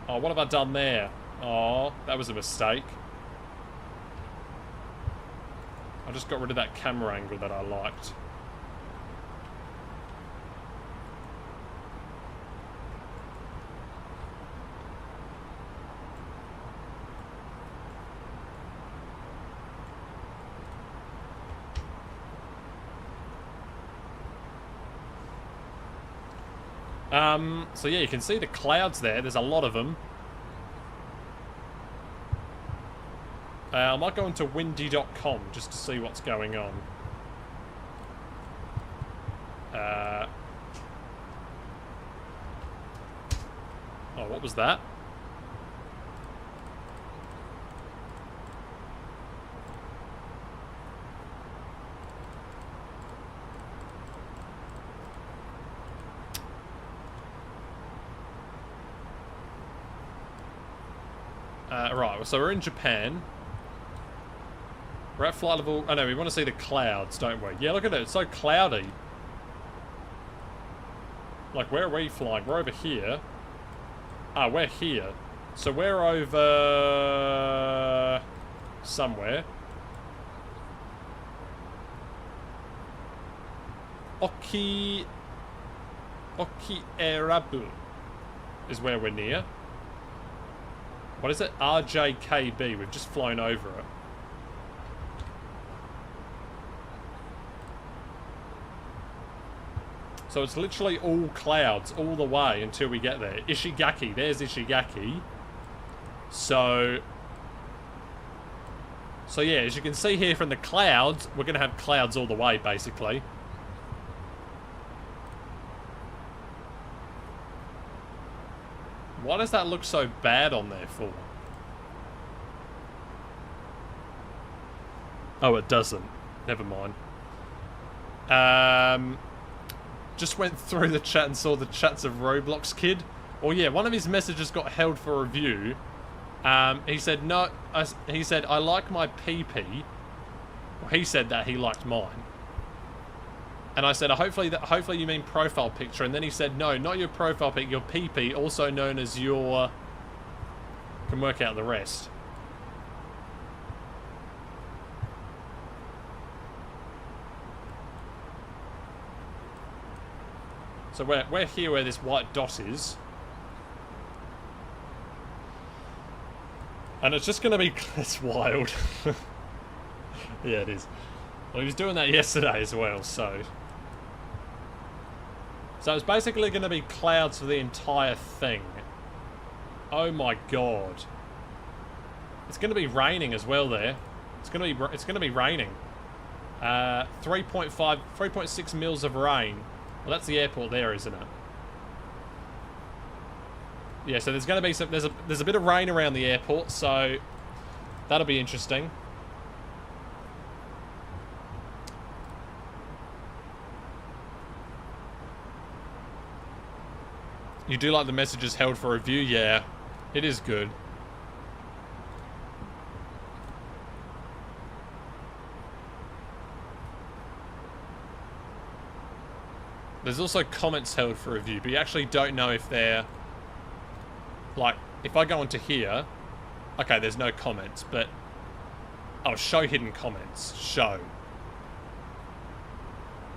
Speaker 1: Oh, what have I done there? Oh, that was a mistake. I just got rid of that camera angle that I liked. So yeah, you can see the clouds there. There's a lot of them. I might go into windy.com just to see what's going on. Oh, what was that? Right, so we're in Japan. We're at flight level... Oh no, we want to see the clouds, don't we? Yeah, look at it, it's so cloudy. Like, where are we flying? We're over here. Ah, we're here. So we're over... somewhere. Okierabu is where we're near. What is it? RJKB. We've just flown over it. So it's literally all clouds all the way until we get there. Ishigaki. There's Ishigaki. So yeah, as you can see here from the clouds, we're going to have clouds all the way, basically. Why does that look so bad on there for? Oh, it doesn't. Never mind. Just went through the chat and saw the chats of Roblox Kid. Well, yeah, one of his messages got held for review. He said, no, he said, I like my PP. Well, he said that he liked mine. And I said, hopefully you mean profile picture. And then he said, no, not your profile pic, your PP, also known as your... Can work out the rest. So we're here where this white dot is. And it's just going to be... It's wild. Yeah, it is. Well, he was doing that yesterday as well, so... So it's basically going to be clouds for the entire thing. Oh my god. It's going to be raining as well there. It's going to be raining. 3.6 mils of rain. Well, that's the airport there, isn't it? Yeah, so there's going to be some... There's a bit of rain around the airport, so that'll be interesting. You do like the messages held for review? Yeah, it is good. There's also comments held for review, but you actually don't know if they're... Like, if I go into here... Okay, there's no comments, but... Oh, show hidden comments. Show.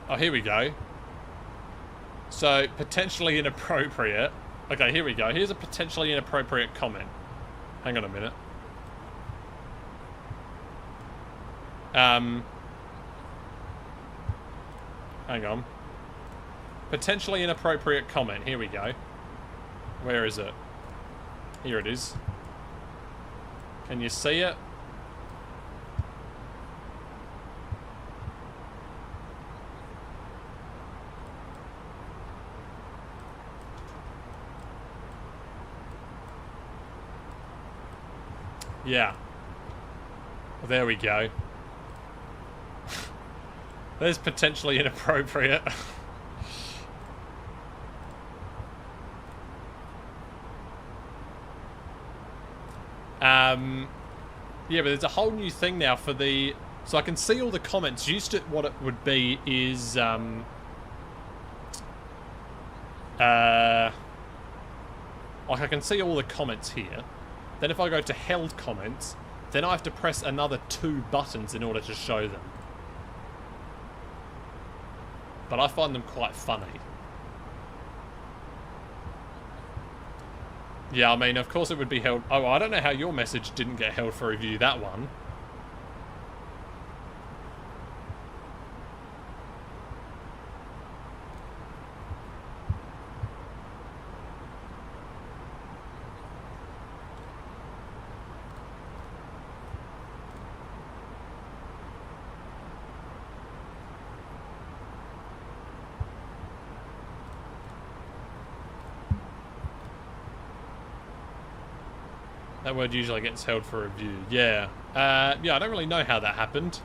Speaker 1: Oh, here we go. So, potentially inappropriate. Okay, here we go. Here's a potentially inappropriate comment. Hang on a minute. Hang on. Potentially inappropriate comment. Here we go. Where is it? Here it is. Can you see it? Yeah. Well, there we go. There's potentially inappropriate. Yeah, but there's a whole new thing now for the... So I can see all the comments. Used to, what it would be is... like I can see all the comments here. Then if I go to held comments, then I have to press another 2 buttons in order to show them. But I find them quite funny. Yeah, I mean, of course it would be held... Oh, I don't know how your message didn't get held for review, that one. That word usually gets held for review. Yeah. Yeah, I don't really know how that happened.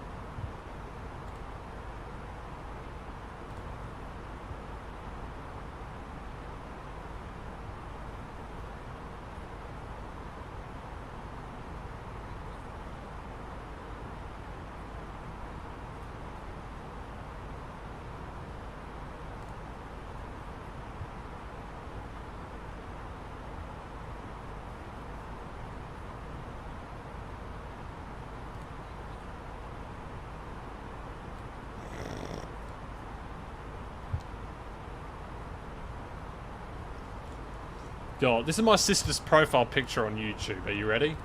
Speaker 1: God, this is my sister's profile picture on YouTube. Are you ready?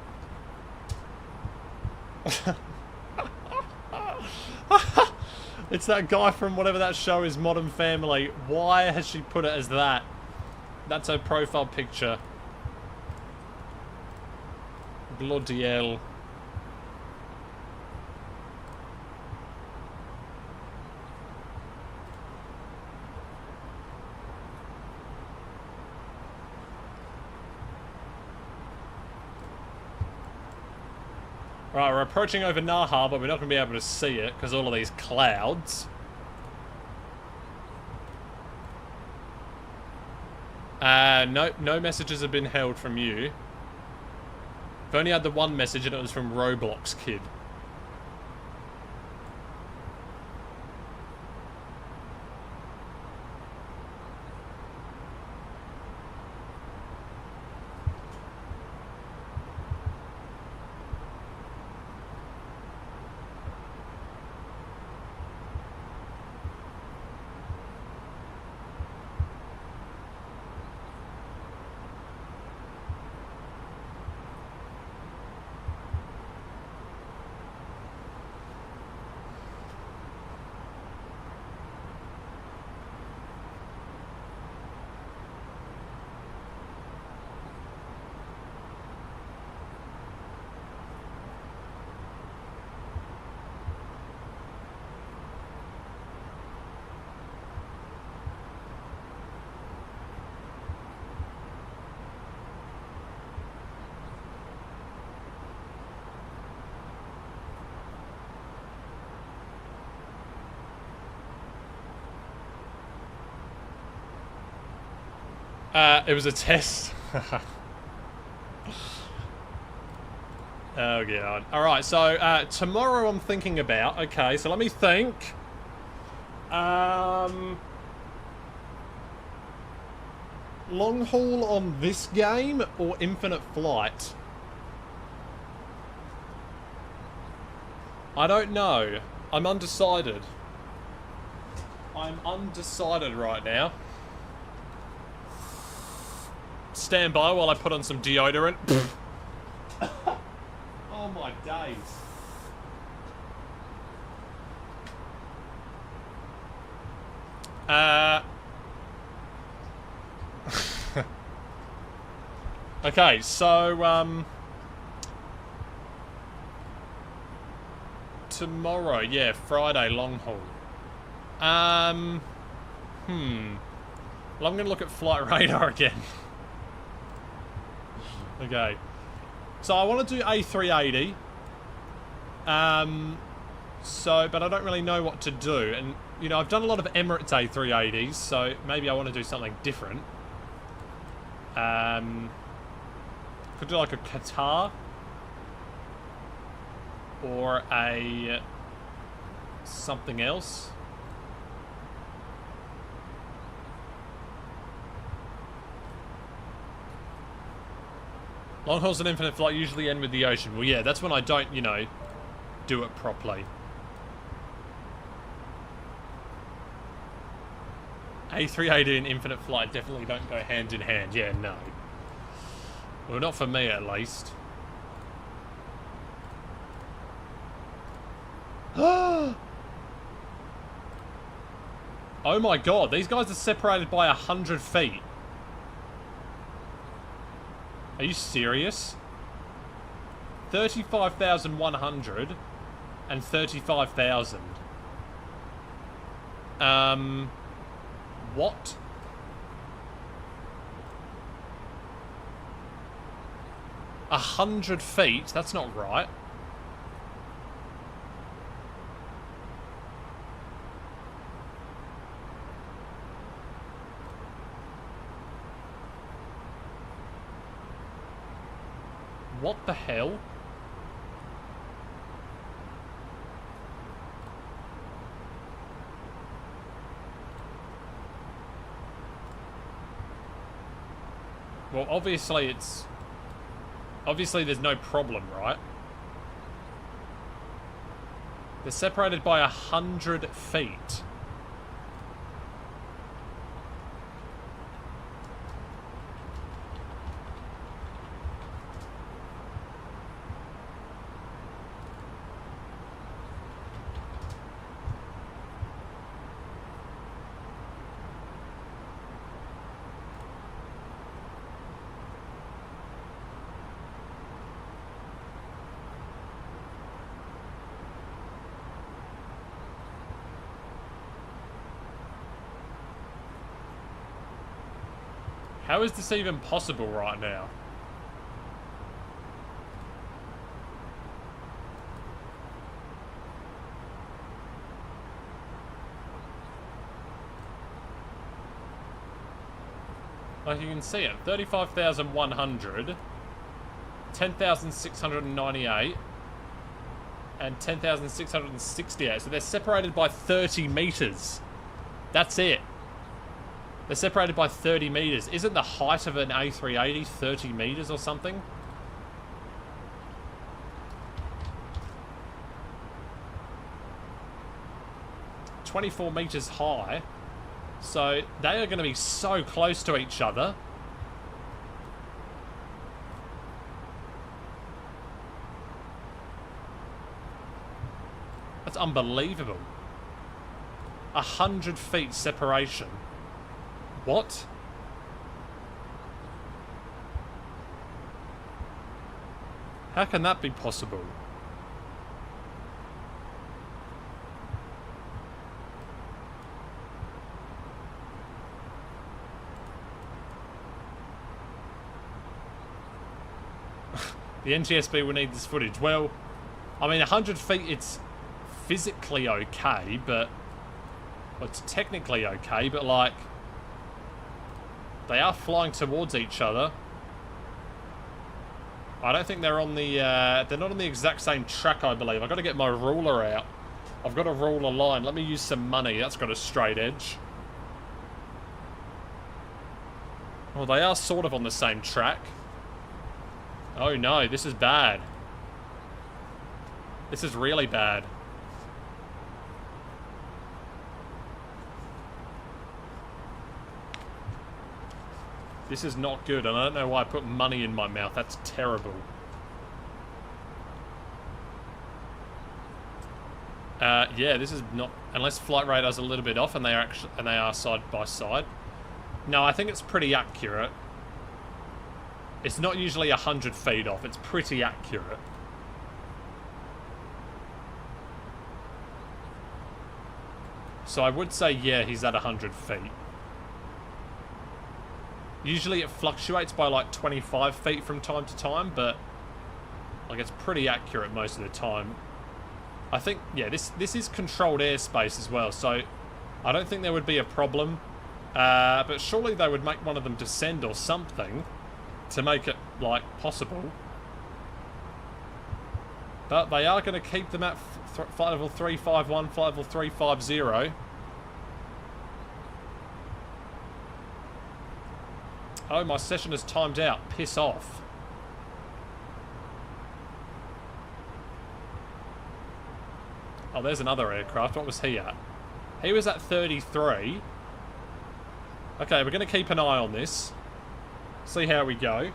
Speaker 1: It's that guy from whatever that show is, Modern Family. Why has she put it as that? That's her profile picture. Bloody hell. Right, we're approaching over Naha, but we're not going to be able to see it because all of these clouds. No messages have been held from you. I've only had the one message and it was from Roblox Kid. It was a test. Oh god. Alright, so tomorrow I'm thinking about, okay, so let me think. Long haul on this game or infinite flight? I don't know. I'm undecided. I'm undecided right now. Stand by while I put on some deodorant. Oh my days. Okay, so tomorrow, yeah, Friday long haul. Well, I'm gonna look at flight radar again. Okay. So I want to do A380. But I don't really know what to do. And, you know, I've done a lot of Emirates A380s, so maybe I want to do something different. Could do like a Qatar. Or a... something else. Long hauls and infinite flight usually end with the ocean. Well, yeah, that's when I don't, you know, do it properly. A380 and infinite flight definitely don't go hand in hand. Yeah, no. Well, not for me, at least. Oh my god, these guys are separated by 100 feet. Are you serious? 35,100 and 35,000. What? A 100 feet? That's not right. What the hell? Well, obviously it's... obviously there's no problem, right? They're separated by 100 feet. How is this even possible right now? Like you can see it, 35,100, 10,698, and 10,668. So they're separated by 30 meters. That's it. They're separated by 30 meters. Isn't the height of an A380 30 meters or something? ...24 meters high. So they are going to be so close to each other. That's unbelievable. 100 feet separation. What? How can that be possible? The NTSB will need this footage. Well, I mean, 100 feet, it's physically okay, but... well, it's technically okay, but like... They are flying towards each other. I don't think they're on the, they're not on the exact same track, I believe. I've got to get my ruler out. I've got to rule a line. Let me use some money. That's got a straight edge. Well, they are sort of on the same track. Oh no, this is bad. This is really bad. This is not good, and I don't know why I put money in my mouth. That's terrible. Yeah, this is not... Unless flight radar's a little bit off and they are side by side. No, I think it's pretty accurate. It's not usually 100 feet off. It's pretty accurate. So I would say, yeah, he's at 100 feet. Usually it fluctuates by like 25 feet from time to time, but like it's pretty accurate most of the time. I think, yeah, this is controlled airspace as well, so I don't think there would be a problem. But surely they would make one of them descend or something to make it, like, possible. But they are going to keep them at flight level 351, flight level 350. Oh, my session is timed out. Piss off. Oh, there's another aircraft. What was he at? He was at 33. Okay, we're going to keep an eye on this. See how we go.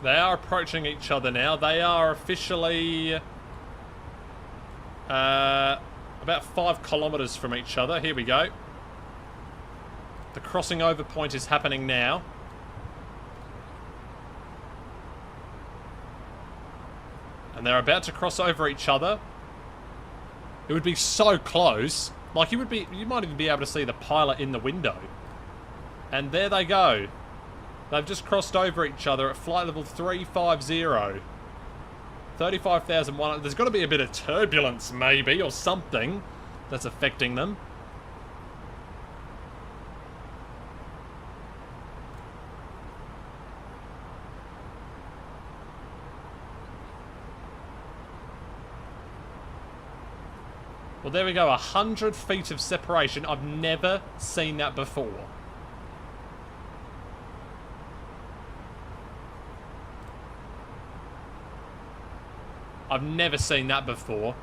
Speaker 1: They are approaching each other now. They are officially about 5 kilometers from each other. Here we go. The crossing over point is happening now. And they're about to cross over each other. It would be so close. Like, you might even be able to see the pilot in the window. And there they go. They've just crossed over each other at flight level 350. 35,100. There's got to be a bit of turbulence, maybe, or something that's affecting them. Well, there we go. 100 feet of separation. I've never seen that before. I've never seen that before.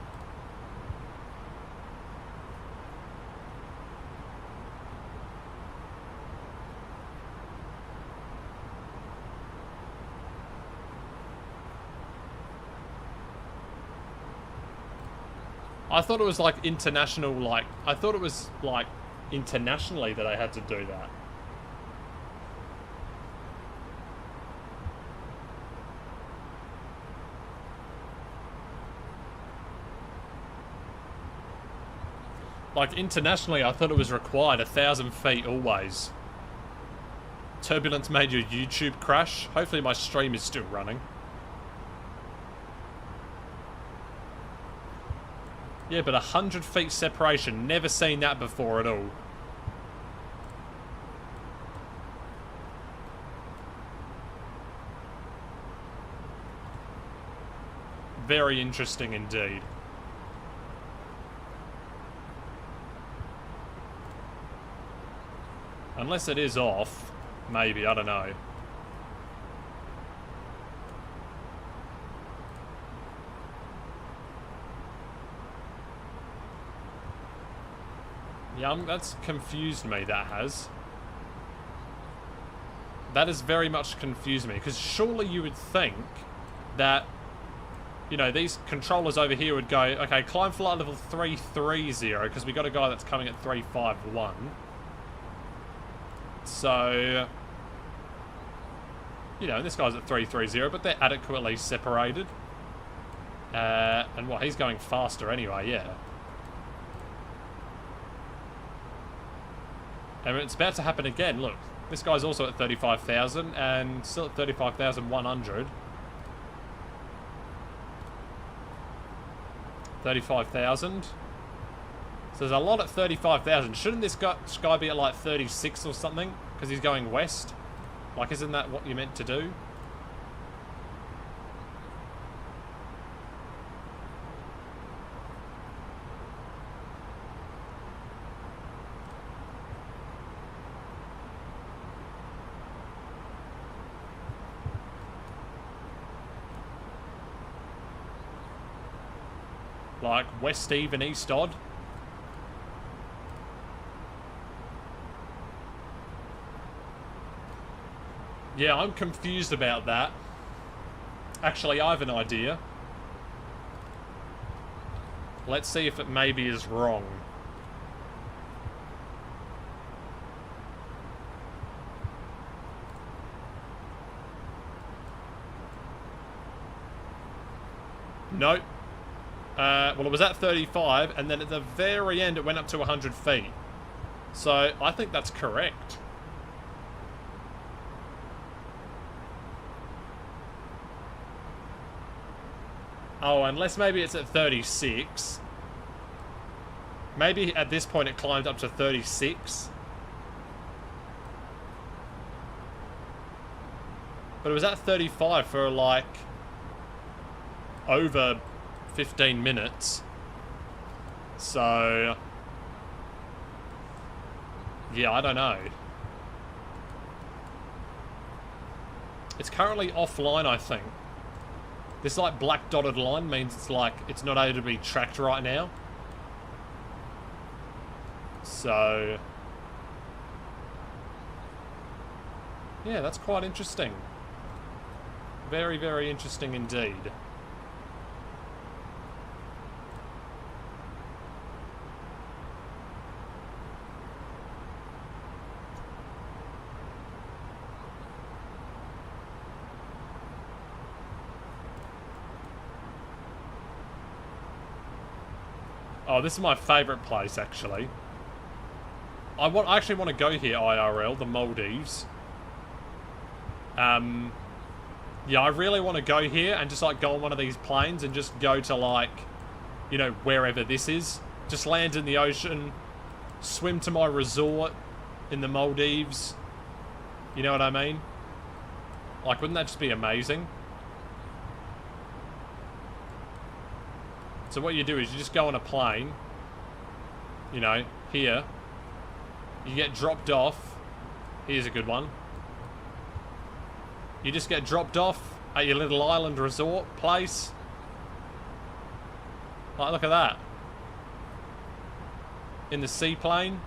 Speaker 1: I thought it was like international, like, I thought it was like internationally that I had to do that. Like, internationally, I thought it was required 1,000 feet always. Turbulence made your YouTube crash. Hopefully my stream is still running. Yeah, but 100 feet separation. Never seen that before at all. Very interesting indeed. Unless it is off. Maybe, I don't know. Yeah, that's confused me, that has. That has very much confused me, because surely you would think that, you know, these controllers over here would go, okay, climb flight level 330, because we got a guy that's coming at 351. So, you know, this guy's at 330, but they're adequately separated. And what, he's going faster anyway, yeah. And it's about to happen again. Look, this guy's also at 35,000 and still at 35,100. 35,000. So there's a lot at 35,000. Shouldn't this guy be at like 36 or something? Because he's going west. Like, isn't that what you're meant to do? Like west eve and east odd. Yeah, I'm confused about that. Actually, I have an idea. Let's see if it maybe is wrong. Nope. Well, it was at 35, and then at the very end, it went up to 100 feet. So, I think that's correct. Oh, unless maybe it's at 36. Maybe at this point it climbed up to 36. But it was at 35 for like over 15 minutes. So yeah, I don't know. It's currently offline, I think. This like black dotted line means it's like it's not able to be tracked right now. So yeah, that's quite interesting. Very, very interesting indeed. Oh, this is my favourite place, actually. I actually want to go here, IRL, the Maldives. Yeah, I really want to go here and just, like, go on one of these planes and just go to, like, you know, wherever this is. Just land in the ocean, swim to my resort in the Maldives. You know what I mean? Like, wouldn't that just be amazing? So what you do is you just go on a plane, you know, here. You get dropped off. Here's a good one. You just get dropped off at your little island resort place. Like, look at that. In the seaplane.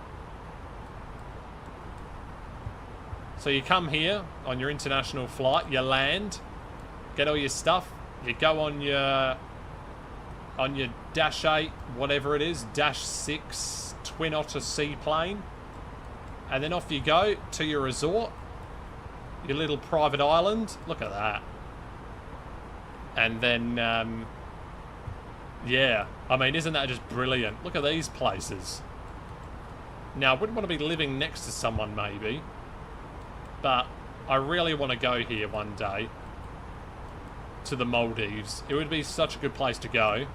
Speaker 1: So you come here on your international flight, you land, get all your stuff, you go on your Dash 8, whatever it is, Dash 6 Twin Otter seaplane, and then off you go to your resort, your little private island. Look at that. And then, yeah, I mean, isn't that just brilliant? Look at these places. Now, I wouldn't want to be living next to someone, maybe, but I really want to go here one day to the Maldives. It would be such a good place to go.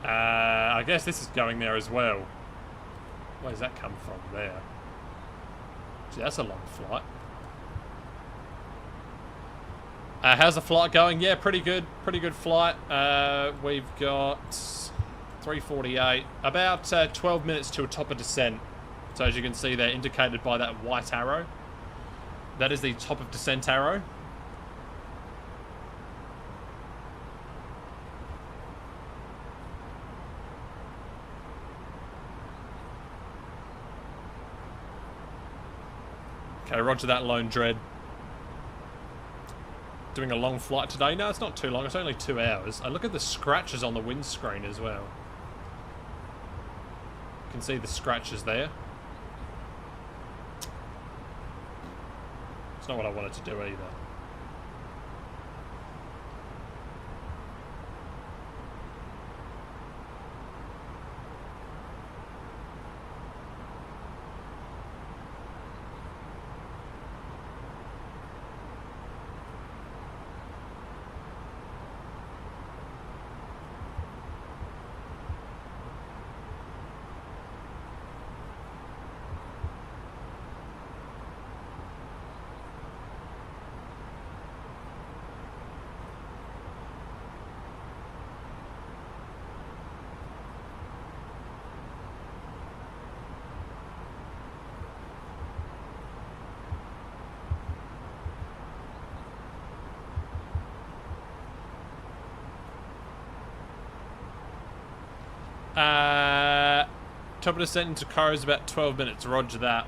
Speaker 1: I guess this is going there as well. Where does that come from there? Gee, that's a long flight. How's the flight going? Yeah, pretty good. Pretty good flight. We've got 3:48. About 12 minutes to a top of descent. So as you can see, they're indicated by that white arrow. That is the top of descent arrow. Okay, roger that, Lone Dread. Doing a long flight today? No, it's not too long. It's only 2 hours. I look at the scratches on the windscreen as well. You can see the scratches there. It's not what I wanted to do either. Top of descent into Cairo is about 12 minutes. Roger that.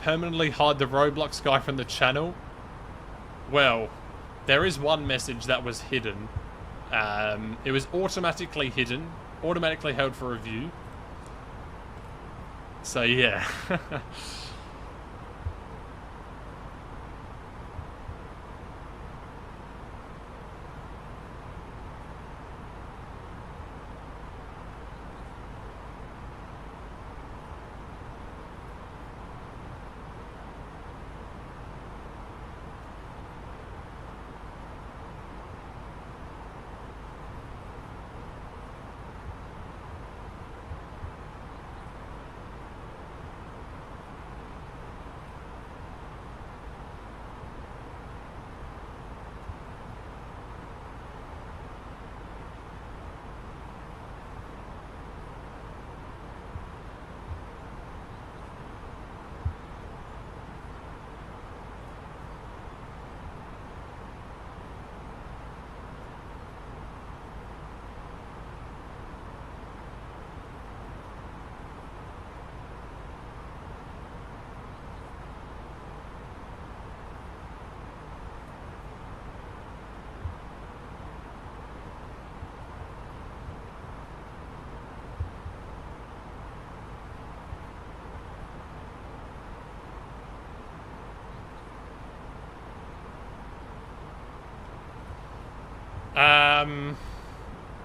Speaker 1: Permanently hide the Roblox guy from the channel. Well, there is one message that was hidden. It was automatically hidden, automatically held for review. So yeah.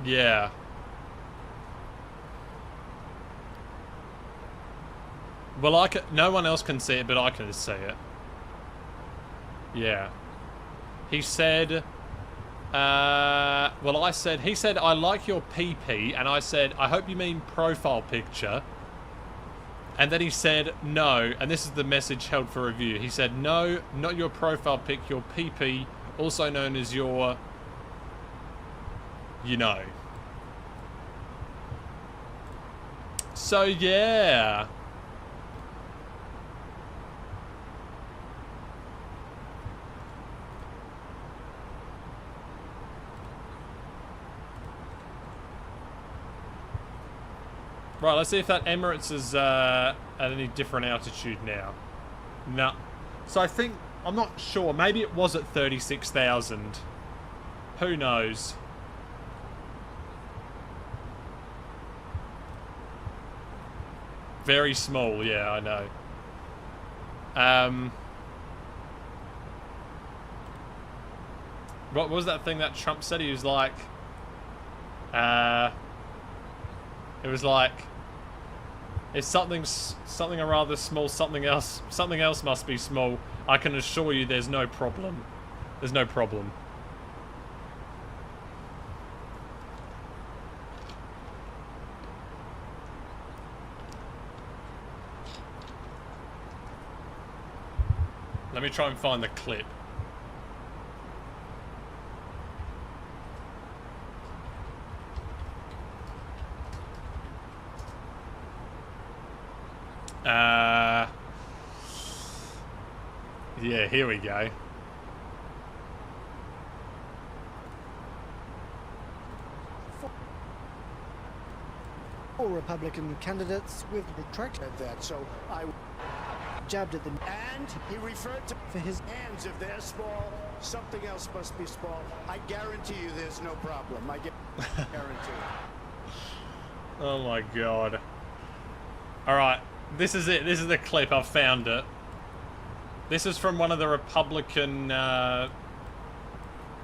Speaker 1: Yeah. Well, no one else can see it, but I can see it. Yeah. He said, well, he said, I like your PP, and I said, I hope you mean profile picture. And then he said, no, and this is the message held for review. He said, no, not your profile pic, your PP, also known as your, you know. So, yeah. Right, let's see if that Emirates is at any different altitude now. No. So I think, I'm not sure, maybe it was at 36,000. Who knows? Very small, yeah, I know. What was that thing that Trump said? He was like, it was like, if something's a rather small, something else must be small. I can assure you, there's no problem. There's no problem. Let me try and find the clip. Yeah, here we go.
Speaker 6: All Republican candidates with retracted that, so I jabbed at them.
Speaker 7: And he referred to
Speaker 6: For his
Speaker 7: hands. If they're small, something else must be small. I guarantee you there's no problem. I guarantee.
Speaker 1: Oh my god. Alright, this is it. This is the clip. I've found it. This is from one of the Republican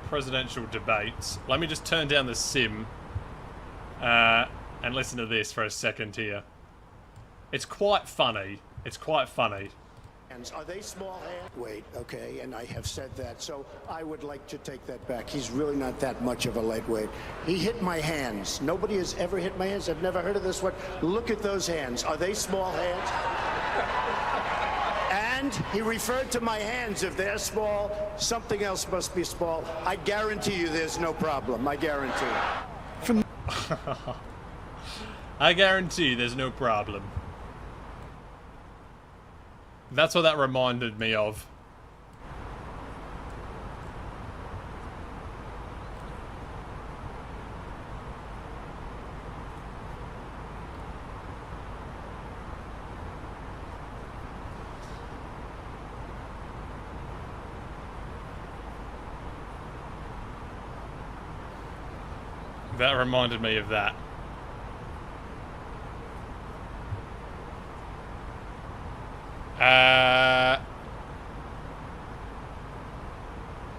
Speaker 1: presidential debates. Let me just turn down the sim and listen to this for a second here. It's quite funny. It's quite funny.
Speaker 7: Hands. Are they small hands? Wait, okay, and I have said that, so I would like to take that back. He's really not that much of a lightweight. He hit my hands. Nobody has ever hit my hands. I've never heard of this one. Look at those hands. Are they small hands? And he referred to my hands. If they're small, something else must be small. I guarantee you there's no problem. I guarantee.
Speaker 1: I guarantee there's no problem. That's what that reminded me of. That reminded me of that.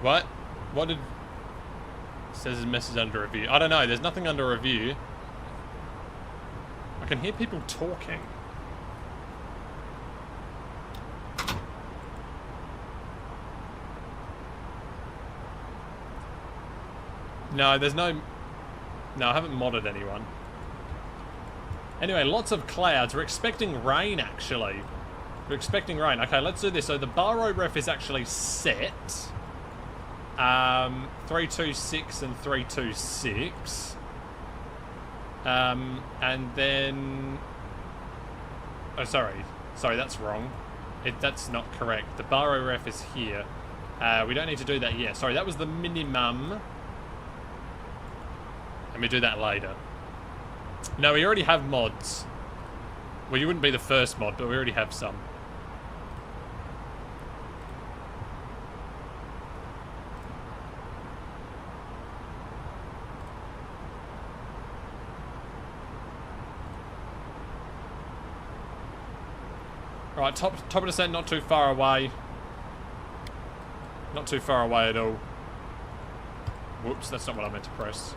Speaker 1: What? What did... Says his message under review. I don't know, there's nothing under review. I can hear people talking. No, there's no... No, I haven't modded anyone. Anyway, lots of clouds. We're expecting rain, actually. We're expecting rain. Okay, let's do this. So the ROIG is actually set. 326 and 326. And then... Oh, sorry. Sorry, that's wrong. That's not correct. The ROIG is here. We don't need to do that yet. Sorry, that was the minimum. Let me do that later. No, we already have mods. Well, you wouldn't be the first mod, but we already have some. Alright, top of descent, not too far away. Not too far away at all. Whoops, that's not what I meant to press.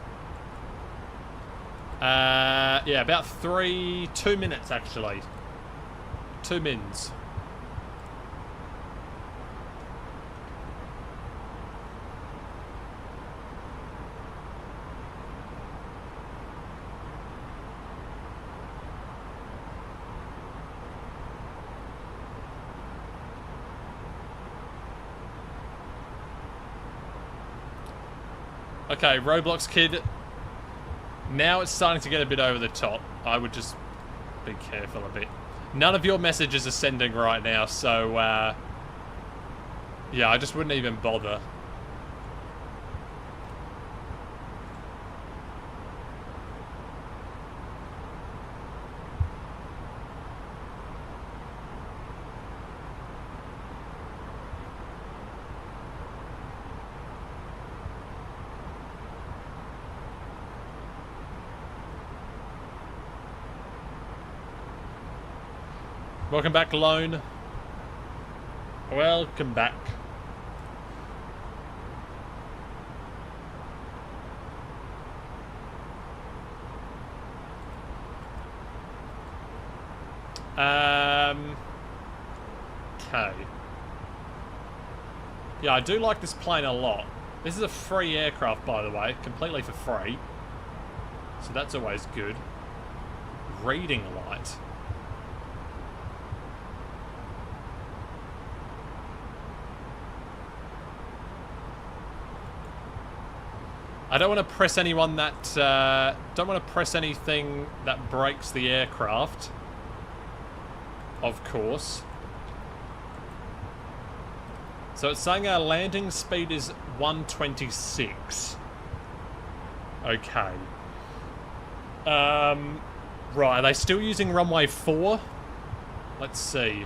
Speaker 1: Yeah, about 2 minutes actually. 2 mins. Okay, Roblox Kid. Now it's starting to get a bit over the top. I would just be careful a bit. None of your messages are sending right now, so yeah, I just wouldn't even bother. Welcome back, Lone. Welcome back. Okay. Yeah, I do like this plane a lot. This is a free aircraft, by the way, completely for free. So that's always good. Reading light. I don't want to press anyone that, don't want to press anything that breaks the aircraft. Of course. So it's saying our landing speed is 126. Okay. Right, are they still using runway 4? Let's see.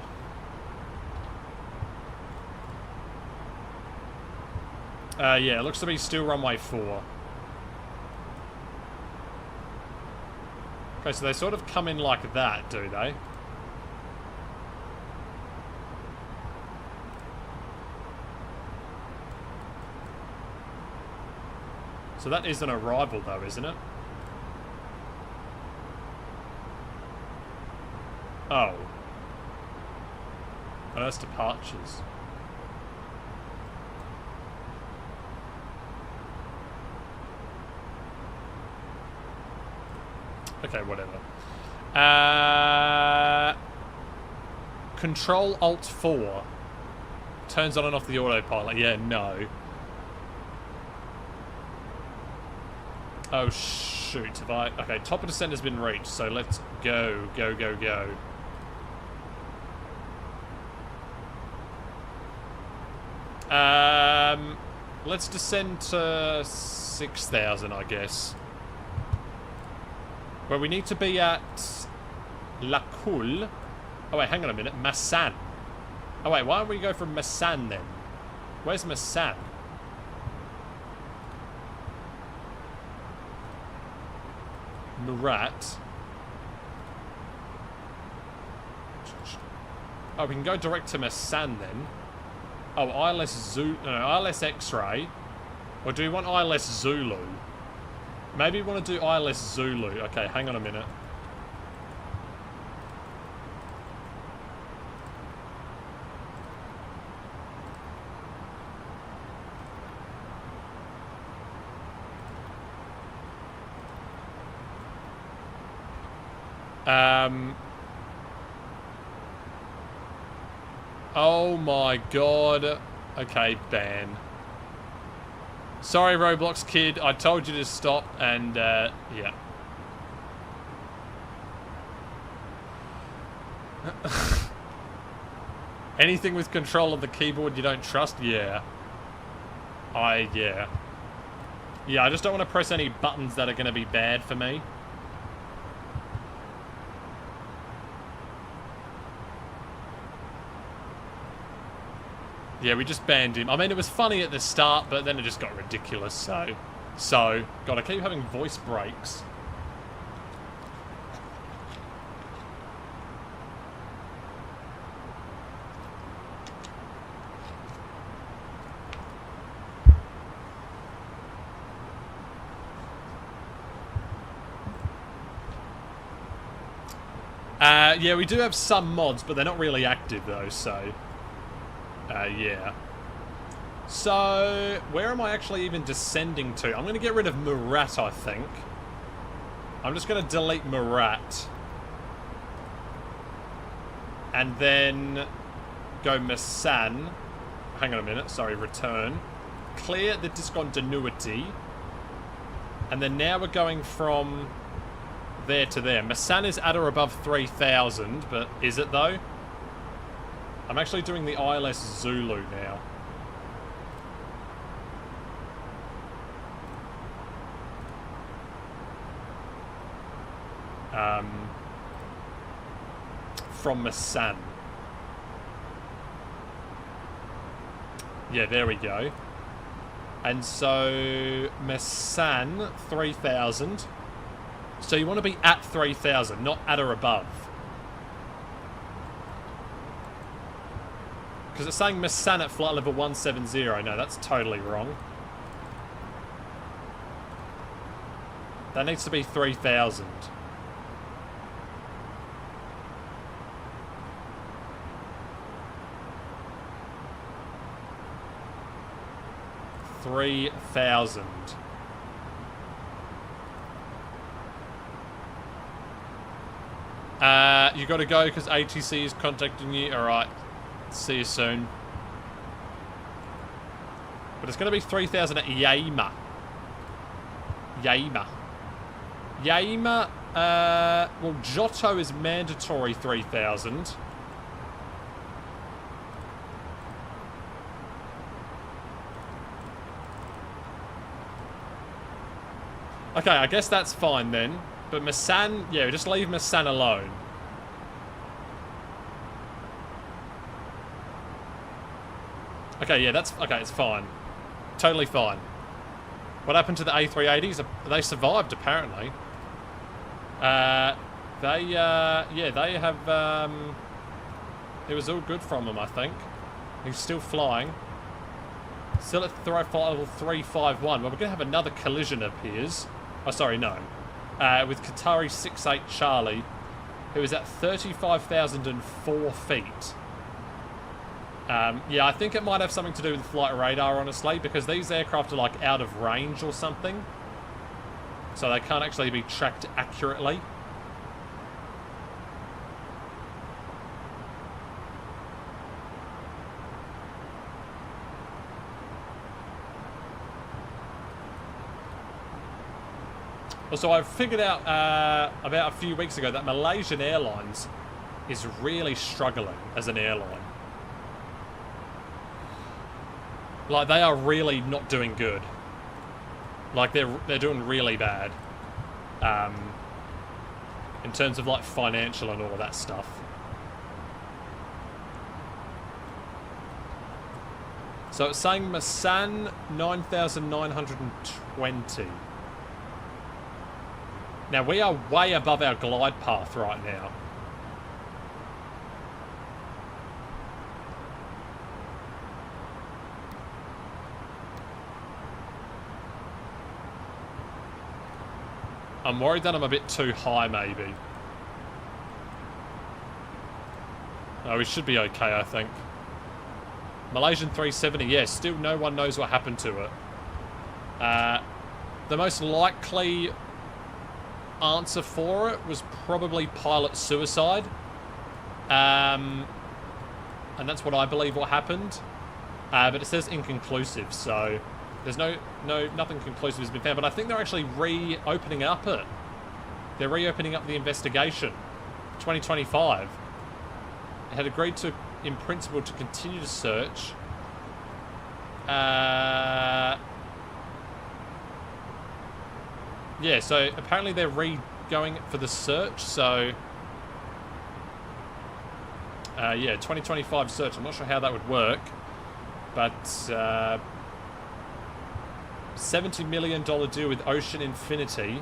Speaker 1: Yeah, it looks to be still runway 4. Okay, so they sort of come in like that, do they? So that is an arrival though, isn't it? Oh. Oh, that's departures. Okay, whatever. Control Alt 4 turns on and off the autopilot. Yeah, no. Oh shoot! Have I? Okay, top of descent has been reached. So let's go, go, go, go. Let's descend to 6,000, I guess. Well, we need to be at La Cool. Oh wait, hang on a minute. Massan. Oh wait, why don't we go from Massan then? Where's Massan? Murat. Oh, we can go direct to Massan then. Oh, ILS Zulu. No, ILS X-ray. Or do we want ILS Zulu? Maybe we want to do ILS Zulu. Okay, hang on a minute. Oh my god. Okay, ban. Sorry, Roblox kid. I told you to stop, and, yeah. Anything with control of the keyboard you don't trust? Yeah. Yeah. Yeah, I just don't want to press any buttons that are going to be bad for me. Yeah, we just banned him. I mean, it was funny at the start, but then it just got ridiculous, so... God, I keep having voice breaks. Yeah, we do have some mods, but they're not really active, though, so... yeah. So, where am I actually even descending to? I'm going to get rid of Murat, I think. I'm just going to delete Murat. And then go Massan. Hang on a minute, sorry, return. Clear the discontinuity. And then now we're going from there to there. Massan is at or above 3,000, but is it though? I'm actually doing the ILS Zulu now. From Massan. Yeah, there we go. And so, Massan, 3,000. So you want to be at 3,000, not at or above. Because it's saying Masan at flight level 170. No, that's totally wrong. That needs to be 3,000. $3,000. You got to go because ATC is contacting you. All right. See you soon. But it's going to be 3,000 at Yaima. Yaima, well, Giotto is mandatory 3,000. Okay, I guess that's fine then. But Masan, yeah, just leave Masan alone. Okay, yeah, that's... Okay, it's fine. Totally fine. What happened to the A380s? They survived, apparently. Yeah, they have... It was all good from them, I think. He's still flying. Still at flight level 351. Well, we're going to have another collision, it appears. Oh, sorry, no. With Qatari 68 Charlie, who is at 35,004 feet. Yeah, I think it might have something to do with flight radar, honestly, because these aircraft are, like, out of range or something. So they can't actually be tracked accurately. Also, I figured out about a few weeks ago that Malaysian Airlines is really struggling as an airline. Like, they are really not doing good. Like, they're doing really bad. In terms of, like, financial and all of that stuff. So it's saying Masan 9,920. Now, we are way above our glide path right now. I'm worried that I'm a bit too high, maybe. Oh, we should be okay, I think. Malaysian 370, yes, still no one knows what happened to it. The most likely answer for it was probably pilot suicide. And that's what I believe what happened. But it says inconclusive, so there's nothing conclusive has been found. But I think they're actually reopening up it. They're reopening up the investigation. 2025. It had agreed to, in principle, to continue to search. Yeah, so apparently they're going for the search, so... yeah, 2025 search. I'm not sure how that would work, but... $70 million deal with Ocean Infinity.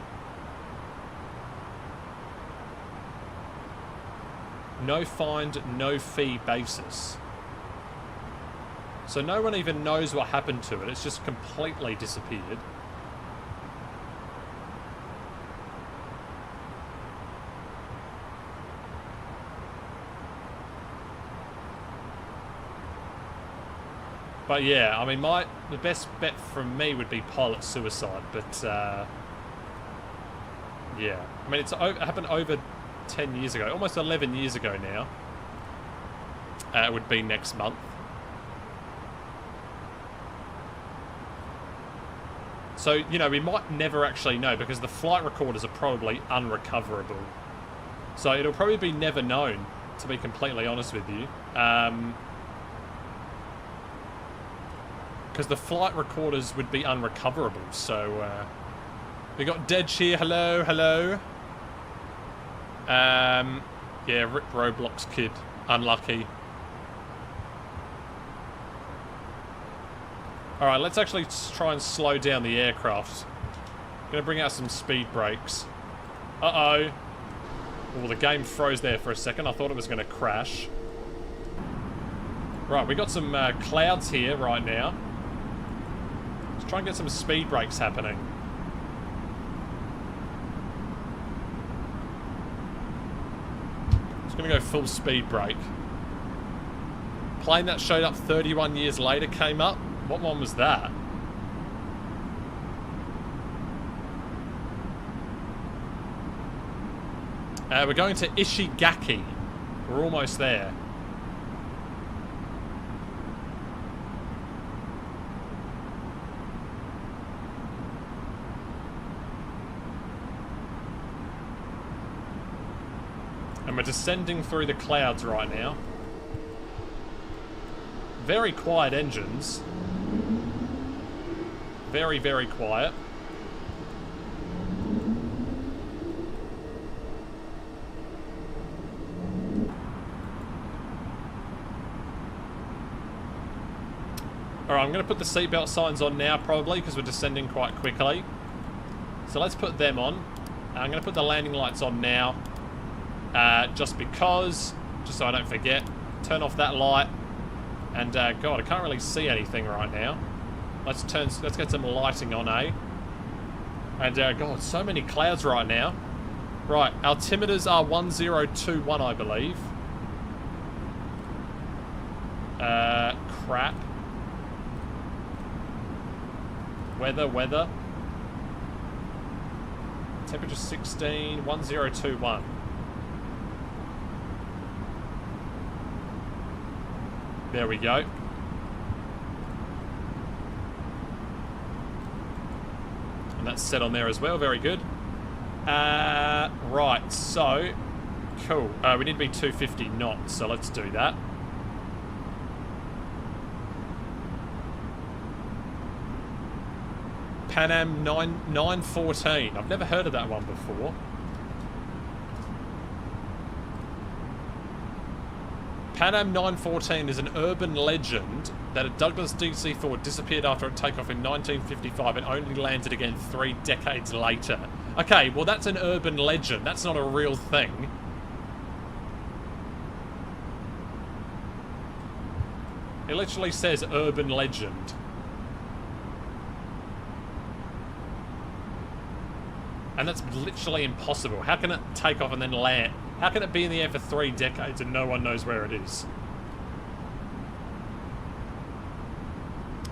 Speaker 1: No find, no fee basis. So no one even knows what happened to it. It's just completely disappeared. But yeah, I mean, the best bet from me would be pilot suicide, but yeah. I mean, it happened over 10 years ago, almost 11 years ago now. It would be next month. So, you know, we might never actually know because the flight recorders are probably unrecoverable. So it'll probably be never known, to be completely honest with you. Because the flight recorders would be unrecoverable, so... we got Dead here, hello, hello. Yeah, rip Roblox kid. Unlucky. Alright, let's actually try and slow down the aircraft. Gonna bring out some speed brakes. Uh-oh. Oh, the game froze there for a second. I thought it was gonna crash. Right, we got some clouds here right now. Let's try and get some speed brakes happening. Just gonna go full speed brake. Plane that showed up 31 years later came up. What one was that? We're going to Ishigaki. We're almost there. And we're descending through the clouds right now. Very quiet engines. Very, very quiet. Alright, I'm going to put the seatbelt signs on now probably because we're descending quite quickly. So let's put them on. I'm going to put the landing lights on now. Just because, just so I don't forget. Turn off that light. And God, I can't really see anything right now. Let's get some lighting on, eh? And God, so many clouds right now. Right, altimeters are 1021, I believe. Crap. Weather. Temperature 16, 1021. There we go. And that's set on there as well. Very good. Right, so... Cool. We need to be 250 knots, so let's do that. Pan Am 914. I've never heard of that one before. Pan Am 914 is an urban legend that a Douglas DC-4 disappeared after a takeoff in 1955 and only landed again 3 decades later. Okay, well that's an urban legend. That's not a real thing. It literally says urban legend. And that's literally impossible. How can it take off and then land? How can it be in the air for 3 decades and no one knows where it is?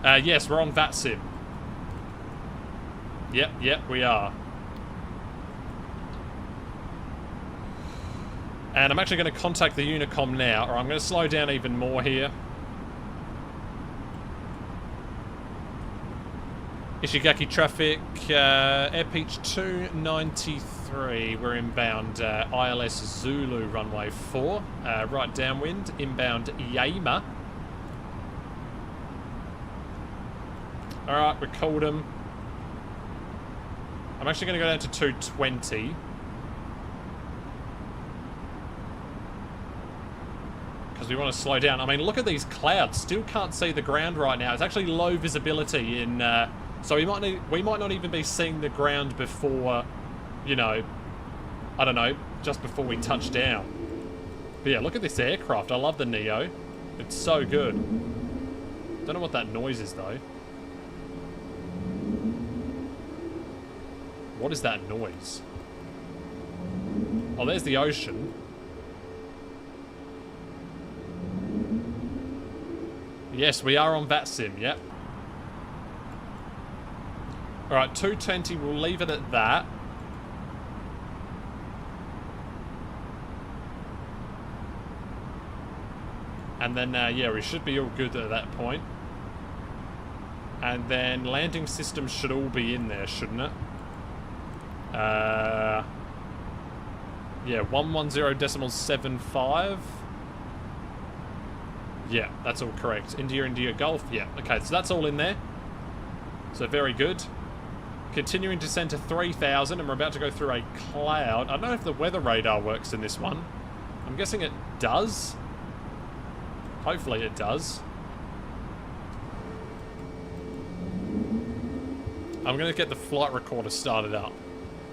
Speaker 1: Yes, we're on VATSIM. Yep, we are. And I'm actually going to contact the Unicom now, or I'm going to slow down even more here. Ishigaki traffic, Air Peach 293, we're inbound ILS Zulu runway 4, right downwind, inbound Yama. Alright, we called him. I'm actually going to go down to 220. Because we want to slow down. I mean, look at these clouds. Still can't see the ground right now. It's actually low visibility in... So we might not even be seeing the ground before, you know, I don't know, just before we touch down. But yeah, look at this aircraft. I love the Neo. It's so good. Don't know what that noise is though. What is that noise? Oh, there's the ocean. Yes, we are on VATSIM, yep. Alright, 220, we'll leave it at that. And then, yeah, we should be all good at that point. And then landing systems should all be in there, shouldn't it? Yeah, 110.75. Yeah, that's all correct. India, Gulf. Yeah, okay, so that's all in there. So very good. Continuing to descend to 3,000, and we're about to go through a cloud. I don't know if the weather radar works in this one. I'm guessing it does. Hopefully it does. I'm going to get the flight recorder started up.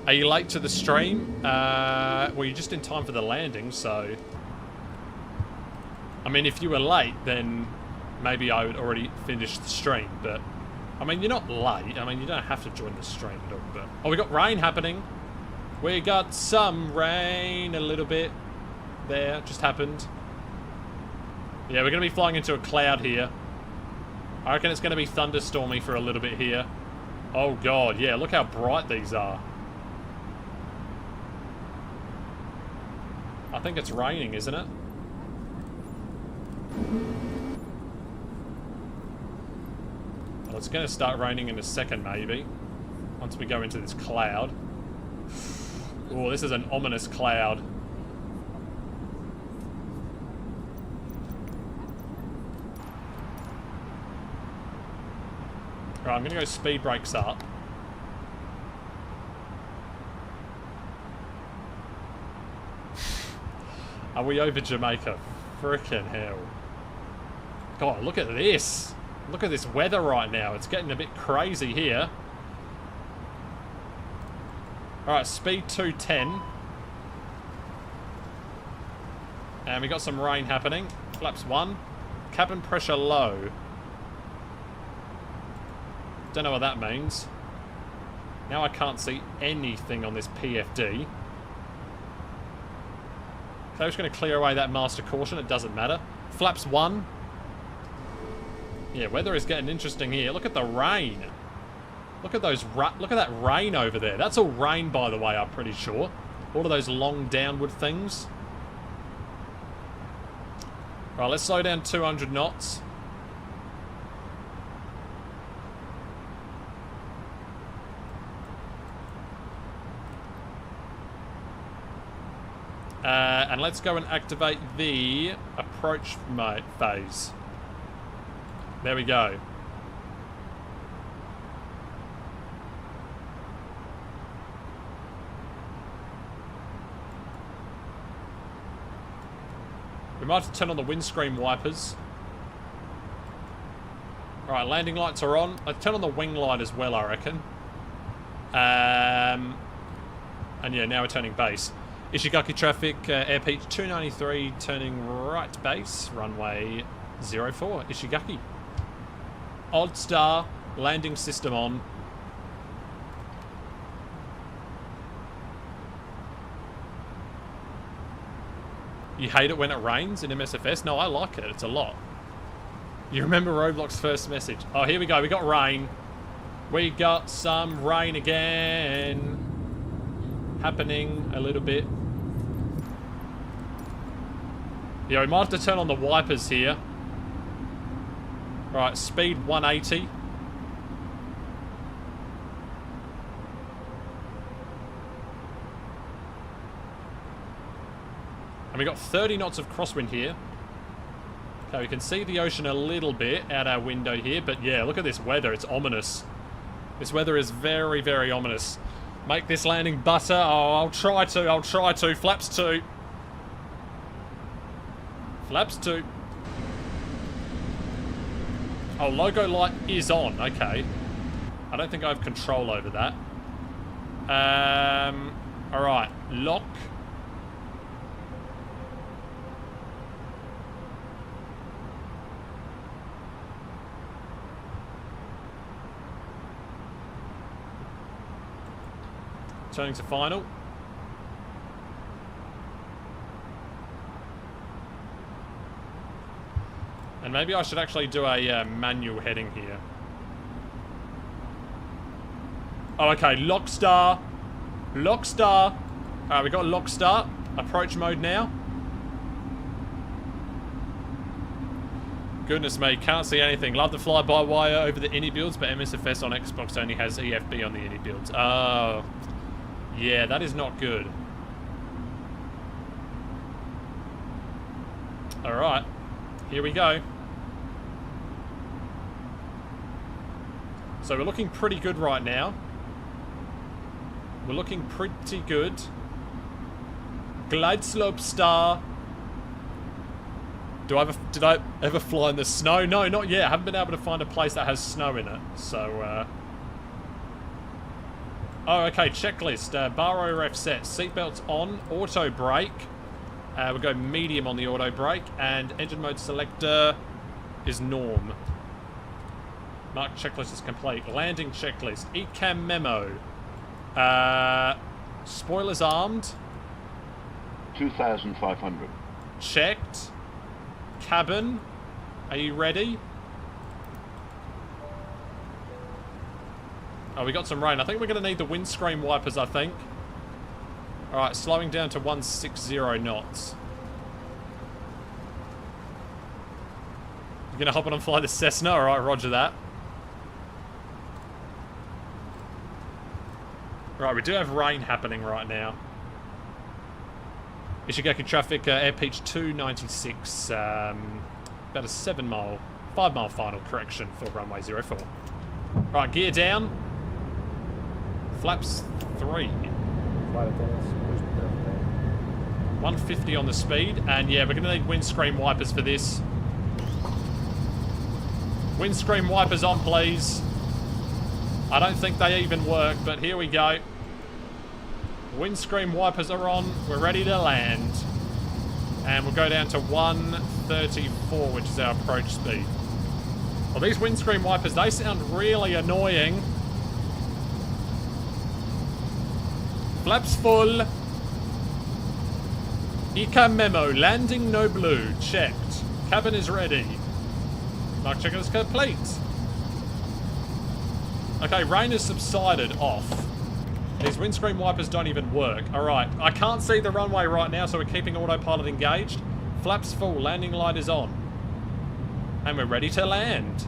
Speaker 1: Are you late to the stream? Well, you're just in time for the landing, so... I mean, if you were late, then maybe I would already finish the stream, but... I mean, you're not late. I mean, you don't have to join the stream at all, but... Oh, we got rain happening. We got some rain, a little bit. There, just happened. Yeah, we're going to be flying into a cloud here. I reckon it's going to be thunderstormy for a little bit here. Oh, God, yeah, look how bright these are. I think it's raining, isn't it? Well, it's going to start raining in a second, maybe. Once we go into this cloud. Oh, this is an ominous cloud. Right, I'm going to go speed brakes up. Are we over Jamaica? Frickin' hell. God, look at this. Look at this weather right now. It's getting a bit crazy here. Alright, speed 210. And we got some rain happening. Flaps 1. Cabin pressure low. Don't know what that means. Now I can't see anything on this PFD. So I'm just going to clear away that master caution. It doesn't matter. Flaps 1. Yeah, weather is getting interesting here. Look at the rain. Look at those. Look at that rain over there. That's all rain, by the way. I'm pretty sure. All of those long downward things. Right, let's slow down 200 knots. And let's go and activate the approach phase. There we go. We might have to turn on the windscreen wipers. Alright, landing lights are on. Let's turn on the wing light as well, I reckon. And yeah, now we're turning base. Ishigaki traffic, Air Peach 293, turning right base, runway 04, Ishigaki. Odd star, landing system on. You hate it when it rains in MSFS? No, I like it. It's a lot. You remember Roblox's first message? Oh, here we go. We got rain. We got some rain again. Happening a little bit. Yeah, we might have to turn on the wipers here. Right, speed 180. And we got 30 knots of crosswind here. Okay, we can see the ocean a little bit out our window here, but yeah, look at this weather. It's ominous. This weather is very, very ominous. Make this landing butter. Oh, I'll try to. Flaps 2. Flaps 2. Oh, logo light is on. Okay. I don't think I have control over that. Alright. Lock. Turning to final. And maybe I should actually do a manual heading here. Oh, okay. Lock star. Lock star. Alright, we got lock start. Approach mode now. Goodness me, can't see anything. Love the fly-by-wire over the ini builds, but MSFS on Xbox only has EFB on the ini builds. Oh. Yeah, that is not good. Alright. Here we go. So we're looking pretty good right now. We're looking pretty good. Glide slope star. Did I ever fly in the snow? No, not yet. I haven't been able to find a place that has snow in it. So, Oh, okay. Checklist. Bar ORF set. Seatbelts on. Auto brake. We'll go medium on the auto brake, and engine mode selector is norm. Mark checklist is complete. Landing checklist. ECAM memo. Spoilers armed.
Speaker 8: 2,500.
Speaker 1: Checked. Cabin. Are you ready? Oh, we got some rain. I think we're going to need the windscreen wipers, I think. Alright, slowing down to 160 knots. You're going to hop on and fly the Cessna? Alright, roger that. Right, we do have rain happening right now. Ishigaki traffic, Air Peach 296. About a 5-mile final correction for runway 04. Right, gear down. Flaps 3.
Speaker 4: Flight attendants, please prepare for that.
Speaker 1: 150 on the speed, and yeah, we're going to need windscreen wipers for this. Windscreen wipers on, please. I don't think they even work, but here we go. Windscreen wipers are on. We're ready to land. And we'll go down to 134, which is our approach speed. Well, these windscreen wipers, they sound really annoying. Flaps full. ECA memo. Landing no blue. Checked. Cabin is ready. Mark check is complete. Okay, rain has subsided off. These windscreen wipers don't even work. Alright, I can't see the runway right now, so we're keeping autopilot engaged. Flaps full. Landing light is on. And we're ready to land.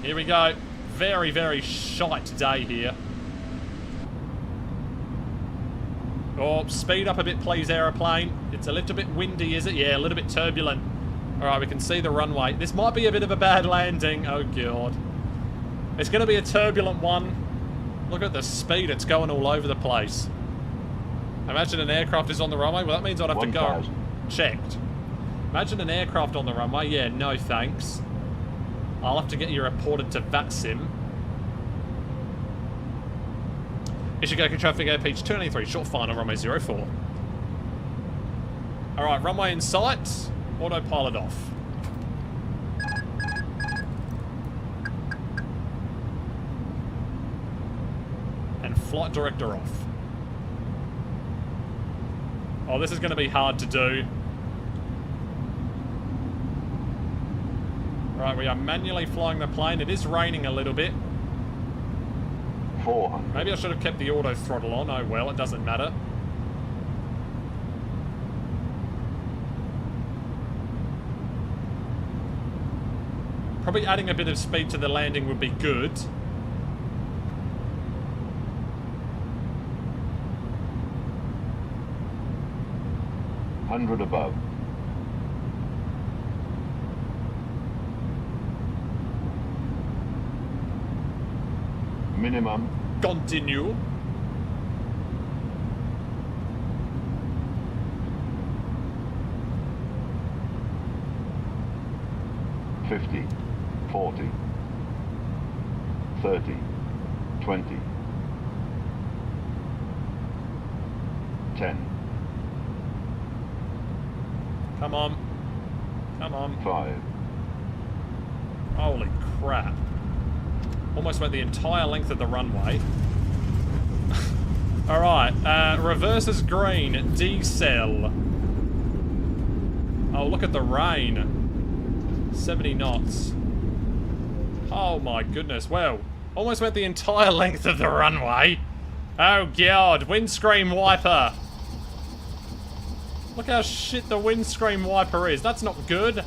Speaker 1: Here we go. Very, very shite day here. Oh, speed up a bit, please, aeroplane. It's a little bit windy, is it? Yeah, a little bit turbulent. Alright, we can see the runway. This might be a bit of a bad landing. Oh, God. It's going to be a turbulent one. Look at the speed. It's going all over the place. Imagine an aircraft is on the runway. Well, that means I'd have to go. Checked. Imagine an aircraft on the runway. Yeah, no thanks. I'll have to get you reported to VATSIM. Ishigaki traffic, Air Peach 293, short final, runway 04. Alright, runway in sight. Autopilot off. And flight director off. Oh, this is going to be hard to do. Right, we are manually flying the plane. It is raining a little bit.
Speaker 8: 400.
Speaker 1: Maybe I should have kept the auto throttle on. Oh well, it doesn't matter. Probably adding a bit of speed to the landing would be good.
Speaker 8: $100 above. Minimum.
Speaker 1: Continue.
Speaker 8: $50, $40, $30, $20, $10.
Speaker 1: Come on. Come on.
Speaker 8: $5.
Speaker 1: Holy crap. Almost went the entire length of the runway. Alright, reverse is green, decel. Oh, look at the rain. 70 knots. Oh my goodness, well, almost went the entire length of the runway. Oh god, windscreen wiper. Look how shit the windscreen wiper is. That's not good.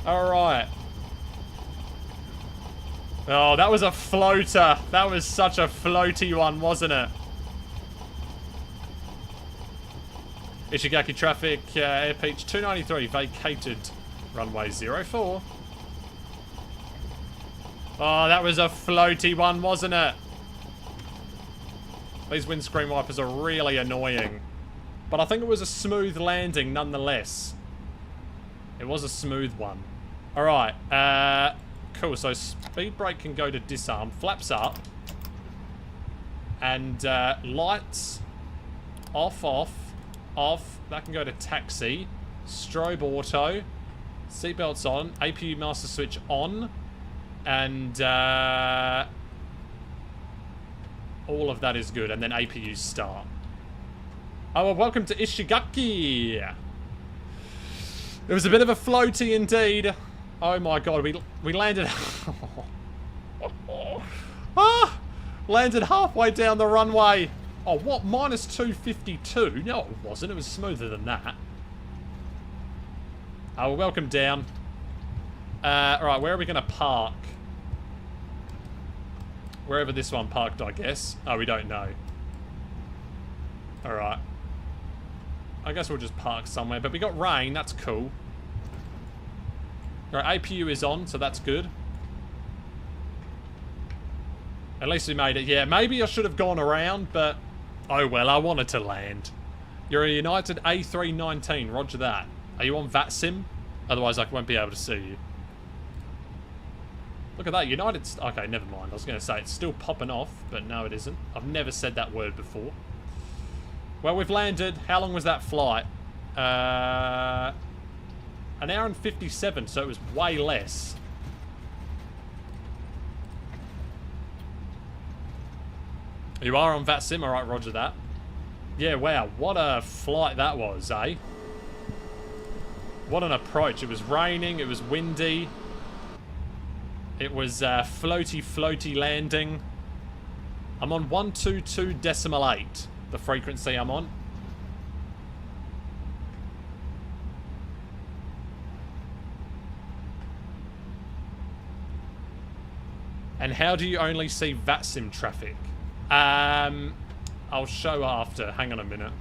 Speaker 1: Alright. Oh, that was a floater. That was such a floaty one, wasn't it? Ishigaki traffic, Air Peach 293, vacated runway 04. Oh, that was a floaty one, wasn't it? These windscreen wipers are really annoying. But I think it was a smooth landing nonetheless. It was a smooth one. Alright, Cool, so speed brake can go to disarm. Flaps up. And lights. Off, off, off. That can go to taxi. Strobe auto. Seatbelts on. APU master switch on. And all of that is good. And then APU start. Oh, well, welcome to Ishigaki. It was a bit of a floaty indeed. Oh my god, we landed... landed halfway down the runway. Oh, what? Minus 252? No, it wasn't. It was smoother than that. Oh, well, welcome down. Alright, where are we going to park? Wherever this one parked, I guess. Oh, we don't know. Alright. I guess we'll just park somewhere. But we got rain. That's cool. Alright, APU is on, so that's good. At least we made it. Yeah, maybe I should have gone around, but... Oh well, I wanted to land. You're a United A319. Roger that. Are you on VATSIM? Otherwise, I won't be able to see you. Look at that. United... Okay, never mind. I was going to say it's still popping off, but no, it isn't. I've never said that word before. Well, we've landed. How long was that flight? An hour and 57, so it was way less. You are on VATSIM? Alright, roger that. Yeah, wow. What a flight that was, eh? What an approach. It was raining. It was windy. It was floaty landing. I'm on 122.8. The frequency I'm on. And how do you only see VATSIM traffic? I'll show after. Hang on a minute.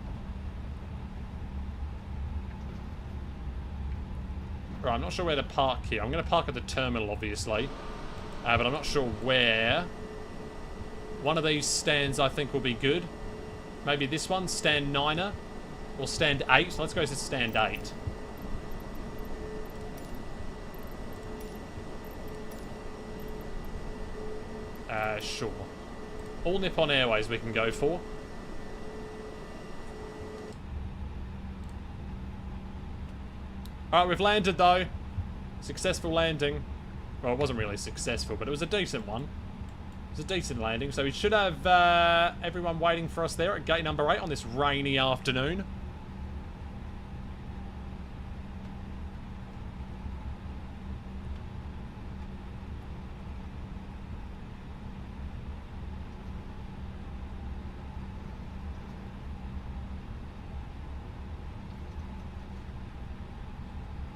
Speaker 1: Right, I'm not sure where to park here. I'm going to park at the terminal, obviously. But I'm not sure where. One of these stands, I think, will be good. Maybe this one, stand 9er. Or stand 8. Let's go to stand 8. Sure. All Nippon Airways we can go for. Alright, we've landed though. Successful landing. Well, it wasn't really successful, but it was a decent one. It was a decent landing, so we should have everyone waiting for us there at gate number 8 on this rainy afternoon.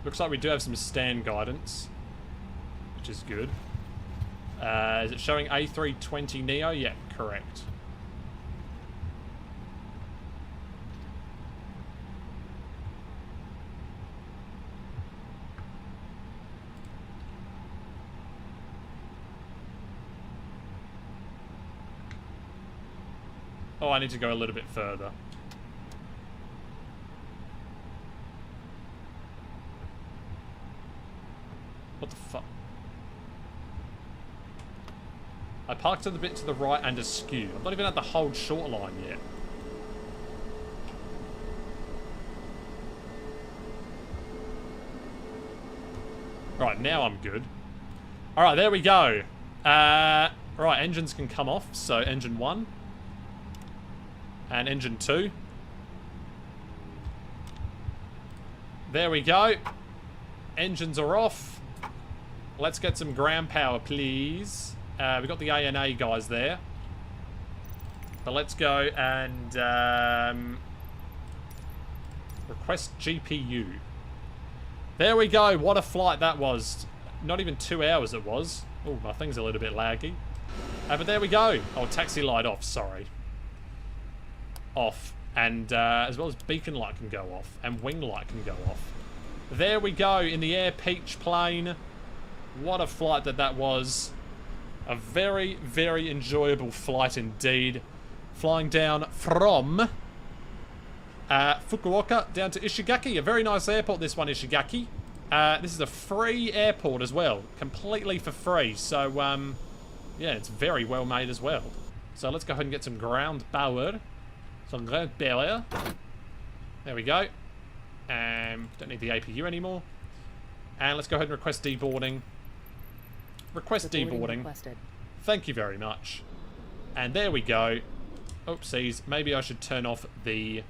Speaker 1: Looks like we do have some stand guidance, which is good. Is it showing A320neo? Yeah, correct. Oh, I need to go a little bit further. What the fuck? I parked to the bit to the right and askew. I've not even had the hold short line yet. Right, now I'm good. Alright, there we go. Right, engines can come off. So, engine 1. And engine 2. There we go. Engines are off. Let's get some ground power, please. We've got the ANA guys there. But let's go and request GPU. There we go. What a flight that was. Not even 2 hours it was. Oh, my thing's a little bit laggy. But there we go. Oh, taxi light off. Sorry. Off. And as well as beacon light can go off. And wing light can go off. There we go. In the air, Peach plane. What a flight that was. A very, very enjoyable flight indeed. Flying down from Fukuoka down to Ishigaki. A very nice airport, this one, Ishigaki. This is a free airport as well. Completely for free. So, yeah, it's very well made as well. So let's go ahead and get some ground power. Some ground power. There we go. Don't need the APU anymore. And let's go ahead and request deboarding. Request deboarding. Thank you very much. And there we go. Oopsies. Maybe I should turn off the...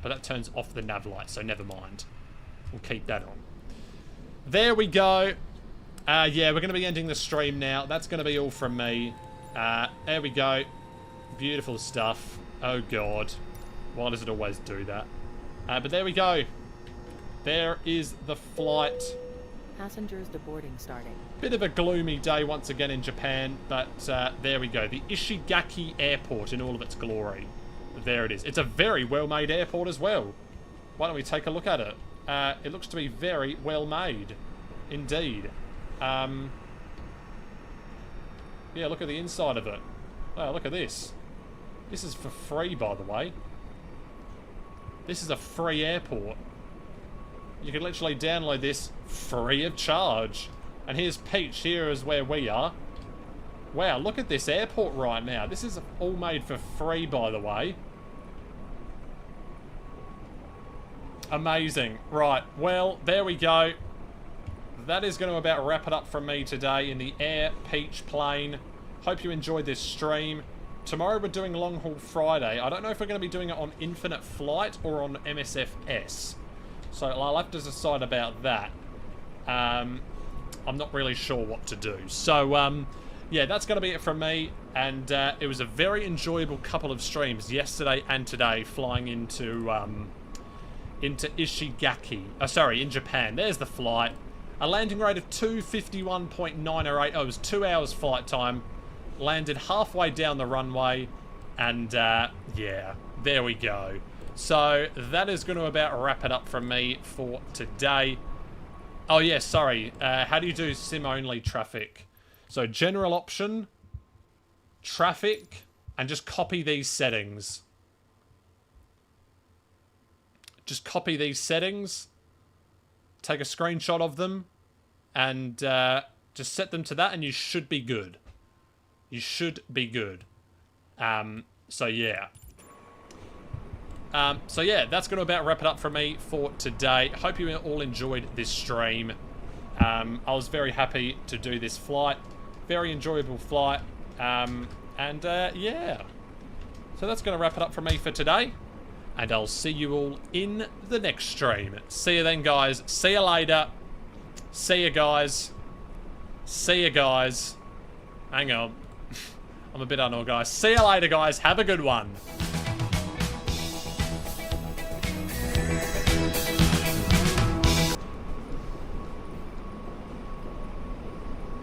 Speaker 1: But that turns off the nav light, so never mind. We'll keep that on. There we go. Yeah, we're going to be ending the stream now. That's going to be all from me. There we go. Beautiful stuff. Oh, God. Why does it always do that? But there we go. There is the flight.
Speaker 9: Passengers deboarding starting.
Speaker 1: Bit of a gloomy day once again in Japan, but there we go. The Ishigaki Airport in all of its glory. There it is. It's a very well-made airport as well. Why don't we take a look at it? It looks to be very well-made. Indeed. Yeah, look at the inside of it. Oh, look at this. This is for free, by the way. This is a free airport. You can literally download this free of charge. And here's Peach. Here is where we are. Wow, look at this airport right now. This is all made for free, by the way. Amazing. Right, well, there we go. That is going to about wrap it up from me today in the Air Peach plane. Hope you enjoyed this stream. Tomorrow we're doing Long Haul Friday. I don't know if we're going to be doing it on Infinite Flight or on MSFS. So I'll have to decide about that. I'm not really sure what to do. So, yeah, that's going to be it from me. And it was a very enjoyable couple of streams yesterday and today flying into Ishigaki. Sorry, in Japan. There's the flight. A landing rate of 251.908. Oh, it was 2 hours flight time. Landed halfway down the runway. And, yeah, there we go. So, that is going to about wrap it up from me for today. Oh, yeah, sorry. How do you do sim-only traffic? So, general option, traffic, and just copy these settings. Just copy these settings, take a screenshot of them, and just set them to that, and you should be good. You should be good. So, yeah. So, yeah, that's going to about wrap it up for me for today. Hope you all enjoyed this stream. I was very happy to do this flight. Very enjoyable flight. Yeah. So that's going to wrap it up for me for today. And I'll see you all in the next stream. See you then, guys. See you later. See you, guys. See you, guys. Hang on. I'm a bit unorganized. See you later, guys. Have a good one.